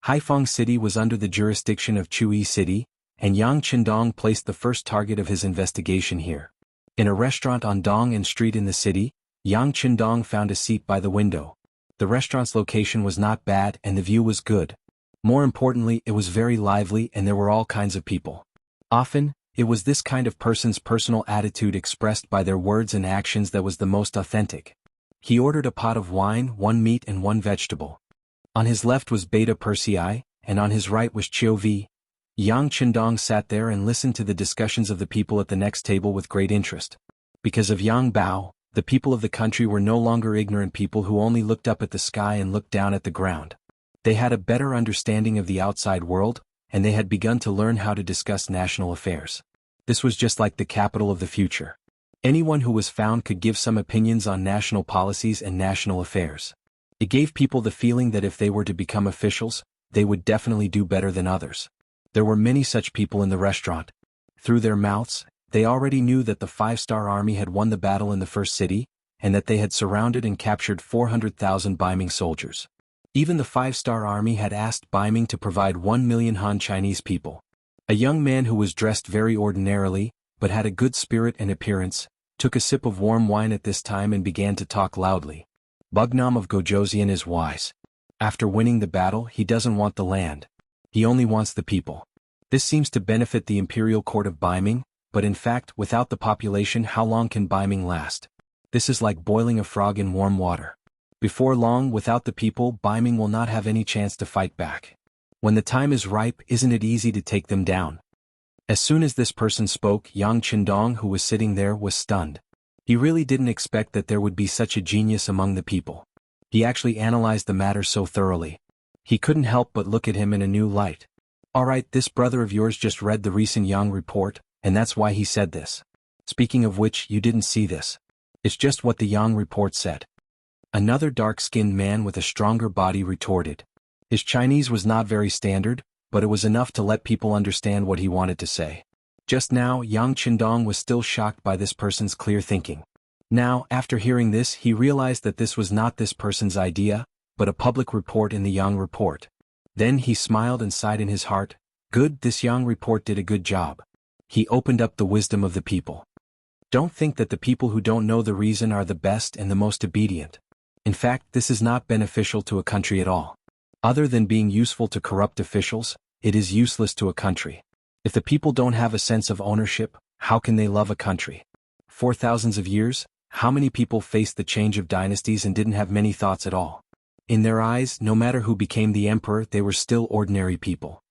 Haiphong City was under the jurisdiction of Chuyi City, and Yang Qindong placed the first target of his investigation here. In a restaurant on Dong An Street in the city, Yang Qindong found a seat by the window. The restaurant's location was not bad and the view was good. More importantly, it was very lively and there were all kinds of people. Often, it was this kind of person's personal attitude expressed by their words and actions that was the most authentic. He ordered a pot of wine, 1 meat and 1 vegetable. On his left was Beta Persei, and on his right was Chiu Vi. Yang Qindong sat there and listened to the discussions of the people at the next table with great interest. Because of Yang Bao, The people of the country were no longer ignorant people who only looked up at the sky and looked down at the ground. They had a better understanding of the outside world, and they had begun to learn how to discuss national affairs. This was just like the capital of the future. Anyone who was found could give some opinions on national policies and national affairs. It gave people the feeling that if they were to become officials, they would definitely do better than others. There were many such people in the restaurant. Through their mouths, they already knew that the 5-star army had won the battle in the first city, and that they had surrounded and captured 400,000 Beiming soldiers. Even the 5-star army had asked Beiming to provide 1 million Han Chinese people. A young man who was dressed very ordinarily, but had a good spirit and appearance, took a sip of warm wine at this time and began to talk loudly. Bugnam of Gojoseon is wise. After winning the battle, he doesn't want the land. He only wants the people. This seems to benefit the imperial court of Beiming, but in fact, without the population, how long can Beiming last? This is like boiling a frog in warm water. Before long, without the people, Beiming will not have any chance to fight back. When the time is ripe, isn't it easy to take them down? As soon as this person spoke, Yang Qindong, who was sitting there, was stunned. He really didn't expect that there would be such a genius among the people. He actually analyzed the matter so thoroughly. He couldn't help but look at him in a new light. Alright, this brother of yours just read the recent Yang report, and that's why he said this. Speaking of which, you didn't see this. It's just what the Yang report said. Another dark-skinned man with a stronger body retorted. His Chinese was not very standard, but it was enough to let people understand what he wanted to say. Just now, Yang Qindong was still shocked by this person's clear thinking. Now, after hearing this, he realized that this was not this person's idea, but a public report in the Yang report. Then he smiled and sighed in his heart. Good, this Yang report did a good job. He opened up the wisdom of the people. Don't think that the people who don't know the reason are the best and the most obedient. In fact, this is not beneficial to a country at all. Other than being useful to corrupt officials, it is useless to a country. If the people don't have a sense of ownership, how can they love a country? For thousands of years, how many people faced the change of dynasties and didn't have many thoughts at all? In their eyes, no matter who became the emperor, they were still ordinary people.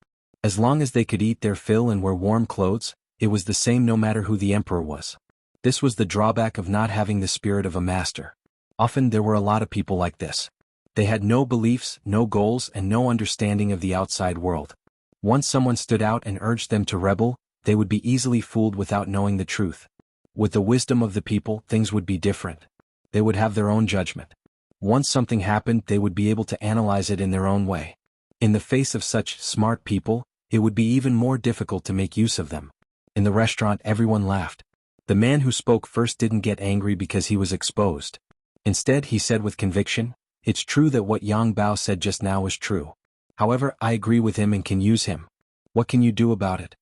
As long as they could eat their fill and wear warm clothes, it was the same no matter who the emperor was. This was the drawback of not having the spirit of a master. Often there were a lot of people like this. They had no beliefs, no goals, and no understanding of the outside world. Once someone stood out and urged them to rebel, they would be easily fooled without knowing the truth. With the wisdom of the people, things would be different. They would have their own judgment. Once something happened, they would be able to analyze it in their own way. In the face of such smart people, it would be even more difficult to make use of them. In the restaurant, everyone laughed. The man who spoke first didn't get angry because he was exposed. Instead, he said with conviction, "It's true that what Yang Bao said just now was true. However, I agree with him and can use him. What can you do about it?"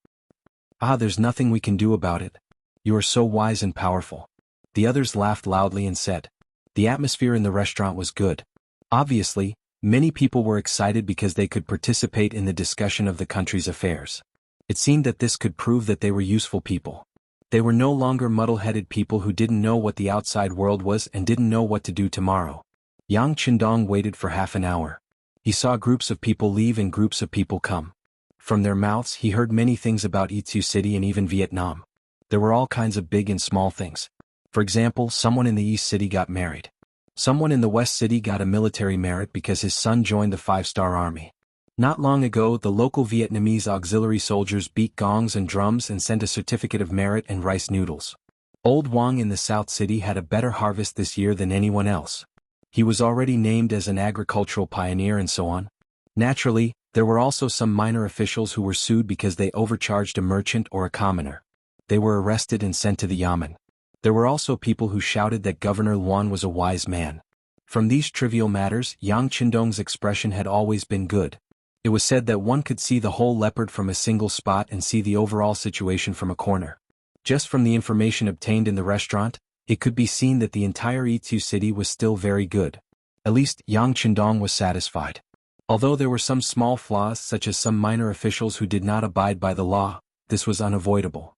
"Ah, there's nothing we can do about it. You are so wise and powerful." The others laughed loudly and said. The atmosphere in the restaurant was good. Obviously, many people were excited because they could participate in the discussion of the country's affairs. It seemed that this could prove that they were useful people. They were no longer muddle-headed people who didn't know what the outside world was and didn't know what to do tomorrow. Yang Qindong waited for half an hour. He saw groups of people leave and groups of people come. From their mouths he heard many things about Yizu City and even Vietnam. There were all kinds of big and small things. For example, someone in the East City got married. Someone in the West City got a military merit because his son joined the 5-star army. Not long ago, the local Vietnamese auxiliary soldiers beat gongs and drums and sent a certificate of merit and rice noodles. Old Wang in the South City had a better harvest this year than anyone else. He was already named as an agricultural pioneer and so on. Naturally, there were also some minor officials who were sued because they overcharged a merchant or a commoner. They were arrested and sent to the Yamen. There were also people who shouted that Governor Luan was a wise man. From these trivial matters, Yang Qindong's expression had always been good. It was said that one could see the whole leopard from a single spot and see the overall situation from a corner. Just from the information obtained in the restaurant, it could be seen that the entire Yizu city was still very good. At least, Yang Qindong was satisfied. Although there were some small flaws such as some minor officials who did not abide by the law, this was unavoidable.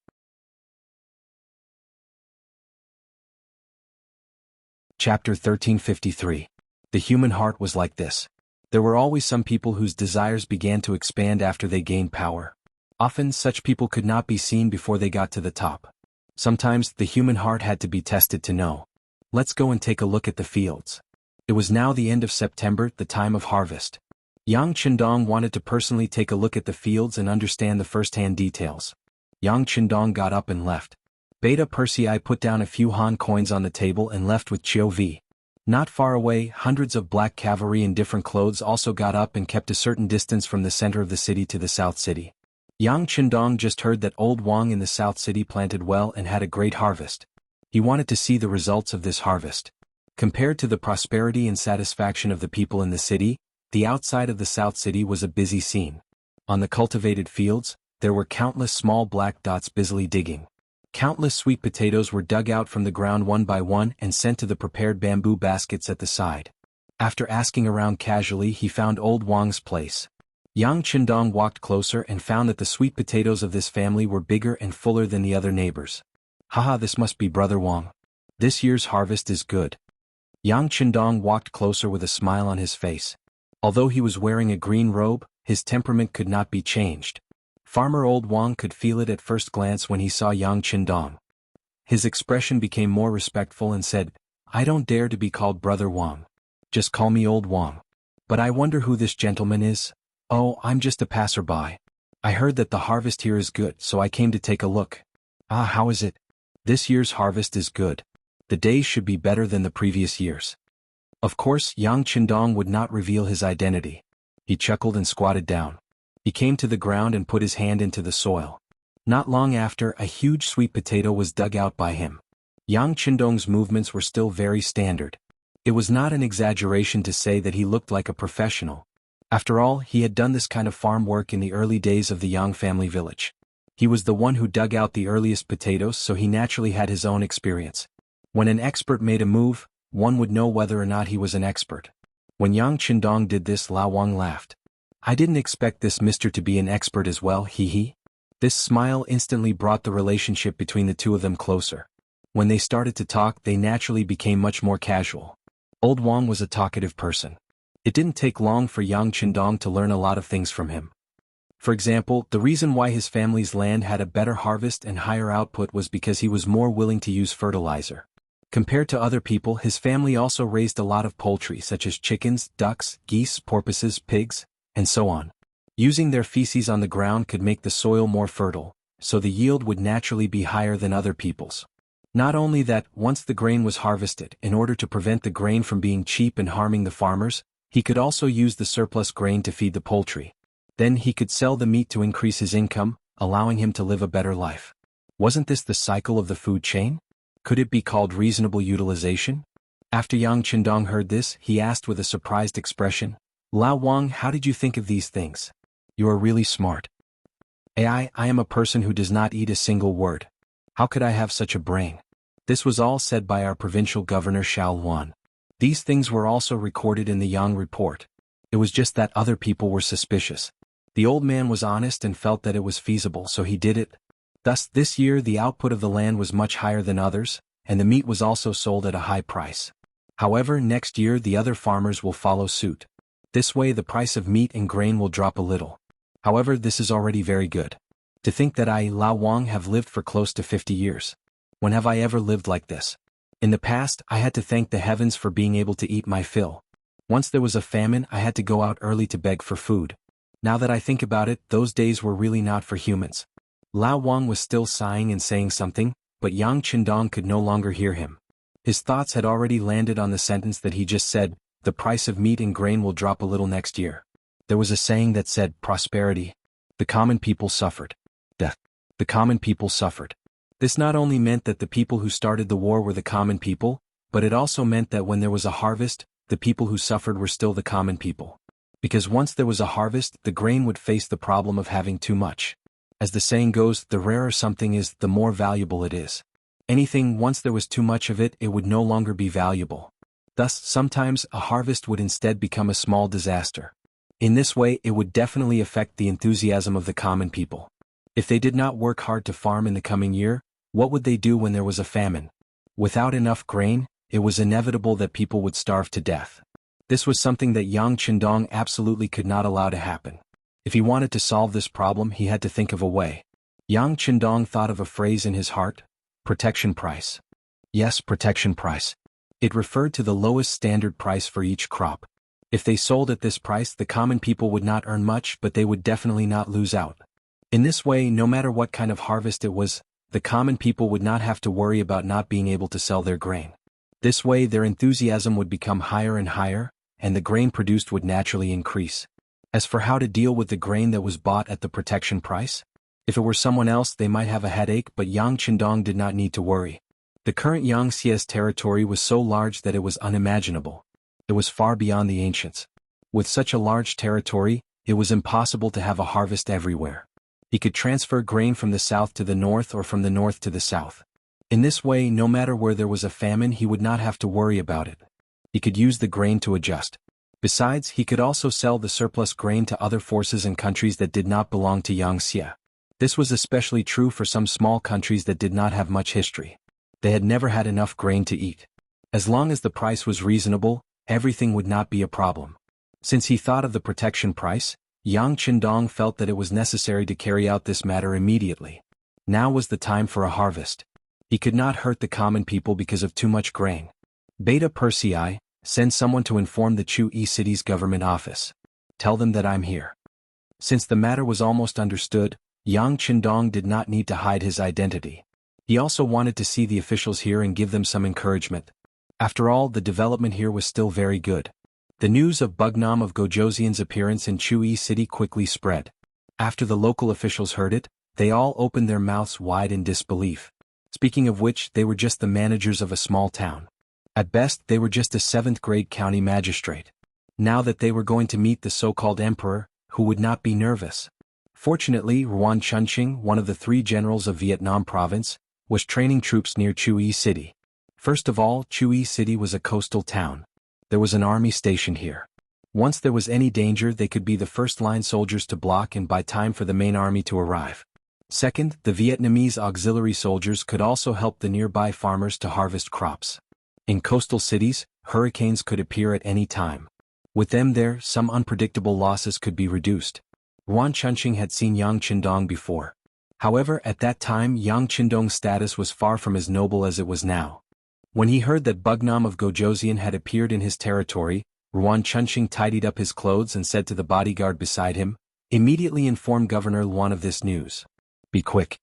Chapter 1353. The human heart was like this. There were always some people whose desires began to expand after they gained power. Often such people could not be seen before they got to the top. Sometimes the human heart had to be tested to know. Let's go and take a look at the fields. It was now the end of September, the time of harvest. Yang Chendong wanted to personally take a look at the fields and understand the first-hand details. Yang Chendong got up and left. Beta Persei put down a few Han coins on the table and left with Chiu Vi. Not far away, hundreds of black cavalry in different clothes also got up and kept a certain distance from the center of the city to the south city. Yang Chendong just heard that Old Wang in the south city planted well and had a great harvest. He wanted to see the results of this harvest. Compared to the prosperity and satisfaction of the people in the city, the outside of the south city was a busy scene. On the cultivated fields, there were countless small black dots busily digging. Countless sweet potatoes were dug out from the ground one by one and sent to the prepared bamboo baskets at the side. After asking around casually, he found Old Wang's place. Yang Chendong walked closer and found that the sweet potatoes of this family were bigger and fuller than the other neighbors. Haha, this must be Brother Wang. This year's harvest is good. Yang Chendong walked closer with a smile on his face. Although he was wearing a green robe, his temperament could not be changed. Farmer Old Wang could feel it at first glance when he saw Yang Chendong. His expression became more respectful and said, "I don't dare to be called Brother Wang. Just call me Old Wang. But I wonder who this gentleman is? Oh, I'm just a passerby. I heard that the harvest here is good, so I came to take a look." "Ah, how is it?" "This year's harvest is good. The days should be better than the previous years." Of course, Yang Chendong would not reveal his identity. He chuckled and squatted down. He came to the ground and put his hand into the soil. Not long after, a huge sweet potato was dug out by him. Yang Chendong's movements were still very standard. It was not an exaggeration to say that he looked like a professional. After all, he had done this kind of farm work in the early days of the Yang family village. He was the one who dug out the earliest potatoes, so he naturally had his own experience. When an expert made a move, one would know whether or not he was an expert. When Yang Chendong did this, Lao Wang laughed. "I didn't expect this mister to be an expert as well, hee." This smile instantly brought the relationship between the two of them closer. When they started to talk, they naturally became much more casual. Old Wang was a talkative person. It didn't take long for Yang Chendong to learn a lot of things from him. For example, the reason why his family's land had a better harvest and higher output was because he was more willing to use fertilizer. Compared to other people, his family also raised a lot of poultry such as chickens, ducks, geese, porpoises, pigs, and so on. Using their feces on the ground could make the soil more fertile, so the yield would naturally be higher than other people's. Not only that, once the grain was harvested, in order to prevent the grain from being cheap and harming the farmers, he could also use the surplus grain to feed the poultry. Then he could sell the meat to increase his income, allowing him to live a better life. Wasn't this the cycle of the food chain? Could it be called reasonable utilization? After Yang Chendong heard this, he asked with a surprised expression, "Lao Wang, how did you think of these things? You are really smart." I am a person who does not eat a single word. How could I have such a brain?" This was all said by our provincial governor Xiao Luan. These things were also recorded in the Yang report. It was just that other people were suspicious. The old man was honest and felt that it was feasible, so he did it. Thus, this year the output of the land was much higher than others, and the meat was also sold at a high price. However, next year the other farmers will follow suit. This way the price of meat and grain will drop a little. However, this is already very good. To think that I, Lao Wang, have lived for close to 50 years. When have I ever lived like this? In the past, I had to thank the heavens for being able to eat my fill. Once there was a famine, I had to go out early to beg for food. Now that I think about it, those days were really not for humans. Lao Wang was still sighing and saying something, but Yang Chendong could no longer hear him. His thoughts had already landed on the sentence that he just said, "The price of meat and grain will drop a little next year." There was a saying that said, "Prosperity. The common people suffered. Death. The common people suffered." This not only meant that the people who started the war were the common people, but it also meant that when there was a harvest, the people who suffered were still the common people. Because once there was a harvest, the grain would face the problem of having too much. As the saying goes, the rarer something is, the more valuable it is. Anything, once there was too much of it, it would no longer be valuable. Thus, sometimes, a harvest would instead become a small disaster. In this way, it would definitely affect the enthusiasm of the common people. If they did not work hard to farm in the coming year, what would they do when there was a famine? Without enough grain, it was inevitable that people would starve to death. This was something that Yang Chendong absolutely could not allow to happen. If he wanted to solve this problem, he had to think of a way. Yang Chendong thought of a phrase in his heart: protection price. Yes, protection price. It referred to the lowest standard price for each crop. If they sold at this price, the common people would not earn much, but they would definitely not lose out. In this way, no matter what kind of harvest it was, the common people would not have to worry about not being able to sell their grain. This way, their enthusiasm would become higher and higher, and the grain produced would naturally increase. As for how to deal with the grain that was bought at the protection price, if it were someone else, they might have a headache, but Yang Qindong did not need to worry. The current Yangtze's territory was so large that it was unimaginable. It was far beyond the ancients. With such a large territory, it was impossible to have a harvest everywhere. He could transfer grain from the south to the north or from the north to the south. In this way, no matter where there was a famine, he would not have to worry about it. He could use the grain to adjust. Besides, he could also sell the surplus grain to other forces and countries that did not belong to Yangtze. This was especially true for some small countries that did not have much history. They had never had enough grain to eat. As long as the price was reasonable, everything would not be a problem. Since he thought of the protection price, Yang Qindong felt that it was necessary to carry out this matter immediately. Now was the time for a harvest. He could not hurt the common people because of too much grain. Beta Persei, send someone to inform the Chu-E city's government office. Tell them that I'm here. Since the matter was almost understood, Yang Qindong did not need to hide his identity. He also wanted to see the officials here and give them some encouragement. After all, the development here was still very good. The news of Bugnam of Gojoseon's appearance in Chu-E city quickly spread. After the local officials heard it, they all opened their mouths wide in disbelief. Speaking of which, they were just the managers of a small town. At best, they were just a 7th-grade county magistrate. Now that they were going to meet the so-called emperor, who would not be nervous. Fortunately, Ruan Chunqing, one of the 3 generals of Vietnam province, was training troops near Chu-E city. First of all, Chu-E city was a coastal town. There was an army stationed here. Once there was any danger, they could be the first-line soldiers to block and buy time for the main army to arrive. Second, the Vietnamese auxiliary soldiers could also help the nearby farmers to harvest crops. In coastal cities, hurricanes could appear at any time. With them there, some unpredictable losses could be reduced. Ruan Chunqing had seen Yang Qindong before. However, at that time, Yang Qindong's status was far from as noble as it was now. When he heard that Bugnam of Gojoseon had appeared in his territory, Ruan Chunqing tidied up his clothes and said to the bodyguard beside him, "Immediately inform Governor Luan of this news. Be quick."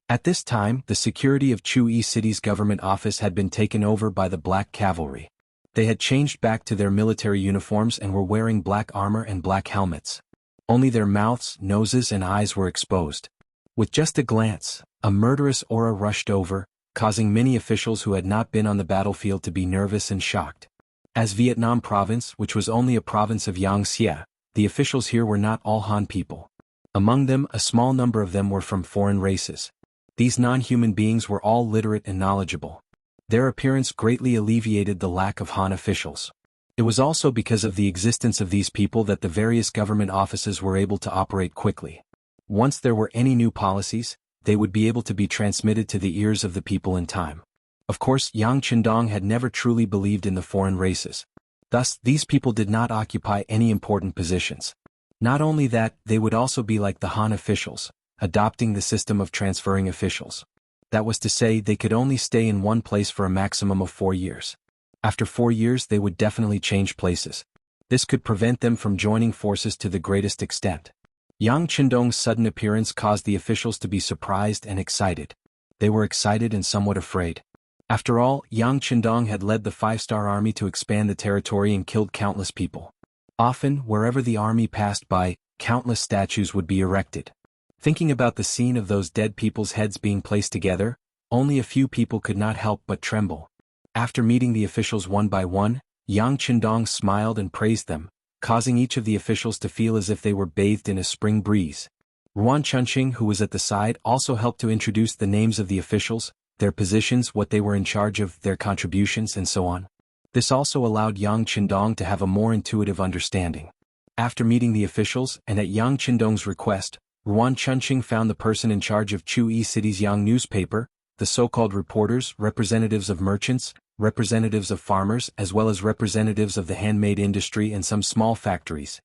At this time, the security of Chu-E city's government office had been taken over by the Black Cavalry. They had changed back to their military uniforms and were wearing black armor and black helmets. Only their mouths, noses, and eyes were exposed. With just a glance, a murderous aura rushed over, causing many officials who had not been on the battlefield to be nervous and shocked. As Vietnam province, which was only a province of Yangtze, the officials here were not all Han people. Among them, a small number of them were from foreign races. These non-human beings were all literate and knowledgeable. Their appearance greatly alleviated the lack of Han officials. It was also because of the existence of these people that the various government offices were able to operate quickly. Once there were any new policies, they would be able to be transmitted to the ears of the people in time. Of course, Yang Qindong had never truly believed in the foreign races. Thus, these people did not occupy any important positions. Not only that, they would also be like the Han officials, adopting the system of transferring officials. That was to say, they could only stay in one place for a maximum of 4 years. After 4 years, they would definitely change places. This could prevent them from joining forces to the greatest extent. Yang Qindong's sudden appearance caused the officials to be surprised and excited. They were excited and somewhat afraid. After all, Yang Qindong had led the 5-star army to expand the territory and killed countless people. Often, wherever the army passed by, countless statues would be erected. Thinking about the scene of those dead people's heads being placed together, only a few people could not help but tremble. After meeting the officials one by one, Yang Qindong smiled and praised them, causing each of the officials to feel as if they were bathed in a spring breeze. Ruan Chunqing, who was at the side, also helped to introduce the names of the officials, their positions, what they were in charge of, their contributions, and so on. This also allowed Yang Qindong to have a more intuitive understanding. After meeting the officials, and at Yang Qindong's request, Ruan Chunqing found the person in charge of Chu-E City's Yang newspaper, the so-called reporters, representatives of merchants, representatives of farmers, as well as representatives of the handmade industry and some small factories.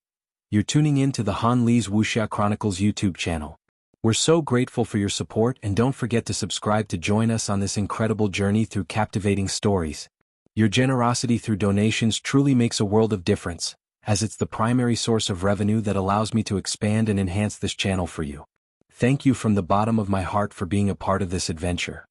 You're tuning in to the Han Lee's Wuxia Chronicles YouTube channel. We're so grateful for your support, and don't forget to subscribe to join us on this incredible journey through captivating stories. Your generosity through donations truly makes a world of difference, as it's the primary source of revenue that allows me to expand and enhance this channel for you. Thank you from the bottom of my heart for being a part of this adventure.